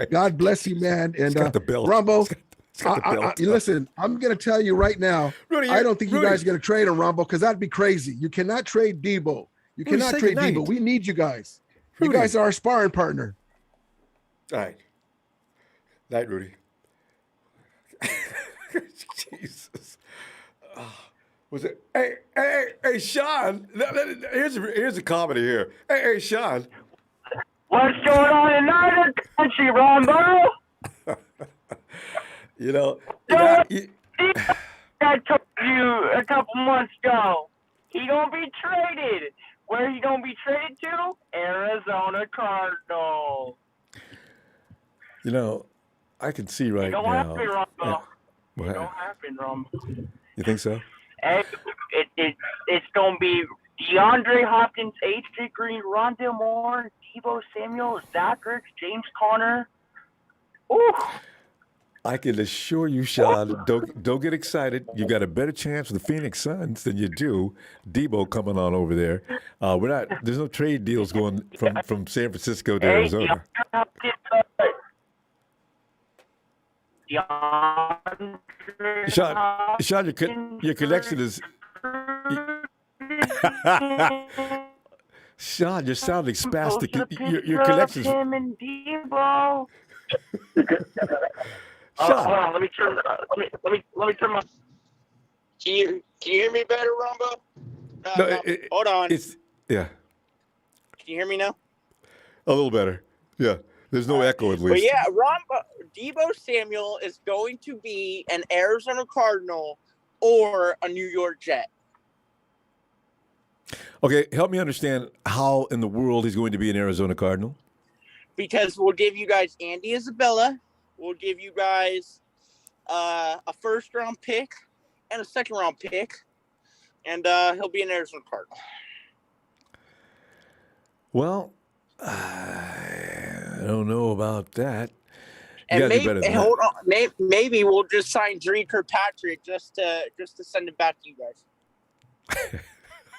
God bless you, man. And got the belt. Ronbo, listen, I'm going to tell you right now, Rudy, I don't think you guys are going to trade him, Ronbo, because that'd be crazy. You cannot trade Deebo. You cannot trade Deebo. We need you guys. Rudy. You guys are our sparring partner. All right. Night, Rudy. Jesus. Was it? Hey, Sean. Here's a comedy here. Hey, Sean. What's going on in neither country, Ronbo? I told you a couple months ago, he gonna be traded. Where he gonna be traded to? Arizona Cardinals. I can see right now. It don't happen, Ronbo. It don't happen, Ronbo. You think so? It's gonna be DeAndre Hopkins, A.J. Green, Rondale Moore, Deebo Samuel, Zach Ertz, James Conner. Ooh. I can assure you, Sean, don't get excited. You got a better chance with the Phoenix Suns than you do Deebo coming on over there. There's no trade deals going from San Francisco to Arizona. Sean, your connection is. Sean, you're sounding spastic. Your connection's. Him and Deebo. Sean. Hold on, let me turn my. Can you hear me better, Ronbo? No, hold on. Yeah. Can you hear me now? A little better. Yeah. There's no echo at least. But yeah, Deebo Samuel is going to be an Arizona Cardinal or a New York Jet. Okay, help me understand how in the world he's going to be an Arizona Cardinal. Because we'll give you guys Andy Isabella. We'll give you guys a first-round pick and a second-round pick. And he'll be an Arizona Cardinal. Well, I don't know about that. And maybe we'll just sign Dre Kirkpatrick just to send him back to you guys.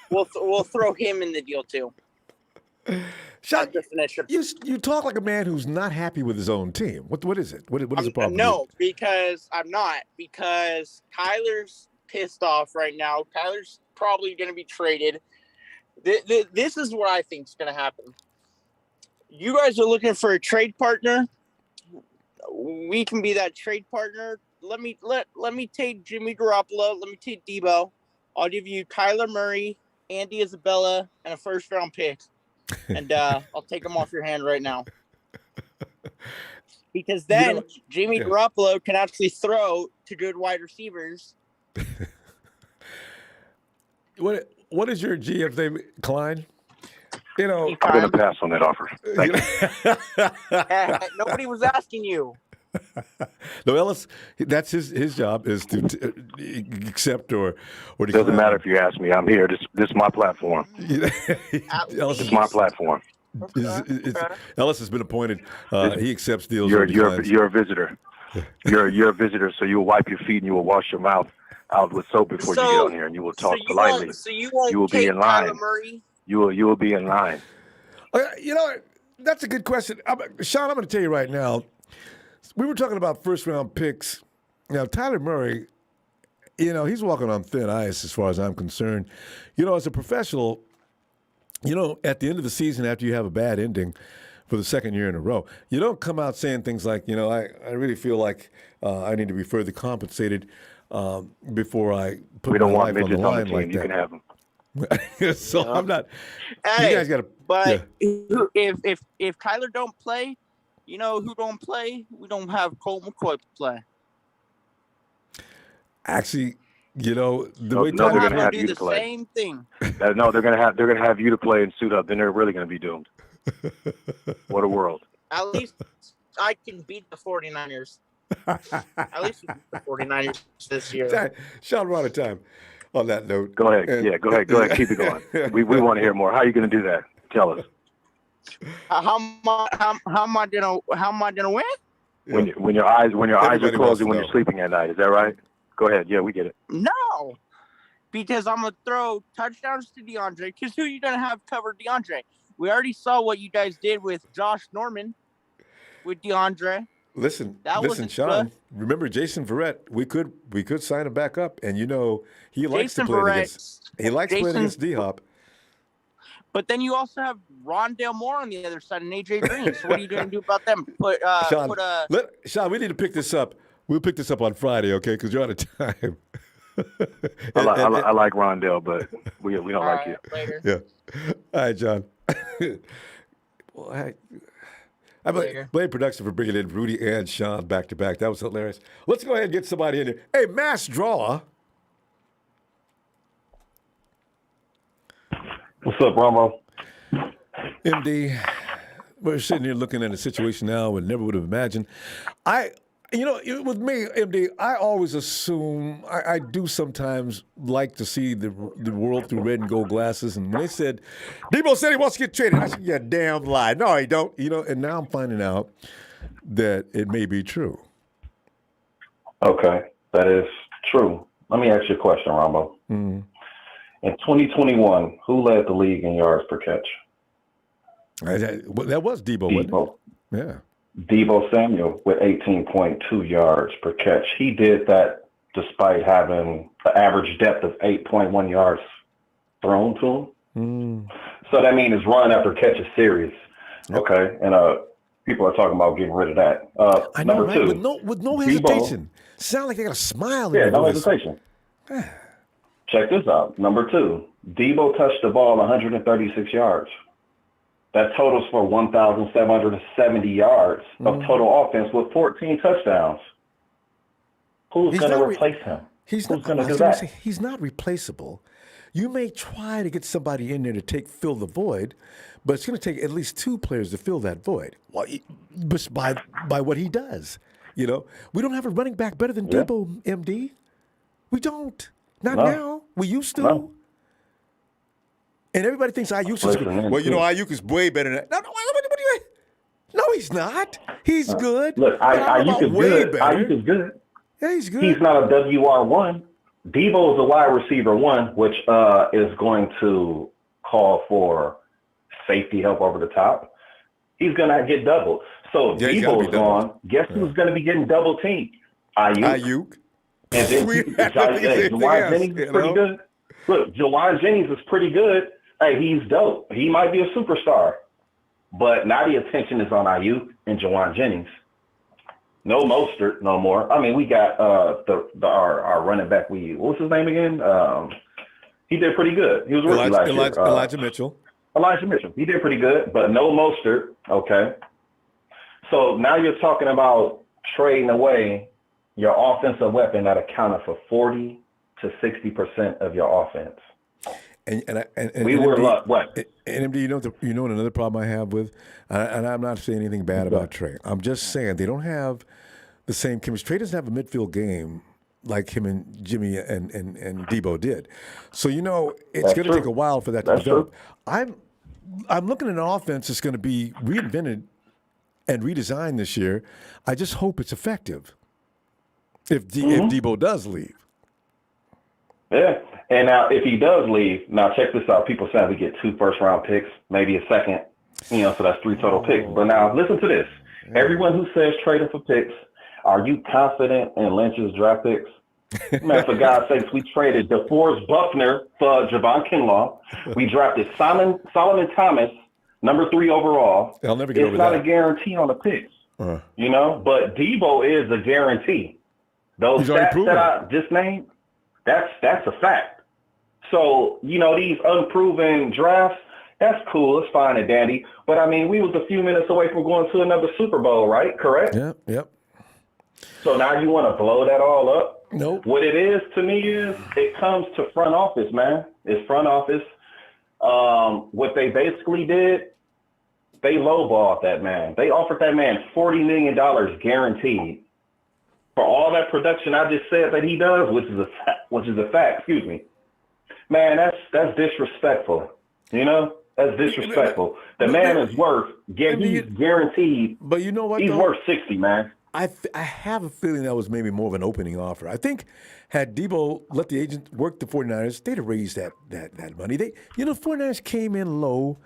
We'll throw him in the deal too. Sean, you talk like a man who's not happy with his own team. What is it? What is the problem? No, because I'm not. Because Kyler's pissed off right now. Kyler's probably going to be traded. This is what I think is going to happen. You guys are looking for a trade partner. We can be that trade partner. Let me take Jimmy Garoppolo. Let me take Deebo. I'll give you Kyler Murray, Andy Isabella, and a first-round pick. And I'll take them off your hand right now. Because then Jimmy Garoppolo can actually throw to good wide receivers. What is your GM's name, Klein? I'm going to pass on that offer. Thank you. Nobody was asking you. No, Ellis, that's his job is to accept or it doesn't matter if you ask me. I'm here. This is my platform. Ellis is my platform. Ellis has been appointed. He accepts deals. You're a visitor. You're a visitor, so you'll wipe your feet and you will wash your mouth out with soap before you get on here, and you will talk politely. You will be in line. You will be in line. That's a good question. Sean, I'm going to tell you right now, We were talking about first-round picks. Now, Tyler Murray, he's walking on thin ice as far as I'm concerned. As a professional, at the end of the season after you have a bad ending for the second year in a row, you don't come out saying things like, I really feel like I need to be further compensated before I put my life on the line like that. You can have them. So I'm not. Hey, you guys got to. But if Kyler don't play, who don't play? We don't have Colt McCoy play. Actually, the way they're going to have do you the to play. Same thing. No, they're going to have you to play and suit up. Then they're really going to be doomed. What a world! At least I can beat the 49ers. At least we beat the 49ers this year. Sean, we're out of time. On that note, go ahead. Go ahead. Keep it going. We want to hear more. How are you going to do that? Tell us. How am I gonna win? When your eyes are closed and when you're sleeping at night. Is that right? Go ahead. Yeah, we get it. No, because I'm gonna throw touchdowns to DeAndre. Because who are you gonna have cover DeAndre? We already saw what you guys did with Josh Norman with DeAndre. Listen, good. Sean. Remember Jason Verrett? We could sign him back up, and he likes Jason to play Verrett, against playing against D-Hop. But then you also have Rondale Moore on the other side and AJ Green. So what are you going to do about them? Sean, we need to pick this up. We'll pick this up on Friday, okay? Because you're out of time. I like Rondale, but we don't like you. Later. Yeah. All right, John. Well, I blame production for bringing in Rudy and Sean back to back. That was hilarious. Let's go ahead and get somebody in here. Hey, Mass Draw. What's up, Ronbo? MD, we're sitting here looking at a situation now we never would have imagined. With me, MD, I always assume, I do sometimes like to see the world through red and gold glasses. And when they said, Deebo said he wants to get traded, I said, yeah, damn lie. No, he don't. And now I'm finding out that it may be true. Okay, that is true. Let me ask you a question, Ronbo. Mm-hmm. In 2021, who led the league in yards per catch? That was Deebo, wasn't it? Yeah. Deebo Samuel with 18.2 yards per catch. He did that despite having the average depth of 8.1 yards thrown to him. Mm. So that means his run after catch is serious. Yep. Okay, and people are talking about getting rid of that. I know, number right? two, with no hesitation. Sound like they got a smile. Yeah, in no their hesitation. Check this out. Number two, Deebo touched the ball 136 yards. That totals for 1,770 yards of total offense with 14 touchdowns. Who's going to replace him? Who's going to do that? He's not replaceable. You may try to get somebody in there to fill the void, but it's going to take at least two players to fill that void. Well, just by what he does. We don't have a running back better than Deebo, MD. We don't. Not now. We used to. No. And everybody thinks Ayuk is good. Well, Ayuk is way better than that. No, what do you mean? No, he's not. He's good. Look, Ayuk is good. Ayuk is good. Yeah, he's good. He's not a WR1. Deebo is a wide receiver 1, which is going to call for safety help over the top. He's going to get doubled. So Deebo's gone. Guess who's going to be getting double teamed? Ayuk. And then Jawan Jennings is pretty good. Look, Jawan Jennings is pretty good. Hey, he's dope. He might be a superstar. But now the attention is on Ayuk and Jawan Jennings. No Mostert no more. I mean, we got our running back. What's his name again? He did pretty good. He was rookie last year. Elijah Mitchell. Elijah Mitchell. He did pretty good, but no Mostert. Okay. So now you're talking about trading away your offensive weapon that accounted for 40 to 60% of your offense. And we were what? And MD, you know another problem I have with, and I'm not saying anything bad about Trey. I'm just saying they don't have the same chemistry. Trey doesn't have a midfield game like him and Jimmy and Deebo did. So it's going to take a while for that to develop. True. I'm looking at an offense that's going to be reinvented and redesigned this year. I just hope it's effective. If Deebo does leave. Yeah. And now if he does leave, now check this out. People saying we get 2 first-round picks, maybe a second, so that's 3 total picks. But now listen to this. Everyone who says trading for picks, are you confident in Lynch's draft picks? Man, for God's sakes, we traded DeForest Buckner for Javon Kinlaw. We drafted Solomon Thomas, number 3 overall. I'll never get over that. It's not a guarantee on the picks, you know, but Deebo is a guarantee. Those stats that I just named, that's a fact. So, you know, these unproven drafts, that's cool. It's fine and dandy. But, I mean, we was a few minutes away from going to another Super Bowl, right? Correct? Yep. So now you want to blow that all up? Nope. What it is to me is it comes to front office, man. It's front office. What they basically did, they lowballed that man. They offered that man $40 million guaranteed for all that production I just said that he does, which is a fact. Excuse me, man. That's disrespectful. You know, that's disrespectful. The man is worth. He's guaranteed. But you know what? He's worth 60, man. I have a feeling that was maybe more of an opening offer. I think had Deebo let the agent work the 49ers, they'd have raised that money. The 49ers came in low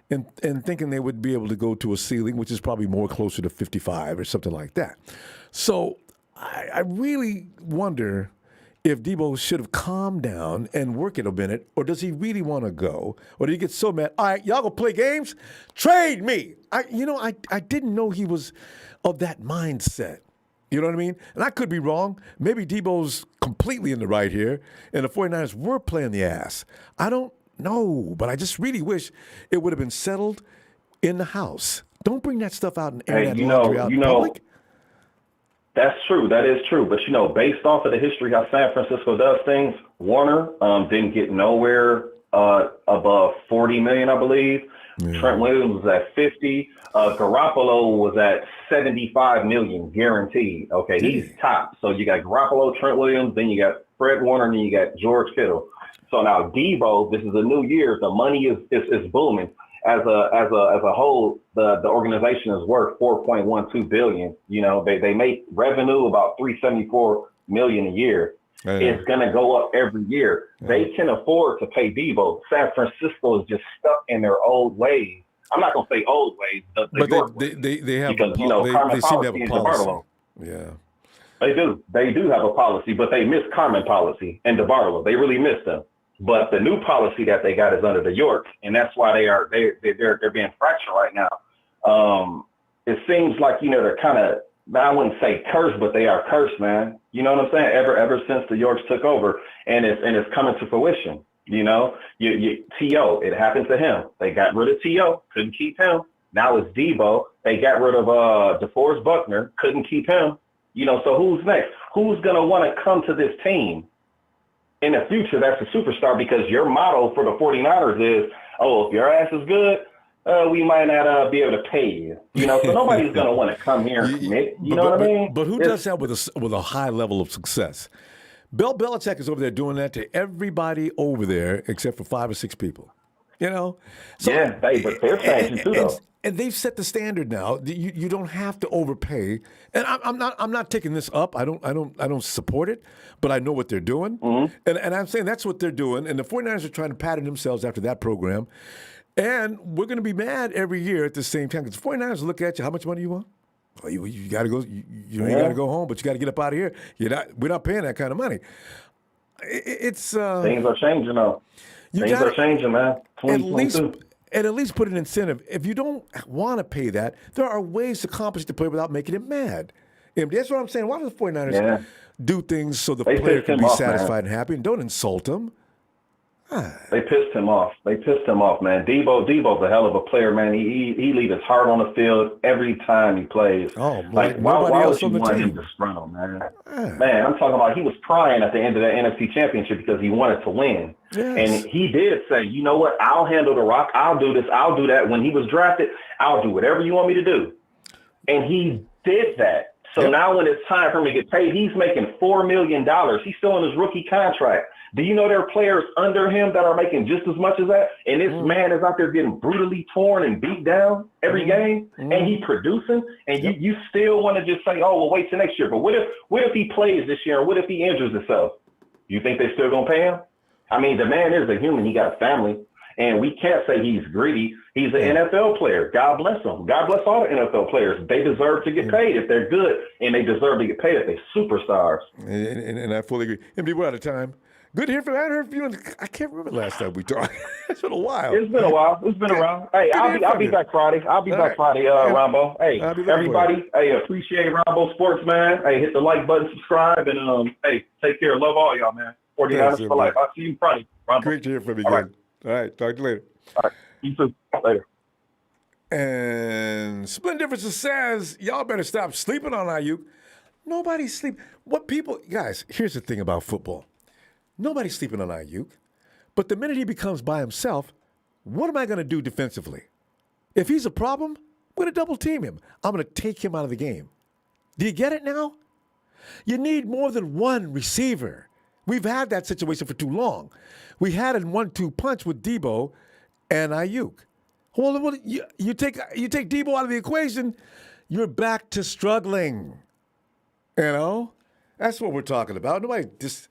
and thinking they would be able to go to a ceiling, which is probably more closer to 55 or something like that. So I really wonder if Deebo should have calmed down and work it a minute, or does he really want to go? Or did he get so mad, all right, y'all go play games? Trade me. I didn't know he was of that mindset. You know what I mean? And I could be wrong. Maybe Deebo's completely in the right here, and the 49ers were playing the ass. I don't know, but I just really wish it would have been settled in the house. Don't bring that stuff out and air that laundry out in public. That's true. That is true. But, you know, based off of the history how San Francisco does things, Warner didn't get nowhere above $40 million, I believe. Yeah. Trent Williams was at 50. Garoppolo was at $75 million guaranteed. Okay, he's top. So you got Garoppolo, Trent Williams, then you got Fred Warner, and then you got George Kittle. So now Deebo, this is a new year. The money is booming. As a whole, the organization is worth $4.12 billion. You know, they make revenue about $374 million a year. Yeah. It's going to go up every year. Yeah. They can afford to pay Deebo. San Francisco is just stuck in their old ways. I'm not going to say old ways, but they have because, they seem to have a policy. Yeah, they do. They do have a policy, but they miss Carmen policy and DeBartolo. They really miss them. But the new policy that they got is under the York, and that's why they're being fractured right now. It seems like they're kind of, I wouldn't say cursed, but they are cursed, man. You know what I'm saying? Ever since the Yorks took over, and it's coming to fruition. You know, T.O., it happened to him. They got rid of T.O., couldn't keep him. Now it's Deebo. They got rid of DeForest Buckner, couldn't keep him. You know, so who's next? Who's gonna want to come to this team in the future that's a superstar? Because your motto for the 49ers is, if your ass is good, we might not be able to pay you. You know, so nobody's going to want to come here and commit. You know what I mean? But who does that with a high level of success? Bill Belichick is over there doing that to everybody over there except for 5 or 6 people. You know? So, yeah, but they're changing too, though. And they've set the standard now. You don't have to overpay. And I'm not taking this up. I don't support it, but I know what they're doing. Mm-hmm. And I'm saying that's what they're doing. And the 49ers are trying to pattern themselves after that program. And we're going to be mad every year at the same time. Because the 49ers look at you, how much money you want? Well, you got to go. You ain't got to go home, but you got to get up out of here. We're not paying that kind of money. It's things are changing though. Things are changing, man. At least put an incentive. If you don't want to pay that, there are ways to accomplish the player without making it mad. And that's what I'm saying. Why do the 49ers do things so the player can be satisfied and happy? And don't insult them. They pissed him off. Man. Deebo's a hell of a player, man. He leaves his heart on the field every time he plays. Oh, like why would you want him disgruntled, man? Man, I'm talking about he was crying at the end of the NFC Championship because he wanted to win. Yes. And he did say, you know what? I'll handle the rock. I'll do this. I'll do that. When he was drafted, I'll do whatever you want me to do. And he did that. So now when it's time for him to get paid, he's making $4 million. He's still in his rookie contract. Do you know there are players under him that are making just as much as that? And this man is out there getting brutally torn and beat down every game, and he's producing, and you still want to just say, wait till next year. But what if he plays this year, and what if he injures himself? You think they're still going to pay him? I mean, the man is a human. He got a family. And we can't say he's greedy. He's an NFL player. God bless him. God bless all the NFL players. They deserve to get paid if they're good, and they deserve to get paid if they're superstars. And I fully agree. MD, we're out of time. Good to hear from you. I heard from you. I can't remember the last time we talked. It's been a while. It's been a while. It's been around. Hey, I'll be back Friday. I'll be back Friday, Ronbo. Hey, everybody. Hey, appreciate Ronbo Sports, man. Hey, hit the like button, subscribe, and hey, take care. Love all y'all, man. 49ers for life. I'll see you Friday. Ronbo. Great to hear from you again. All right. Talk to you later. All right. You too. Later. And Splendid Differences says, y'all better stop sleeping on Ayuk. Nobody's sleeping. Guys, here's the thing about football. Nobody's sleeping on Ayuk. But the minute he becomes by himself, what am I going to do defensively? If he's a problem, I'm going to double team him. I'm going to take him out of the game. Do you get it now? You need more than one receiver. We've had that situation for too long. We had a 1-2 punch with Deebo and Ayuk. Well, you take Deebo out of the equation, you're back to struggling. You know? That's what we're talking about. Nobody just...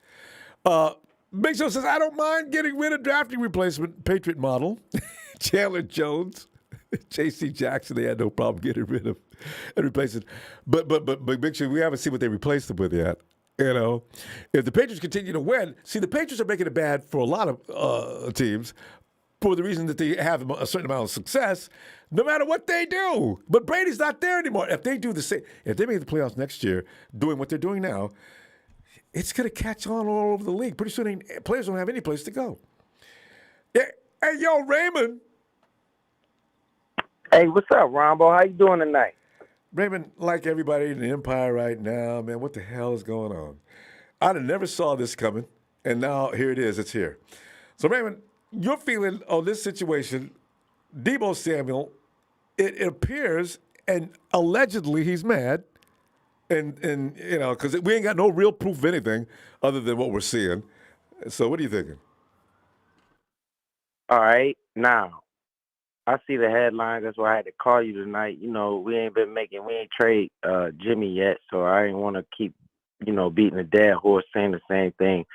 Big Show says, I don't mind getting rid of drafting replacement, Patriot model. Chandler Jones, J.C. Jackson, they had no problem getting rid of and replacing. But Big Show, we haven't seen what they replaced them with yet. You know, if the Patriots continue to win, see, the Patriots are making it bad for a lot of teams for the reason that they have a certain amount of success, no matter what they do. But Brady's not there anymore. If they do the same, if they make the playoffs next year, doing what they're doing now, it's going to catch on all over the league. Pretty soon, players don't have any place to go. Yeah. Hey, yo, Raymond. Hey, what's up, Ronbo? How you doing tonight? Raymond, like everybody in the Empire right now, man, what the hell is going on? I never saw this coming, and now here it is. It's here. So, Raymond, your feeling on this situation, Deebo Samuel, it appears, and allegedly he's mad, and you know, because we ain't got no real proof of anything other than what we're seeing. So what are you thinking? All right. Now, I see the headlines. That's why I had to call you tonight. You know, we ain't trade Jimmy yet, so I didn't want to keep, beating a dead horse saying the same thing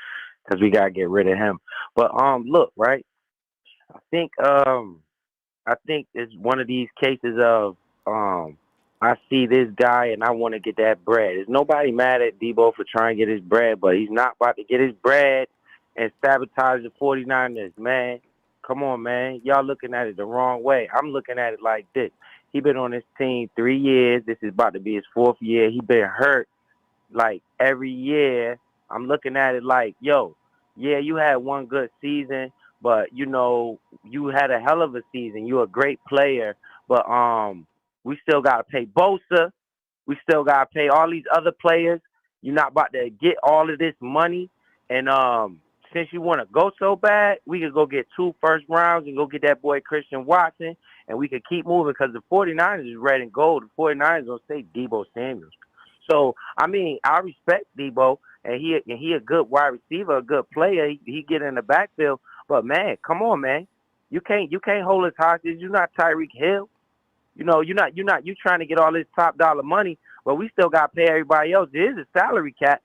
because we got to get rid of him. But look, right? I think it's one of these cases of I see this guy and I want to get that bread. There's nobody mad at Deebo for trying to get his bread, but he's not about to get his bread and sabotage the 49ers, man. Come on, man. Y'all looking at it the wrong way. I'm looking at it like this. He been on this team 3 years. This is about to be his 4th year. He been hurt like every year. I'm looking at it like, yo, yeah, you had one good season, but, you had a hell of a season. You're a great player, but we still got to pay Bosa. We still got to pay all these other players. You're not about to get all of this money. And since you want to go so bad, we could go get 2 first rounds and go get that boy Christian Watson, and we could keep moving because the 49ers is red and gold. The 49ers don't say Deebo Samuel. So, I mean, I respect Deebo, and he a good wide receiver, a good player. He get in the backfield. But, man, come on, man. You can't hold us hostage. You're not Tyreek Hill. You trying to get all this top dollar money, but we still got to pay everybody else. There is a salary cap,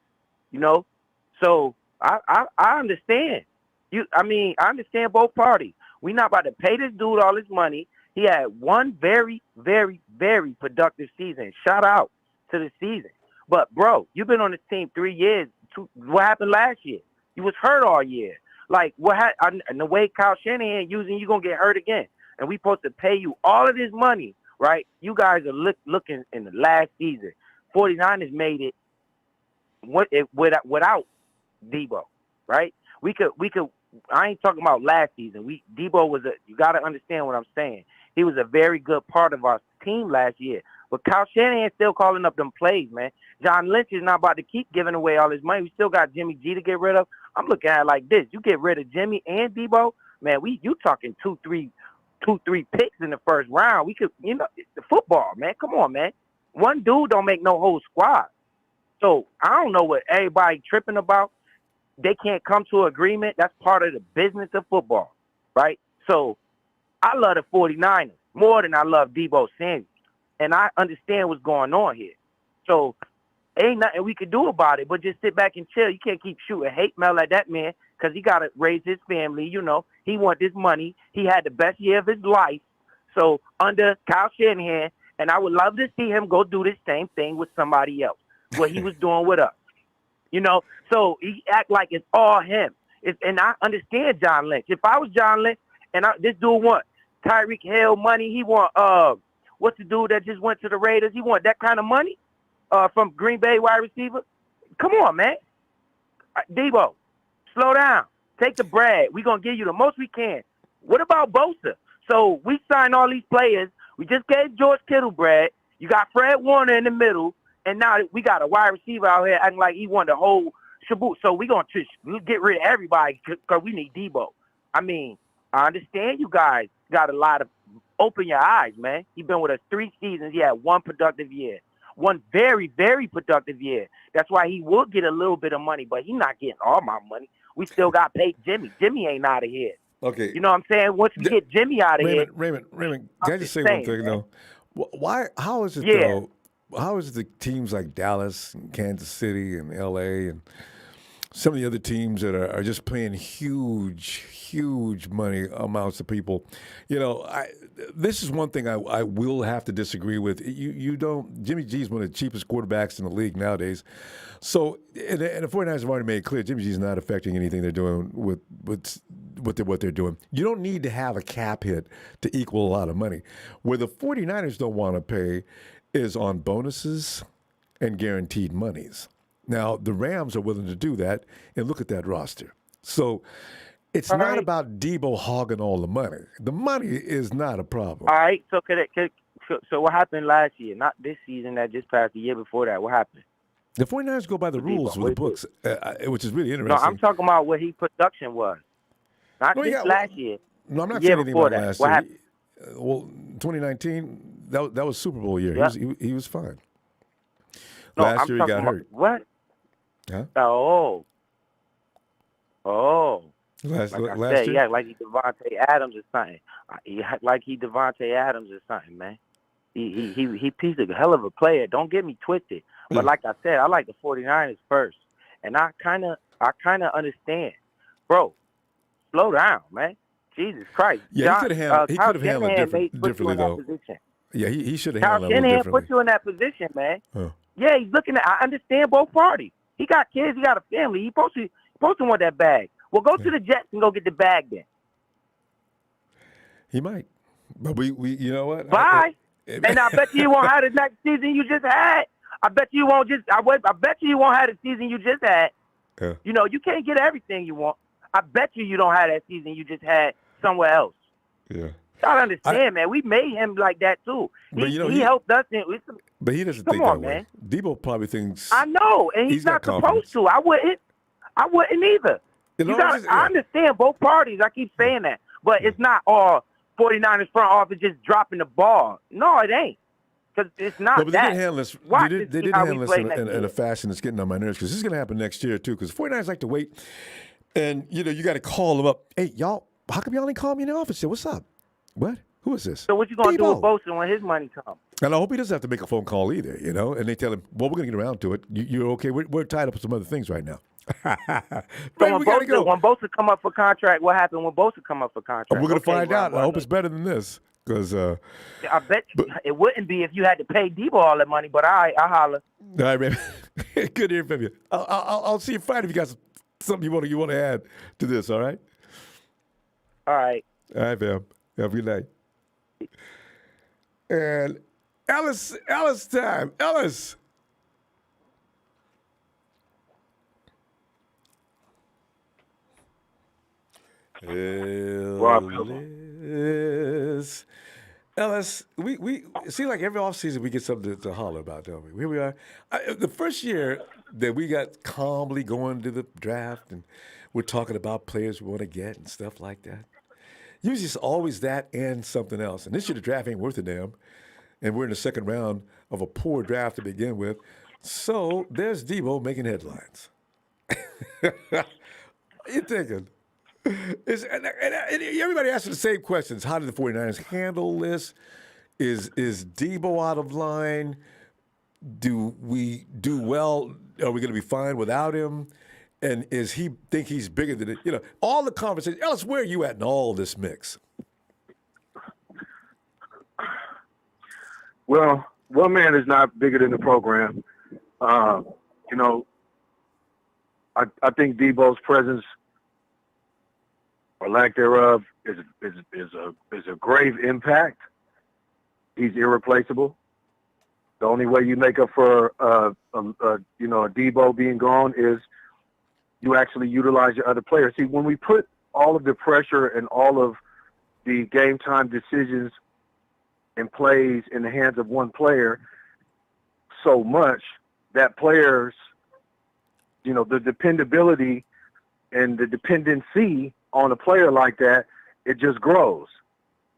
So I understand. I understand both parties. We're not about to pay this dude all his money. He had one very, very, very productive season. Shout out to the season. But, bro, you've been on this team 3 years. What happened last year? You was hurt all year. Like, and the way Kyle Shanahan using, you're going to get hurt again. And we supposed to pay you all of this money, right? You guys are looking in the last season. 49ers made it without Deebo, right? We could. I ain't talking about last season. Deebo was you got to understand what I'm saying. He was a very good part of our team last year. But Kyle Shanahan still calling up them plays, man. John Lynch is not about to keep giving away all his money. We still got Jimmy G to get rid of. I'm looking at it like this. You get rid of Jimmy and Deebo, man, you talking 2-3 picks in the first round. We could, the football, man. Come on, man. One dude don't make no whole squad. So I don't know what everybody tripping about. They can't come to an agreement. That's part of the business of football, right? So I love the 49ers more than I love Deebo Samuel. And I understand what's going on here. So ain't nothing we could do about it, but just sit back and chill. You can't keep shooting hate mail at that man. because he got to raise his family. You know, he want this money. He had the best year of his life. So under Kyle Shanahan, and I would love to see him go do this same thing with somebody else, what he was doing with us. You know, so he act like it's all him. And I understand John Lynch. If I was John Lynch, and this dude want Tyreek Hill money, he want what's the dude that just went to the Raiders? He want that kind of money from Green Bay wide receiver. Come on, man. Deebo, slow down. Take the bread. We're going to give you the most we can. What about Bosa? So we signed all these players. We just gave George Kittle bread. You got Fred Warner in the middle. And now we got a wide receiver out here acting like he won the whole shaboot. So we're going to get rid of everybody because we need Deebo. I mean, I understand you guys got a lot of – open your eyes, man. He's been with us 3 seasons. He had 1 productive year. 1 very, very productive year. That's why he will get a little bit of money, but he's not getting all my money. We still got paid Jimmy. Jimmy ain't out of here. Okay. You know what I'm saying? Once we get Jimmy out of here. Raymond, can I just say one thing, though? Why? How is it, though? How is it the teams like Dallas and Kansas City and L.A. and some of the other teams that are just paying huge money amounts to people? You know, this is one thing I will have to disagree with. You don't. Jimmy G's one of the cheapest quarterbacks in the league nowadays. So, and the 49ers have already made it clear Jimmy G's not affecting anything they're doing with what they're doing. You don't need to have a cap hit to equal a lot of money. Where the 49ers don't want to pay is on bonuses and guaranteed monies. Now, the Rams are willing to do that, and look at that roster. So it's not about Deebo hogging all the money. The money is not a problem. All right, so so what happened last year? Not this season, that just passed, the year before that. What happened? The 49ers go by the rules with the books, which is really interesting. No, I'm talking about what his production was. Not last year. No, I'm not saying anything about last year. Happened? Well, 2019, that was Super Bowl year. Yeah. He was fine. No, last year he got hurt. What? Huh? Oh. Last year? Year? Yeah, like he Devontae Adams or something. Like he Devontae Adams or something, man. He's a hell of a player. Don't get me twisted. But like I said, I like the 49ers first. And I kind of understand. Bro, slow down, man. Jesus Christ. Yeah, he could have handled it differently, though. Yeah, he should have handled it a little differently. Put you in that position, man. Huh. Yeah, he's looking at. I understand both parties. He got kids. He got a family. He's supposed to want that bag. Well, go to the Jets and go get the bag then. He might, but we you know what? Bye. And I bet you won't have the next season you just had. I bet you won't just. I bet you won't have the season you just had. Yeah. You know, you can't get everything you want. I bet you don't have that season you just had somewhere else. Yeah. I understand, man. We made him like that too. He helped us. But he doesn't Come think on, that man. way. Deebo probably thinks. I know, and he's not supposed to. I wouldn't either. I understand both parties. I keep saying that, but it's not all 49ers front office just dropping the ball. No, it ain't. Because it's not but that. They didn't handle this. They didn't handle this in a fashion that's getting on my nerves, because this is going to happen next year too. Because 49ers like to wait, and you got to call them up. Hey, y'all, how come y'all ain't call me in the office? What's up? What? Who is this? So what you going to do with Bosa when his money comes? And I hope he doesn't have to make a phone call either, And they tell him, well, we're going to get around to it. You're okay. We're tied up with some other things right now. So when Bosa come up for contract, what happened when Bosa come up for contract? We're going to find out. I hope it's better than this. Because I bet it wouldn't be if you had to pay Deebo all that money, but I'll holler. All right, man. Good to hear from you. I'll see you Friday if you got something you want to add to this, all right? All right. All right, fam. Have a good night. And Ellis time. Ellis. Ellis, we see, like every offseason we get something to holler about, don't we? Here we are. The first year that we got calmly going to the draft and we're talking about players we want to get and stuff like that. Usually it's always that and something else. And this year the draft ain't worth a damn. And we're in the second round of a poor draft to begin with. So there's Deebo making headlines. You're thinking. And everybody asking the same questions. How did the 49ers handle this? Is Deebo out of line? Do we do well? Are we going to be fine without him? And is he think he's bigger than it? You know, all the conversations. Ellis, where are you at in all this mix? Well, one man is not bigger than the program. You know, I think Deebo's presence or lack thereof is a grave impact. He's irreplaceable. The only way you make up for a Deebo being gone is you actually utilize your other players. See, when we put all of the pressure and all of the game time decisions and plays in the hands of one player so much, that players, you know, the dependability and the dependency on a player like that, it just grows.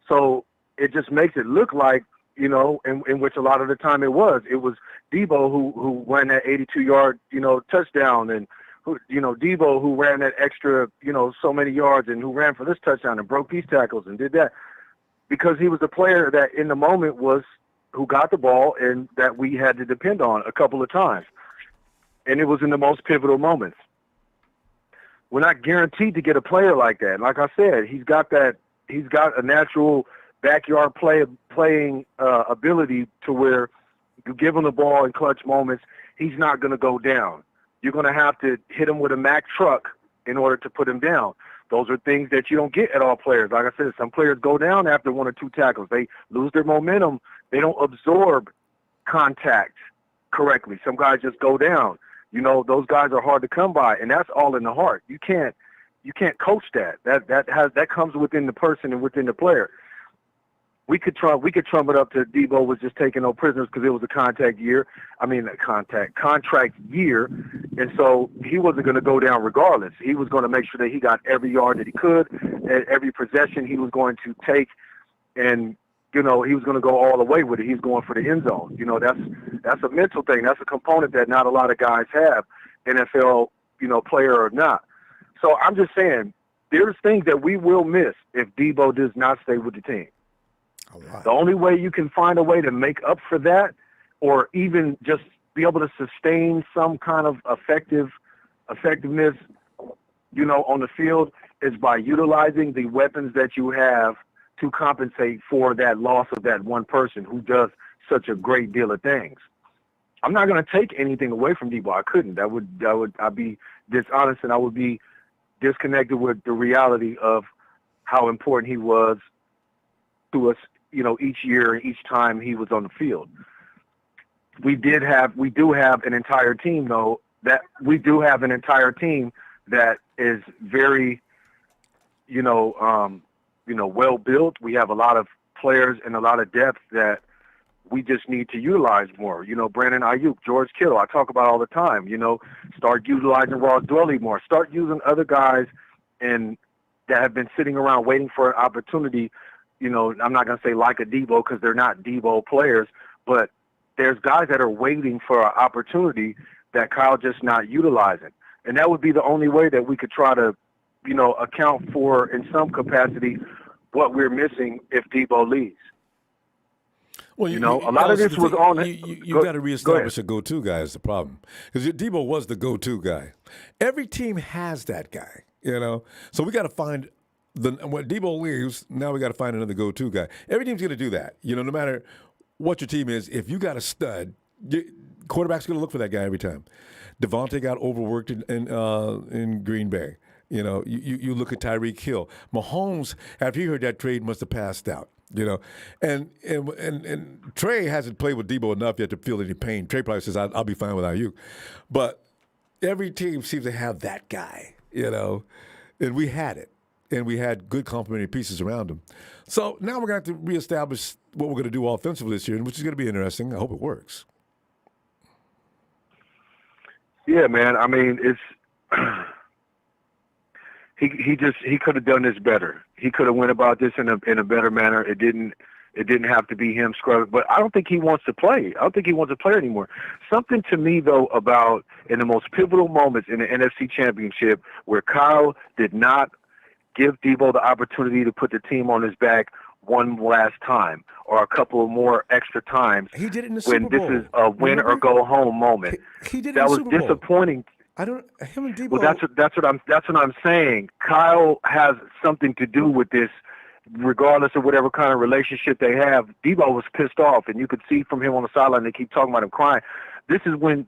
So it just makes it look like, you know, in which a lot of the time it was Deebo who ran that 82-yard, you know, touchdown, and Deebo who ran that extra, you know, so many yards, and who ran for this touchdown and broke these tackles and did that, because he was the player that in the moment who got the ball and that we had to depend on a couple of times. And it was in the most pivotal moments. We're not guaranteed to get a player like that. Like I said, he's got a natural backyard playing ability to where you give him the ball in clutch moments, he's not going to go down. You're going to have to hit him with a Mack truck in order to put him down. Those are things that you don't get at all players. Like I said, some players go down after one or two tackles. They lose their momentum. They don't absorb contact correctly. Some guys just go down. You know, those guys are hard to come by, and that's all in the heart. You can't coach that. That comes within the person and within the player. We could trump it up to Deebo was just taking no prisoners because it was a contract year, and so he wasn't going to go down regardless. He was going to make sure that he got every yard that he could, and every possession he was going to take, and you know, he was going to go all the way with it. He's going for the end zone. You know, that's a mental thing. That's a component that not a lot of guys have, NFL, you know, player or not. So I'm just saying, there's things that we will miss if Deebo does not stay with the team. The only way you can find a way to make up for that, or even just be able to sustain some kind of effectiveness, you know, on the field, is by utilizing the weapons that you have to compensate for that loss of that one person who does such a great deal of things. I'm not going to take anything away from Deebo. I couldn't. I'd be dishonest, and I would be disconnected with the reality of how important he was to us, you know, each year and each time he was on the field. We do have an entire team, though, that is very, well built. We have a lot of players and a lot of depth that we just need to utilize more. You know, Brandon Ayuk, George Kittle, I talk about all the time. You know, start utilizing Ross Dwelly more. Start using other guys that have been sitting around waiting for an opportunity. You know, I'm not going to say like a Deebo because they're not Deebo players, but there's guys that are waiting for an opportunity that Kyle just not utilizing. And that would be the only way that we could try to, you know, account for in some capacity what we're missing if Deebo leaves. Well, a lot of this was on it. You got to reestablish a go-to guy is the problem. Because Deebo was the go-to guy. Every team has that guy, you know. So we got to find when Deebo leaves, now we got to find another go-to guy. Every team's going to do that. You know, no matter what your team is, if you got a stud, quarterback's going to look for that guy every time. Devontae got overworked in Green Bay. You know, you look at Tyreek Hill. Mahomes, after he heard that trade, must have passed out. You know, and Trey hasn't played with Deebo enough yet to feel any pain. Trey probably says, I'll be fine without you. But every team seems to have that guy, you know, and we had it. And we had good complementary pieces around him. So now we're going to have to reestablish what we're going to do offensively this year, which is going to be interesting. I hope it works. Yeah, man. I mean, it's he could have done this better. He could have went about this in a better manner. It didn't have to be him scrubbing. But I don't think he wants to play. I don't think he wants to play anymore. Something to me, though, about in the most pivotal moments in the NFC Championship where Kyle did not give Deebo the opportunity to put the team on his back one last time or a couple of more extra times. He did it in the Super Bowl. When this is a win or go home moment. He did it that in the was Super Bowl. disappointing. Him and Deebo. Well, that's what I'm saying. Kyle has something to do with this, regardless of whatever kind of relationship they have. Deebo was pissed off, and you could see from him on the sideline. They keep talking about him crying. That's when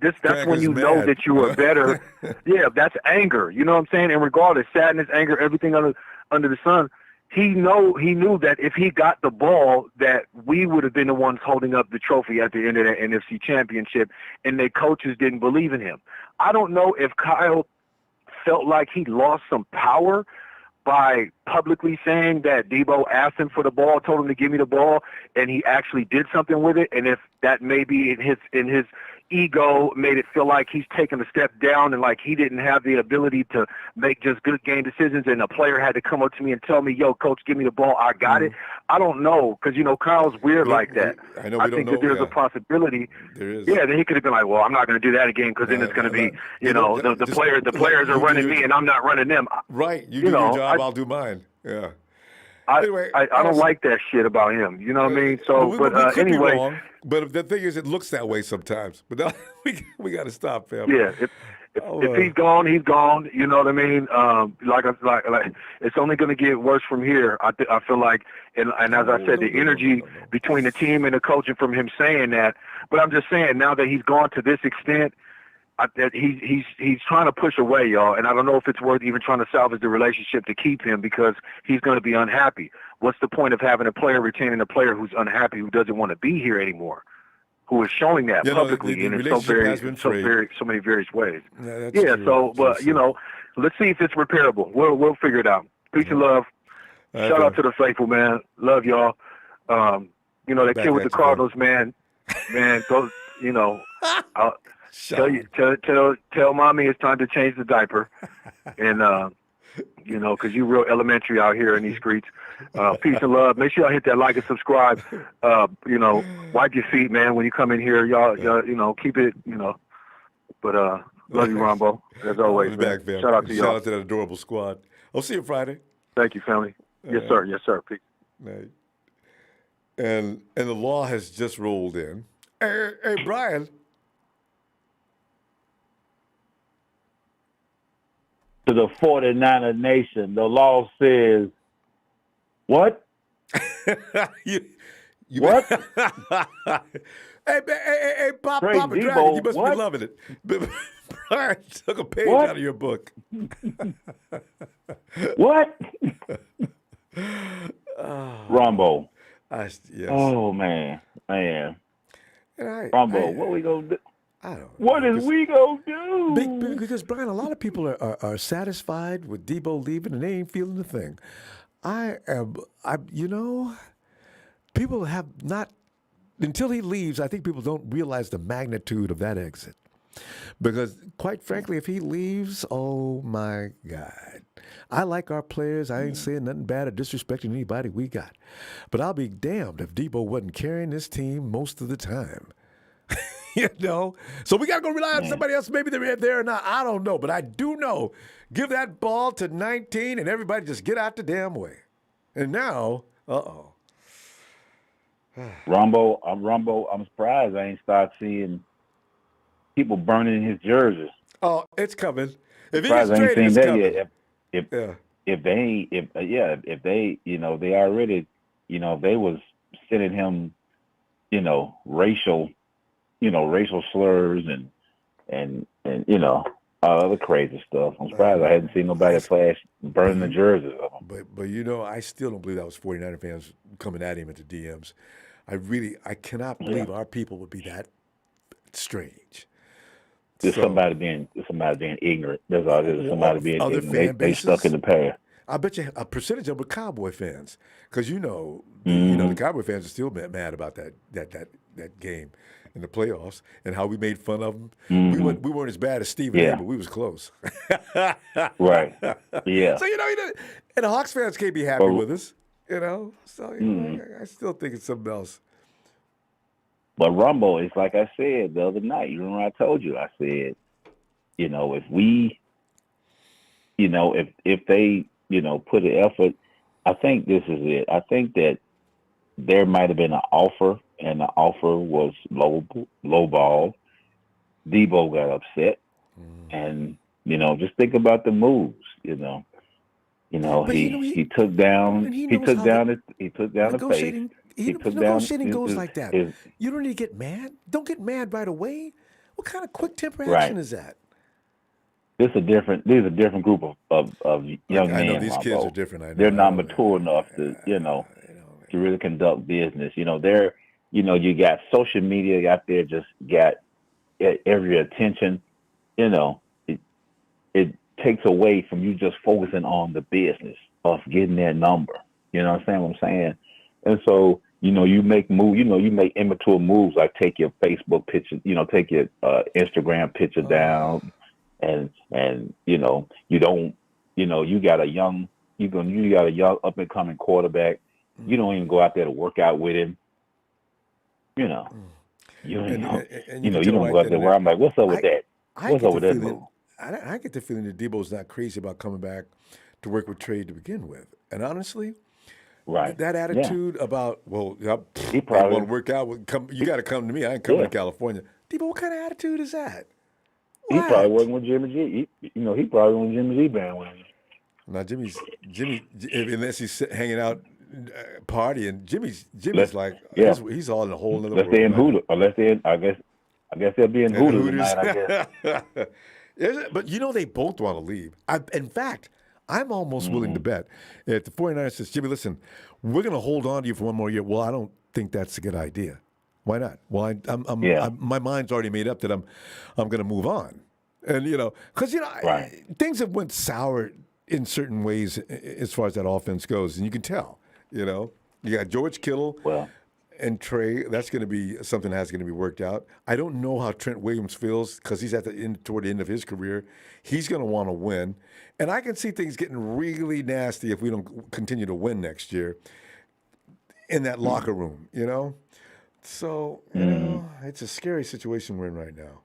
you know that you are better. Yeah, that's anger. You know what I'm saying? And regardless, sadness, anger, everything under the sun. He knew that if he got the ball, that we would have been the ones holding up the trophy at the end of the NFC Championship, and their coaches didn't believe in him. I don't know if Kyle felt like he lost some power by publicly saying that Deebo asked him for the ball, told him to give me the ball, and he actually did something with it, and if that maybe in his ego made it feel like he's taken a step down and like he didn't have the ability to make just good game decisions, and a player had to come up to me and tell me, yo, coach, give me the ball, I got it. I don't know, because, Kyle's weird like that. I think that there's a possibility. There is. Yeah, then he could have been like, well, I'm not going to do that again, because then it's going to be, the players are running me and I'm not running them. Right. You do your job, I'll do mine. Yeah. Anyway, I don't like that shit about him. You know what I mean? So, we could anyway. Be wrong, but the thing is, it looks that way sometimes. But now, we got to stop him. Yeah. If he's gone, he's gone. You know what I mean? Like it's only going to get worse from here. I feel like, and as I said, the energy between the team and the coaching from him saying that. But I'm just saying, now that he's gone to this extent, that he's trying to push away, y'all, and I don't know if it's worth even trying to salvage the relationship to keep him, because he's going to be unhappy. What's the point of having a player retaining a player who's unhappy, who doesn't want to be here anymore, who is showing that publicly and in so many various ways? Yeah, true. Let's see if it's repairable. We'll figure it out. Peace and love. Shout out to the faithful, man. Love y'all. That kid with the Cardinals, man, go. Tell mommy it's time to change the diaper, and because you real elementary out here in these streets. Peace and love. Make sure y'all hit that like and subscribe. Wipe your feet, man, when you come in here. Y'all, keep it. But love you, Ronbo, as always. Back, man. Shout out to y'all. Shout out to that adorable squad. I'll see you Friday. Thank you, family. Yes, sir. Yes, sir. Peace. Right. And the law has just rolled in. Hey, Brian. To the 49er nation, the law says, what? What? Hey, Papa Dragon, you must be loving it. Brian took a page out of your book. What? Ronbo. Yes. Oh, man. Ronbo, what we going to do? I don't know. What is we gonna do? Because, Brian, a lot of people are satisfied with Deebo leaving and they ain't feeling a thing. People have not, until he leaves, I think people don't realize the magnitude of that exit. Because, quite frankly, if he leaves, oh my God. I like our players. I ain't saying nothing bad or disrespecting anybody we got. But I'll be damned if Deebo wasn't carrying this team most of the time. So we got to go rely on somebody else. Maybe they're there or not. I don't know. But I do know, give that ball to 19 and everybody just get out the damn way. And now, Ronbo, I'm surprised I ain't start seeing people burning his jerseys. Oh, it's coming. If he gets traded, it's coming. If they they already, they was sending him, racial slurs and other crazy stuff. I'm surprised I hadn't seen nobody burning the jerseys of him. But I still don't believe that was 49er fans coming at him at the DMs. I cannot believe our people would be that strange. There's somebody being ignorant. There's somebody being ignorant. They stuck in the past. I bet you a percentage of them were Cowboy fans, because the Cowboy fans are still mad about that game in the playoffs and how we made fun of them. Mm-hmm. We weren't as bad as Stephen A, but we was close. Right. Yeah. So and the Hawks fans can't be happy with us. So I still think it's something else. But Ronbo, it's like I said the other night. You remember I told you? I said, if we, if they, put the effort, I think this is it. I think that there might have been an offer, and the offer was low ball. Deebo got upset, and Just think about the moves. But He took down and he he knows took how down his he took down the face. negotiating. He took down Negotiating goes like that. his You don't need to get mad. Don't get mad right away. What kind of quick temper action right. is that? These are different group of young I know men, these kids are Ronbo. different. I know. They're not mature enough to to really conduct business. They're you got social media out there, just got every attention. It takes away from you just focusing on the business of getting that number. You understand what I'm saying? And so, you make you make immature moves, like take your Facebook picture, take your Instagram picture down, and you don't, you got a young up and coming quarterback. You don't even go out there to work out with him. You don't go out there where I'm like, what's up with that? What's up with that move? I get the feeling that Deebo's not crazy about coming back to work with trade to begin with. And honestly, right, that attitude about, he probably want to work out. You got to come to me. I ain't coming to California. Deebo, what kind of attitude is that? He probably working with Jimmy G. He probably on Jimmy G bandwagon. Now Jimmy, unless he's hanging out partying, Jimmy's like he's all in a whole other world. Unless they're in Hooters. I guess they'll be in Hooters tonight, I guess. But they both want to leave. In fact, I'm almost willing to bet if the 49ers says, Jimmy, listen, we're going to hold on to you for one more year. Well, I don't think that's a good idea. Why not? Well, my mind's already made up that I'm going to move on. And, because, things have went sour in certain ways as far as that offense goes. And you can tell, you got George Kittle. And Trey, that's going to be something that's going to be worked out. I don't know how Trent Williams feels because he's toward the end of his career. He's going to want to win. And I can see things getting really nasty if we don't continue to win next year in that locker room, So, it's a scary situation we're in right now.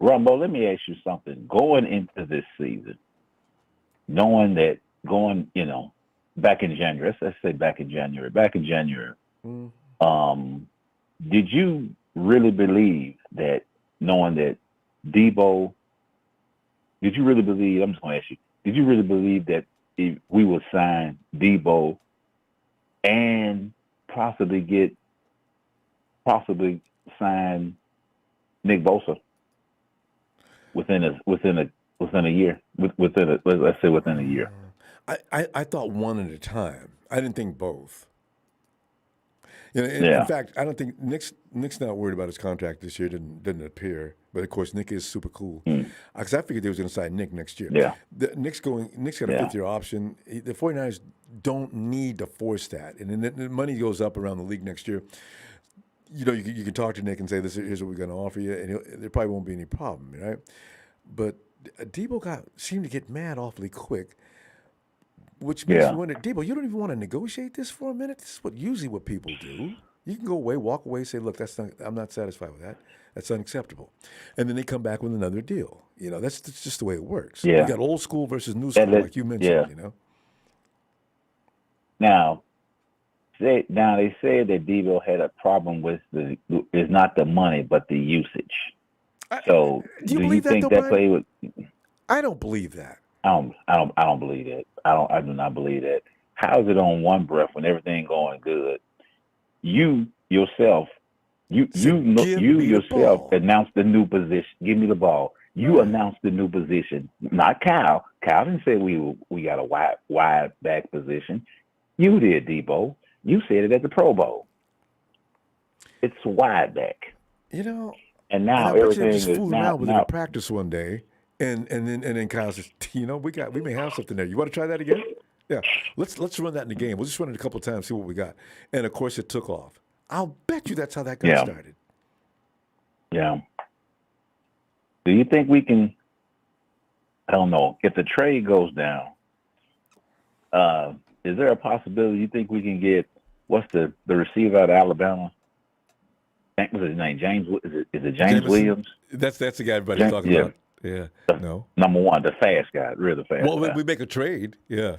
Ronbo, let me ask you something. Going into this season, knowing that back in January, let's say back in January, did you really believe that, knowing that Deebo, I'm just going to ask you, did you really believe that if we would sign Deebo and possibly sign Nick Bosa within a year? Let's say within a year. I thought one at a time. I didn't think both. In fact, I don't think Nick's not worried about his contract this year. Didn't appear, but of course Nick is super cool. Because I figured they was going to sign Nick next year. Yeah. Nick's got a 5th-year option. The 49ers don't need to force that, and then the money goes up around the league next year. You can talk to Nick and say, here's what we're going to offer you, and there probably won't be any problem, right? But Deebo seemed to get mad awfully quick. Which makes you wonder, Deebo, you don't even want to negotiate this for a minute? This is usually what people do. You can go away, walk away, say, look, I'm not satisfied with that. That's unacceptable. And then they come back with another deal. That's just the way it works. Yeah. You got old school versus new school, like you mentioned, Now they say that Deebo had a problem with is not the money, but the usage. So do you think that play with? I don't believe that. I don't believe that. I do not believe that. How is it on one breath when everything going good? You yourself announced the new position. Give me the ball. You announced the new position, not Kyle. Kyle didn't say we got a wide back position. You did, Deebo. You said it at the Pro Bowl. It's wide back. And now everything is now with a practice one day. And then Kyle says, we may have something there. You want to try that again? Yeah. Let's run that in the game. We'll just run it a couple of times, see what we got. And of course it took off. I'll bet you that's how that got started. Yeah. Do you think we can, I don't know, if the trade goes down, is there a possibility you think we can get, what's the receiver out of Alabama? What's his name? Is it James Williams? That's the guy everybody's talking about. Yeah. No. Number one, the fast guy, really fast. Well, guy. we make a trade. Yeah.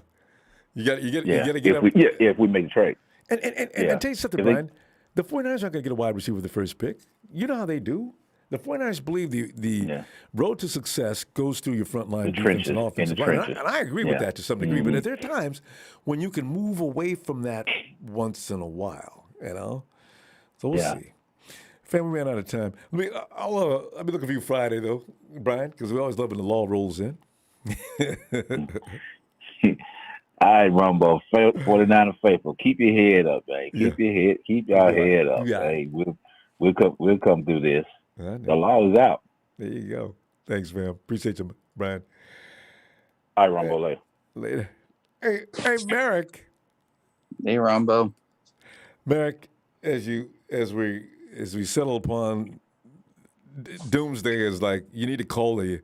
You got to get if we make a trade. And tell you something, Brian. The 49ers aren't going to get a wide receiver with the first pick. You know how they do. The 49ers believe the road to success goes through your front line defense trenches, and in offensive the line. trenches. And I agree with that to some degree. Mm-hmm. But there are times when you can move away from that once in a while, you know? So we'll see. Family, we ran out of time. I'll be looking for you Friday, though, Brian, because we always love when the law rolls in. All right, Ronbo, 49er faithful. Keep your head up, man. Keep your head up. Hey, we'll come through this. The law is out. There you go. Thanks, man. Appreciate you, Brian. All right, Ronbo, later. Hey, Merrick. Hey, Ronbo. Merrick, as we settle upon doomsday, is like you need to call the.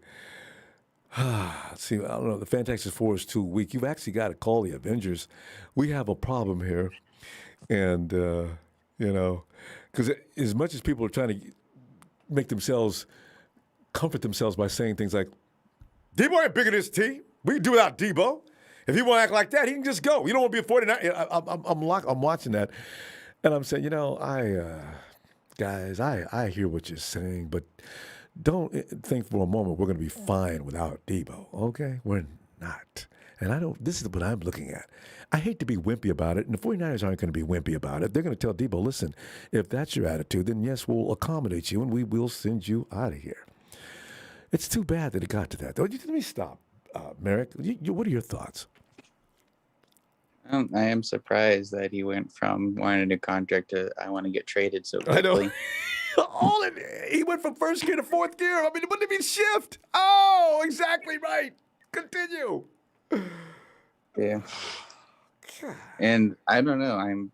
See, I don't know. The Fantastic Four is too weak. You've actually got to call the Avengers. We have a problem here, and because as much as people are trying to make themselves comfort themselves by saying things like, "Deebo ain't bigger than this team. We can do without Deebo. If he want to act like that, he can just go. You don't want to be a 49." I'm watching that, and I'm saying, guys, I hear what you're saying, but don't think for a moment we're going to be fine without Deebo, okay? We're not. And this is what I'm looking at. I hate to be wimpy about it, and the 49ers aren't going to be wimpy about it. They're going to tell Deebo, listen, if that's your attitude, then yes, we'll accommodate you, and we will send you out of here. It's too bad that it got to that. Let me stop, Merrick. What are your thoughts? I am surprised that he went from wanting a new contract to I want to get traded so quickly. I know. He went from first gear to fourth gear. I mean, it wouldn't even shift. Oh, exactly right. Continue. Yeah. And I don't know. I'm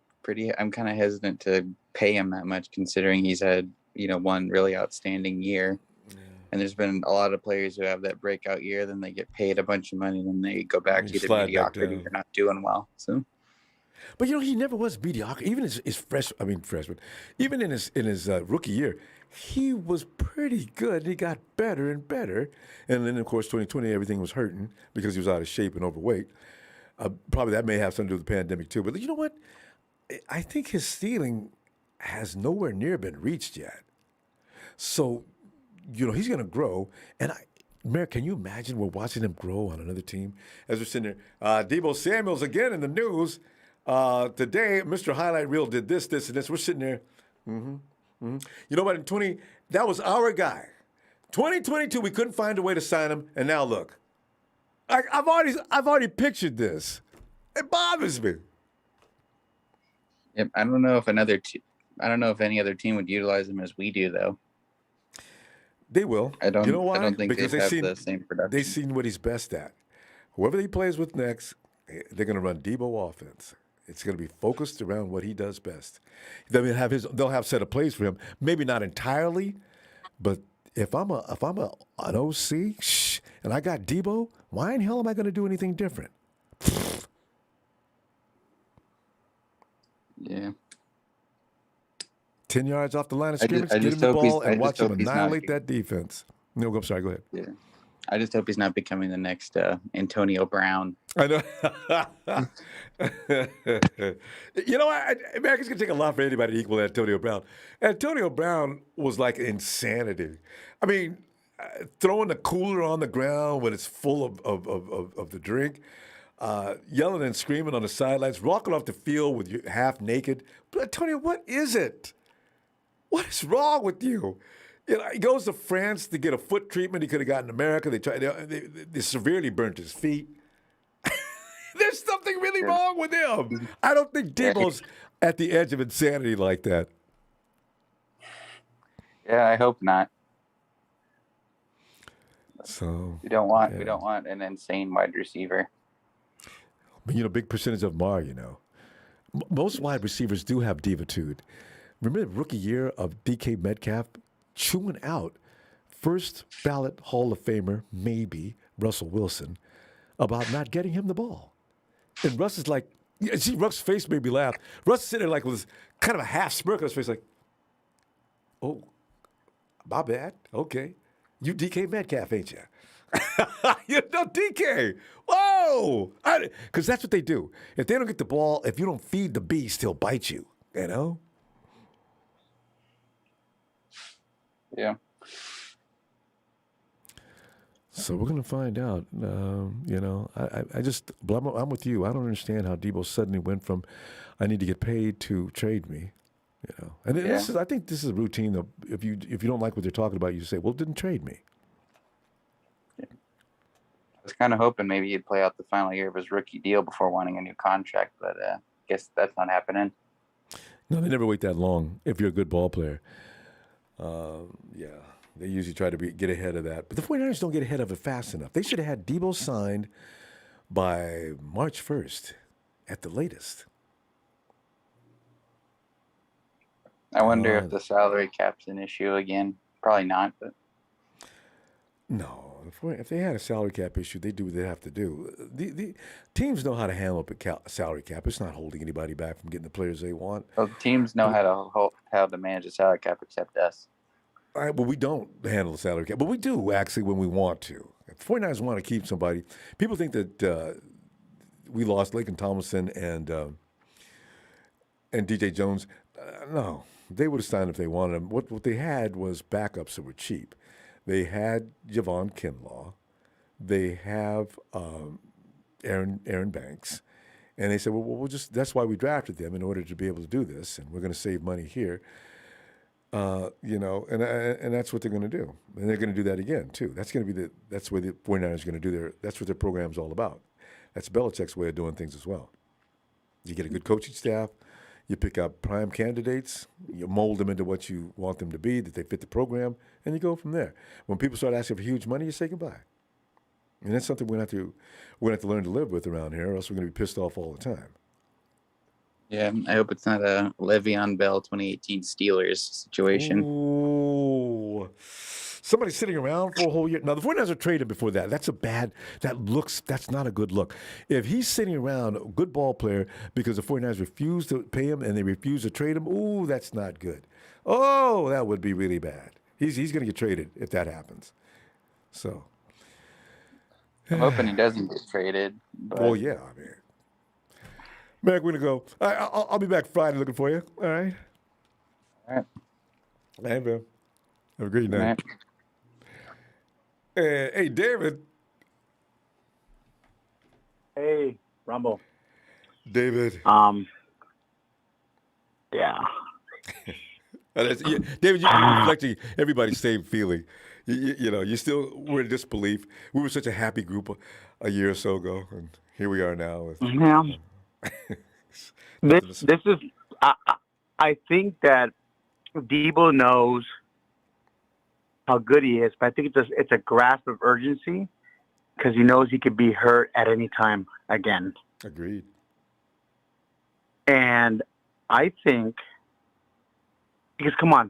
kind of hesitant to pay him that much considering he's had, one really outstanding year. Yeah. And there's been a lot of players who have that breakout year, then they get paid a bunch of money, and then they go back to either mediocrity or not doing well. So. But he never was mediocre. Even his freshman. Even in his rookie year, he was pretty good. He got better and better. And then, of course, 2020, everything was hurting because he was out of shape and overweight. Probably that may have something to do with the pandemic too. But you know what? I think his ceiling has nowhere near been reached yet. So, he's going to grow. And Merrick, can you imagine we're watching him grow on another team as we're sitting there? Deebo Samuel's again in the news. Today, Mr. Highlight Reel did this, and this. We're sitting there. You know what? That was our guy. 2022, we couldn't find a way to sign him, and now look. I've already pictured this. It bothers me. Yep, I don't know if any other team would utilize him as we do, though. They will. I don't. You know why? I don't think because they have the same production. They've seen what he's best at. Whoever he plays with next, they're going to run Deebo offense. It's going to be focused around what he does best. They'll have a set of plays for him. Maybe not entirely, but if I'm an OC and I got Deebo, why in hell am I going to do anything different? Yeah. 10 yards off the line of scrimmage, get him the ball, and watch him annihilate that defense. No, I'm sorry. Go ahead. Yeah. I just hope he's not becoming the next Antonio Brown. I know. America's going to take a lot for anybody to equal Antonio Brown. Antonio Brown was like insanity. I mean, throwing the cooler on the ground when it's full of the drink, yelling and screaming on the sidelines, walking off the field with you half naked. But Antonio, what is it? What is wrong with you? He goes to France to get a foot treatment he could have gotten in America. They severely burnt his feet. There's something really wrong with him. I don't think Deebo's at the edge of insanity like that. Yeah, I hope not. So we don't want an insane wide receiver. But big percentage of them are. Most wide receivers do have divitude. Remember the rookie year of DK Metcalf? Chewing out first ballot Hall of Famer, maybe Russell Wilson, about not getting him the ball. And Russ is like, see, Russ's face made me laugh. Russ is sitting there like with kind of a half smirk on his face, like, oh, my bad. Okay. You DK Metcalf, ain't you? DK. Whoa. Because that's what they do. If they don't get the ball, if you don't feed the beast, he'll bite you, Yeah. So we're going to find out. I'm with you. I don't understand how Deebo suddenly went from I need to get paid to trade me. And I think this is a routine of if you don't like what they're talking about, you say, well, didn't trade me. I was kind of hoping maybe he'd play out the final year of his rookie deal before wanting a new contract, but guess that's not happening. No, they never wait that long if you're a good ball player. They usually try to get ahead of that. But the 49ers don't get ahead of it fast enough. They should have had Deebo signed by March 1st at the latest. I wonder if the salary cap's an issue again. Probably not, but no. If they had a salary cap issue, they do what they have to do. The teams know how to handle a salary cap. It's not holding anybody back from getting the players they want. Well, teams know how to manage a salary cap except us. All right, well, we don't handle the salary cap, but we do actually when we want to. If the 49ers want to keep somebody, people think that we lost Laken Tomlinson and DJ Jones. No, they would have signed if they wanted them. What they had was backups that were cheap. They had Javon Kinlaw. They have Aaron Banks. And they said, well, that's why we drafted them, in order to be able to do this, and we're going to save money here. And that's what they're going to do. And they're going to do that again, too. That's what the 49ers are going to do. That's what their program's all about. That's Belichick's way of doing things as well. You get a good coaching staff. You pick out prime candidates, you mold them into what you want them to be, that they fit the program, and you go from there. When people start asking for huge money, you say goodbye. And that's something we're going to have to learn to live with around here, or else we're going to be pissed off all the time. Yeah, I hope it's not a Le'Veon Bell 2018 Steelers situation. Ooh. Somebody sitting around for a whole year. Now, the 49ers are traded before that. That's that's not a good look. If he's sitting around, a good ball player, because the 49ers refuse to pay him and they refuse to trade him, ooh, that's not good. Oh, that would be really bad. He's going to get traded if that happens. So. I'm hoping he doesn't get traded. But... Well, yeah, I mean. Mac, we're going to go. I'll be back Friday looking for you. All right? All right. Hey, bro. Have a great night. Hey, David. Hey, Ronbo. David. Yeah. David, you're reflecting everybody's same feeling. You still were in disbelief. We were such a happy group a year or so ago, and here we are now. This is. I think that Deebo knows how good he is, but I think it's a grasp of urgency because he knows he could be hurt at any time again. Agreed. And I think, because come on,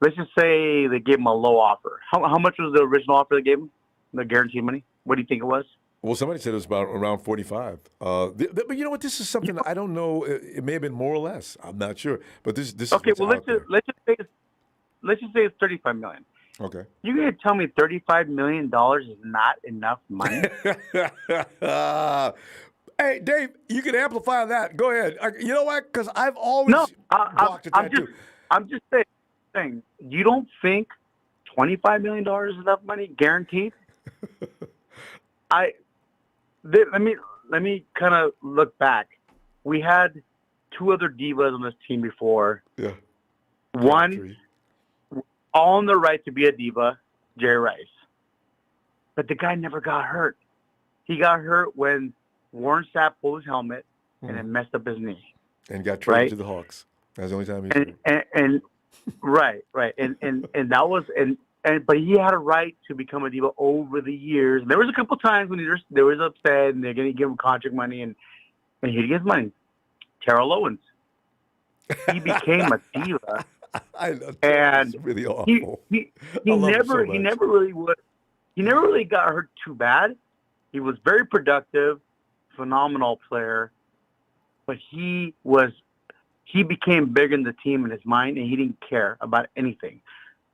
let's just say they gave him a low offer. How much was the original offer they gave him? The guaranteed money? What do you think it was? Well, somebody said it was about around 45. But you know what? This is something I don't know. It may have been more or less. I'm not sure. But this okay. Is Well, let's just say it's $35 million. Okay. You gonna tell me $35 million is not enough money? Hey, Dave, you can amplify that. Go ahead. You know what? Because I've always blocked at that too. I'm just saying. You don't think $25 million is enough money guaranteed? Let me kind of look back. We had two other divas on this team before. Yeah. One, all on the right to be a diva, Jerry Rice. But the guy never got hurt. He got hurt when Warren Sapp pulled his helmet and it messed up his knee. And got traded to the Hawks. That's the only time he and right. And that was but he had a right to become a diva over the years. There was a couple times when there was upset and they're going to give him contract money and he gets money. Terrell Owens, he became a diva. I know, and really awful. He never really got hurt too bad. He was very productive, phenomenal player, but he became bigger in the team in his mind, and he didn't care about anything.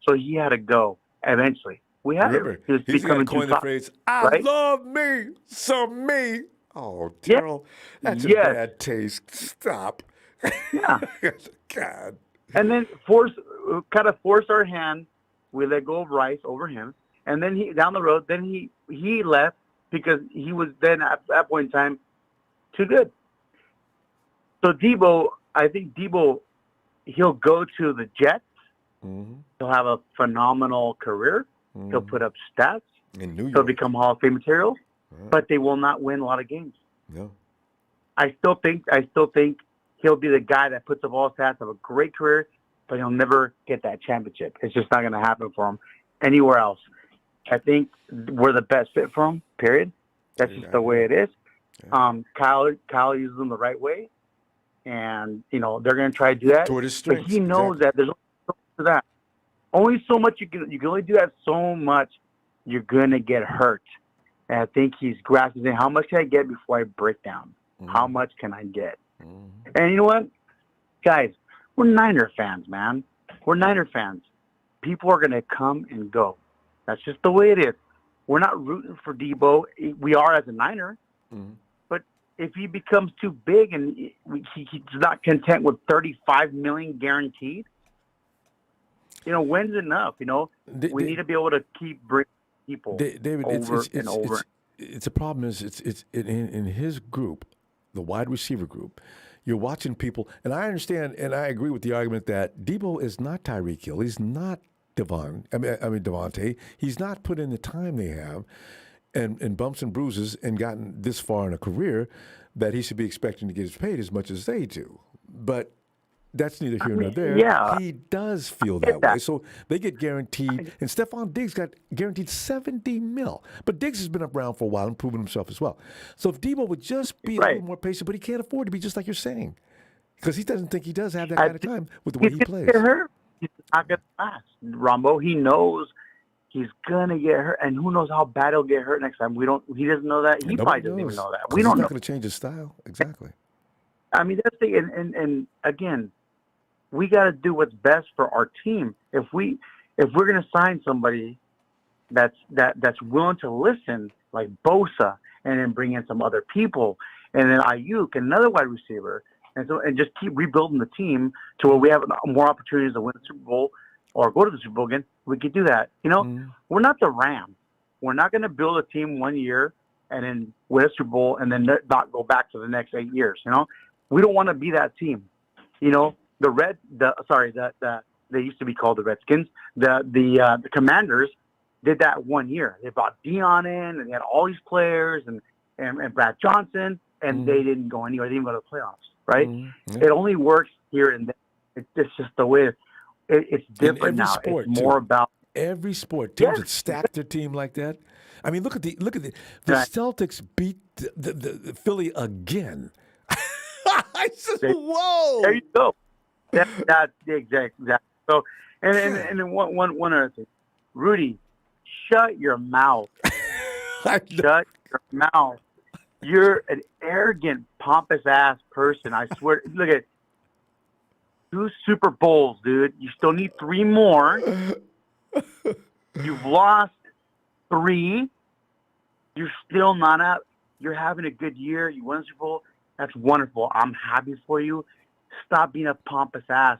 So he had to go eventually. Remember, he's going to coin the phrase, I love me, some me. Oh, Terrell, that's a bad taste. Stop. Yeah. God. And then force our hand. We let go of Rice over him. And then down the road, he left because he was then at that point in time too good. So Deebo, I think Deebo, he'll go to the Jets. Mm-hmm. He'll have a phenomenal career. Mm-hmm. He'll put up stats. In New York. He'll become Hall of Fame material, but they will not win a lot of games. No. I still think he'll be the guy that puts up all stats, have a great career, but he'll never get that championship. It's just not going to happen for him anywhere else. I think we're the best fit for him, period. That's just the way it is. Yeah. Kyle uses them the right way, and, they're going to try to do that. Toward his strengths. But he knows that there's only so much of that. Only so much you can only do that so much. You're going to get hurt. And I think he's grasping, how much can I get before I break down? Mm-hmm. How much can I get? Mm-hmm. And you know what? Guys, we're Niner fans, man. We're Niner fans. People are going to come and go. That's just the way it is. We're not rooting for Deebo. We are as a Niner. Mm-hmm. But if he becomes too big and he's not content with $35 million guaranteed, when's enough? We need to be able to keep bringing people David, over and over. It's a problem. It's in his group, the wide receiver group. You're watching people, and I understand, and I agree with the argument that Deebo is not Tyreek Hill. He's not Devontae. He's not put in the time they have, and bumps and bruises, and gotten this far in a career that he should be expecting to get paid as much as they do. But that's neither here nor there. Yeah. He does feel that way. So they get guaranteed, and Stephon Diggs got guaranteed $70 million. But Diggs has been around for a while and proven himself as well. So if Deebo would just be a little more patient, but he can't afford to be, just like you're saying, because he doesn't think he does have that kind of time with the way he plays. He's not going to last. Ronbo, he knows he's going to get hurt, and who knows how bad he'll get hurt next time. He doesn't know that. He probably doesn't even know that. We don't know. He's not going to change his style. Exactly. I mean, that's the and again, we got to do what's best for our team. If we're going to sign somebody that's willing to listen, like Bosa, and then bring in some other people, and then Ayuk, another wide receiver, and just keep rebuilding the team to where we have more opportunities to win the Super Bowl or go to the Super Bowl again, we could do that. We're not the Rams. We're not going to build a team 1 year and then win a Super Bowl and then not go back to the next 8 years. We don't want to be that team. They used to be called the Redskins. The Commanders did that 1 year. They brought Dion in, and they had all these players and Brad Johnson, and they didn't go anywhere. They didn't go to the playoffs, right? Mm-hmm. It only works here and there. It's just the way it's different now. It's more about every sport. Teams that stack their team like that. I mean, look at the Celtics beat the Philly again. I said, whoa! There you go. That's exactly. So, and then one other thing, Rudy, shut your mouth. Shut your mouth. You're an arrogant, pompous ass person. I swear. Look at 2 Super Bowls, dude. You still need 3 more. You've lost 3. You're still not out. You're having a good year. You won a Super Bowl. That's wonderful. I'm happy for you. Stop being a pompous ass.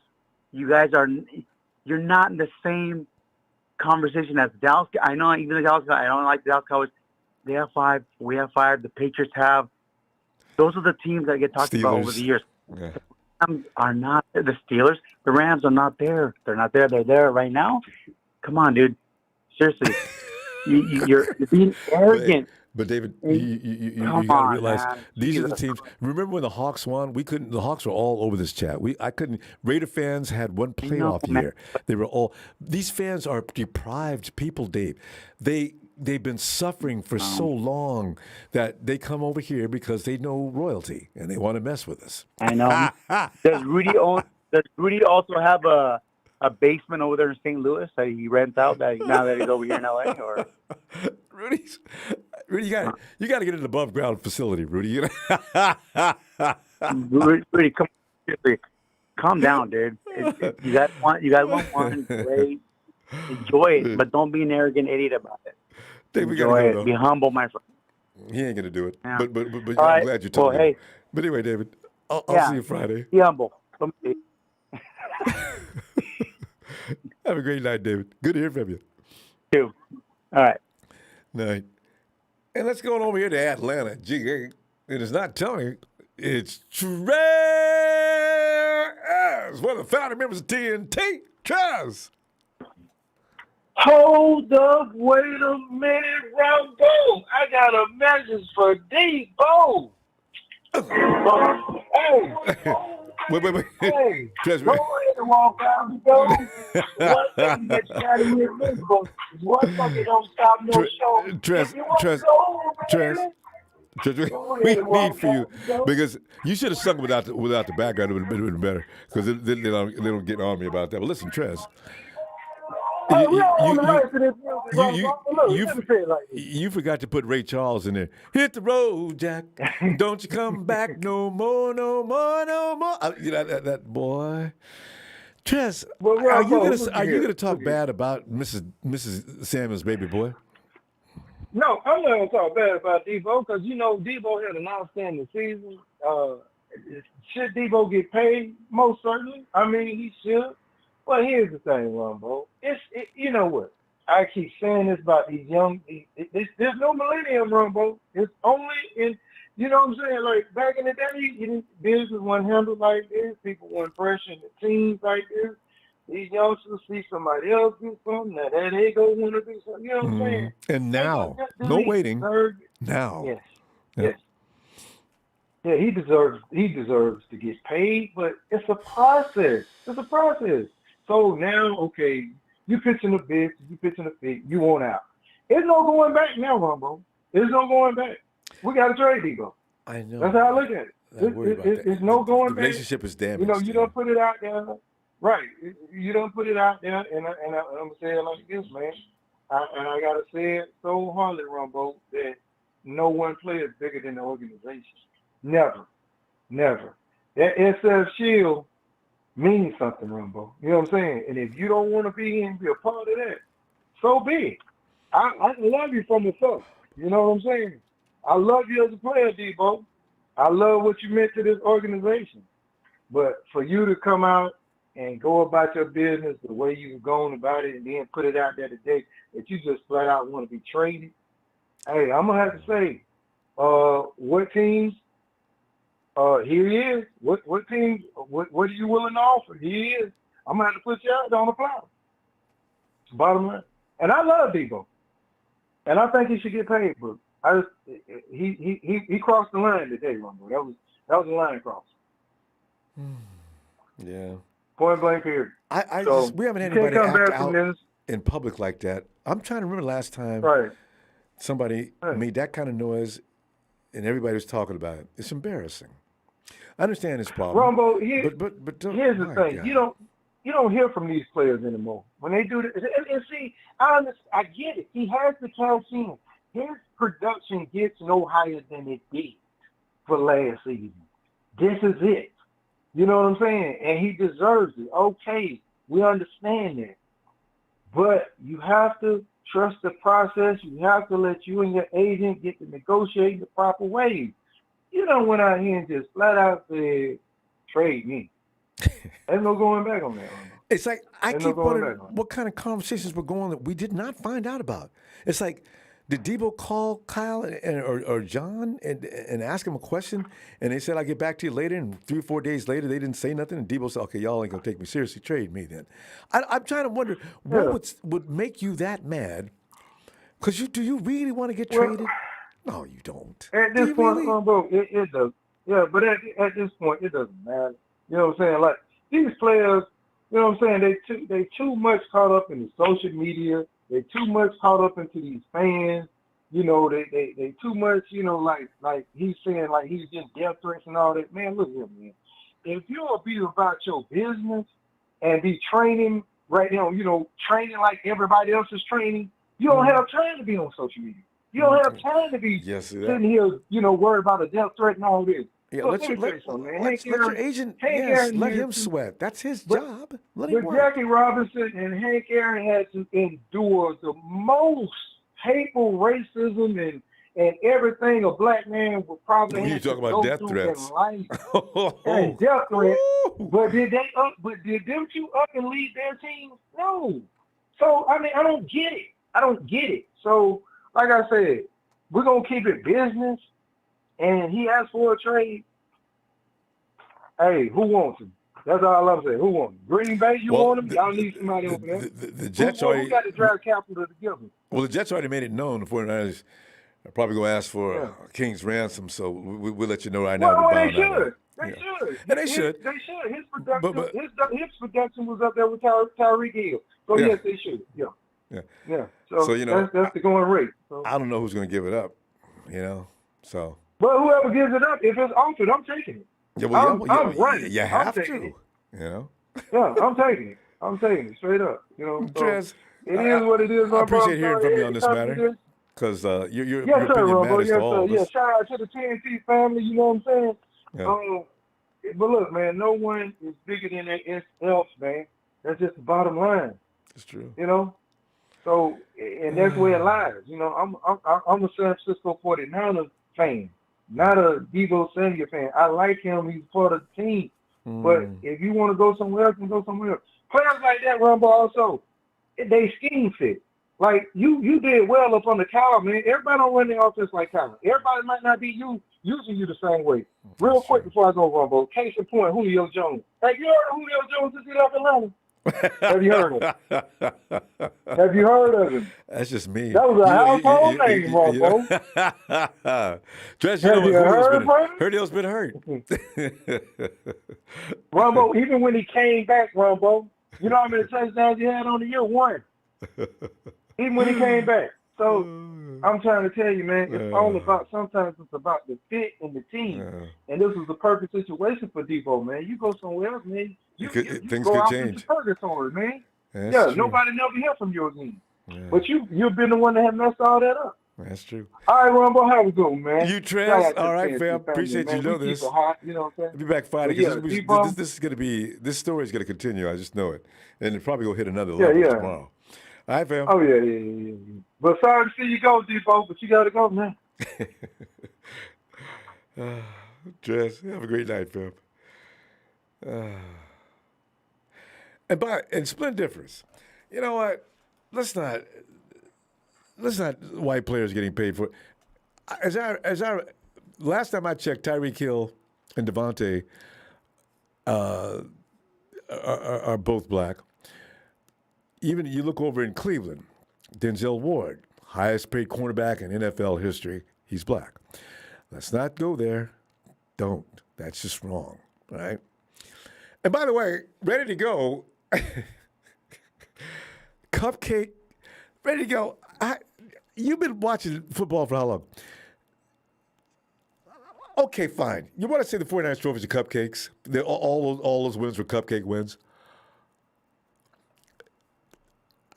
You guys you're not in the same conversation as the Dallas. I know even the Dallas guy. I don't like the Dallas Cowboys. They have 5. We have 5. The Patriots have. Those are the teams that get talked about over the years. Yeah. The Rams are not the Steelers. The Rams are not there. They're not there. They're there right now. Come on, dude. Seriously, you're being arrogant. But David, you got to realize these are the teams. Remember when the Hawks won? The Hawks were all over this chat. Raider fans had one playoff year. They were all. These fans are deprived people, Dave. They've been suffering for so long that they come over here because they know royalty and they want to mess with us. I know. Does Rudy also have a basement over there in St. Louis that he rents out now that he's over here in LA? Or Rudy, you got to get an above ground facility, Rudy. Rudy, calm down, dude. You guys want one, great. Enjoy it, but don't be an arrogant idiot about it. Dave, Enjoy it. Be humble, my friend. He ain't gonna do it. Yeah. But I'm glad you told me. Hey. But anyway, David, I'll see you Friday. Be humble. Have a great night, David. Good to hear from you. You too. All right. Night. And let's go on over here to Atlanta. It is not Tony. It's Trez, one of the founding members of TNT. Trez. Hold up, wait a minute, Ronbo. I got a message for Deebo. Wait. Hey, Trez, go ahead and walk out and go. One thing that you got to remember is one thing don't stop no show. Trez, we need for you because you should have sung without the background. It would have been better because they don't get on me about that. But listen, Trez, you forgot to put Ray Charles in there. Hit the road, Jack. Don't you come back no more, no more, no more. You know that boy. Trez, are you gonna talk bad about Mrs. Samuel's baby boy? No, I'm not going to talk bad about Deebo because, Deebo had an outstanding season. Should Deebo get paid? Most certainly. I mean, he should. But here's the thing, Ronbo. You know what? I keep saying this about these young. There's no millennium, Ronbo. It's only in, you know what I'm saying? Like back in the day, business wasn't handled like this. People weren't pressuring the teams like this. These youngsters see somebody else do something, now there they go want to do something. You know what I'm saying? And now, no waiting. Now. Yes. Yes. Yeah, he deserves to get paid, but it's a process. It's a process. So now, okay, you pitching a bit, you want out. There's no going back now, Ronbo. There's no going back. We got to trade Deebo. I know. That's how I look at it. There's no going back. The relationship is damaged. You don't put it out there. Right. You don't put it out there, and I'm going to say it like this, man. I got to say it so hardly, Ronbo, that no one player is bigger than the organization. Never. That SF shield means something, Ronbo. You know what I'm saying? And if you don't want to be a part of that, so be it. I love you from afar. You know what I'm saying? I love you as a player, Deebo. I love what you meant to this organization. But for you to come out and go about your business the way you've gone about it and then put it out there today that you just flat out want to be traded, hey, I'm going to have to say, what teams, here he is. What teams, what are you willing to offer? Here he is. I'm going to have to put you out there on the floor. Bottom line. And I love Deebo. And I think he should get paid, but he crossed the line today, Ronbo. That was a line cross. Yeah. Point blank period. We haven't had anybody act out in public like that. I'm trying to remember last time somebody made that kind of noise and everybody was talking about it. It's embarrassing. I understand this problem. Ronbo, but here's the thing. God. You don't hear from these players anymore. When they do this, and see, I get it. He has to cash in. His production gets no higher than it did for last season. This is it. You know what I'm saying? And he deserves it. Okay, we understand that. But you have to trust the process. You have to let you and your agent get to negotiate the proper way. You don't went out here and just flat out said, trade me. There's no going back on that. It's like I keep wondering what kind of conversations were going on that we did not find out about. It's like, did Deebo call Kyle or John and ask him a question, and they said, I'll get back to you later, and 3 or 4 days later, they didn't say nothing, and Deebo said, okay, y'all ain't going to take me seriously, trade me then. I'm trying to wonder, what would make you that mad? Because do you really want to get traded? No, you don't. At this point, bro, it does. Yeah, but at this point, it doesn't matter. You know what I'm saying? Like, these players, you know what I'm saying, they too much caught up in the social media. They too much caught up into these fans. You know, they too much, you know, like he's saying, like he's getting death threats and all that. Man, look here, man. If you'll be about your business and be training right now, you know, training like everybody else is training, you don't have time to be on social media. You don't have time to be sitting here, you know, worried about a death threat and all this. Yeah, let your agent, let him sweat. That's his job. Let him work. Jackie Robinson and Hank Aaron had to endure the most hateful racism and everything a black man would probably have to go through in life. And death threats. But did them two up and lead their team? No. So, I mean, I don't get it. I don't get it. So, like I said, we're going to keep it business, and he asked for a trade. Hey, who wants him? That's all I'm saying. Who wants him? Green Bay, you want him? Y'all need somebody over there. The Jets who got the draft capital to give him? Well, the Jets already made it known the 49ers are probably going to ask for a king's ransom, so we'll let you know right now. Well, they should. They should. And they should. They should. His production was up there with Tyreek Hill. So, yes, they should. Yeah. So you know, that's the going rate. So. I don't know who's going to give it up, you know, so. But whoever gives it up, if it's offered, I'm taking it. Yeah, well, I'm running. You have to, it. you know. Yeah, I'm taking it. I'm taking it straight up. You know, so Trez, it is what it is. I appreciate hearing from you on this matter because your yes, sir, opinion Ronbo. matters Yes, to all sir. of Yeah, us. shout out to the TNT family. You know what I'm saying? Yeah. But look, man, no one is bigger than anyone else, man. That's just the bottom line. It's true. You know. So, and that's where it lies. You know, I'm a San Francisco 49ers fan, not a Deebo Samuel fan. I like him. He's part of the team. But if you want to go somewhere else, you can go somewhere else. Players like that, Ronbo, also, they scheme fit. Like, you did well up on the Kyle, man. Everybody don't run the offense like Kyle. Everybody might not be using you the same way. Real quick before I go, Ronbo, case in point, Julio Jones. Have you heard of Julio Jones since he left Atlanta? Have you heard of him? Have you heard of him? That's just me. That was a household name, Ronbo. Trez, you know Julio's been hurt. Ronbo, even when he came back, Ronbo, you know how many touchdowns he had on the year? One. Even when he came back. So I'm trying to tell you, man, it's all about, sometimes it's about the fit and the team. And this was the perfect situation for Deebo, man. You go somewhere else, man. You things go could out change. to purgatory, man. That's true. Nobody never hear from you again. But you've been the one that have messed all that up. That's true. All right, Ronbo, how we doing, man? You, Trez. All right, fam. Appreciate you know this. Hot, you know what I'm saying? I'll be back Friday. Yeah, this story is going to continue. I just know it. And it probably will hit another level tomorrow. All right, fam. Oh, yeah. But sorry to see you go, Deebo, but you got to go, man. Trez, have a great night, fam. And split difference. You know what? Let's not white players getting paid for it. As I last time I checked, Tyreek Hill and Devontae are both black. Even you look over in Cleveland, Denzel Ward, highest paid cornerback in NFL history, he's black. Let's not go there. Don't. That's just wrong, right? And by the way, ready to go. Cupcake, ready to go. You've been watching football for how long? Okay, fine. You want to say the 49ers trophies are cupcakes? All those wins were cupcake wins?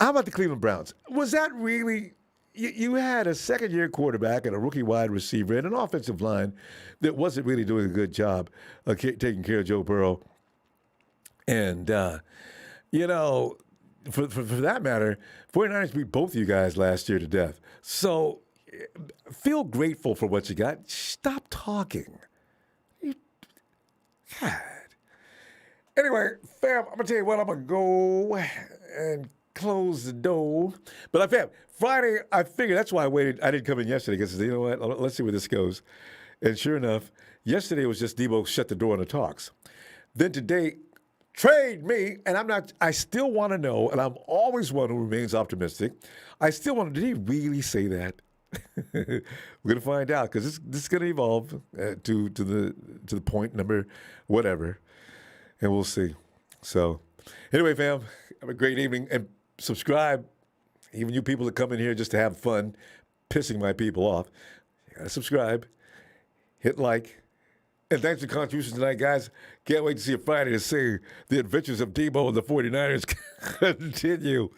How about the Cleveland Browns? Was that really... You had a second-year quarterback and a rookie wide receiver and an offensive line that wasn't really doing a good job of taking care of Joe Burrow. And, you know, for that matter, 49ers beat both of you guys last year to death. So feel grateful for what you got. Stop talking. God. Anyway, fam, I'm going to tell you what, I'm going to go and close the door. But fam, Friday, I figured that's why I waited. I didn't come in yesterday because, you know what, let's see where this goes. And sure enough, yesterday was just Deebo shut the door on the talks. Then today, trade me, and I still want to know, and I'm always one who remains optimistic. I still want to, did he really say that? We're going to find out because this is going to evolve to the point number whatever, and we'll see. So anyway, fam, have a great evening, and subscribe. Even you people that come in here just to have fun, pissing my people off, you got to subscribe, hit like. And thanks for the contributions tonight, guys. Can't wait to see you Friday to see the adventures of Deebo and the 49ers continue.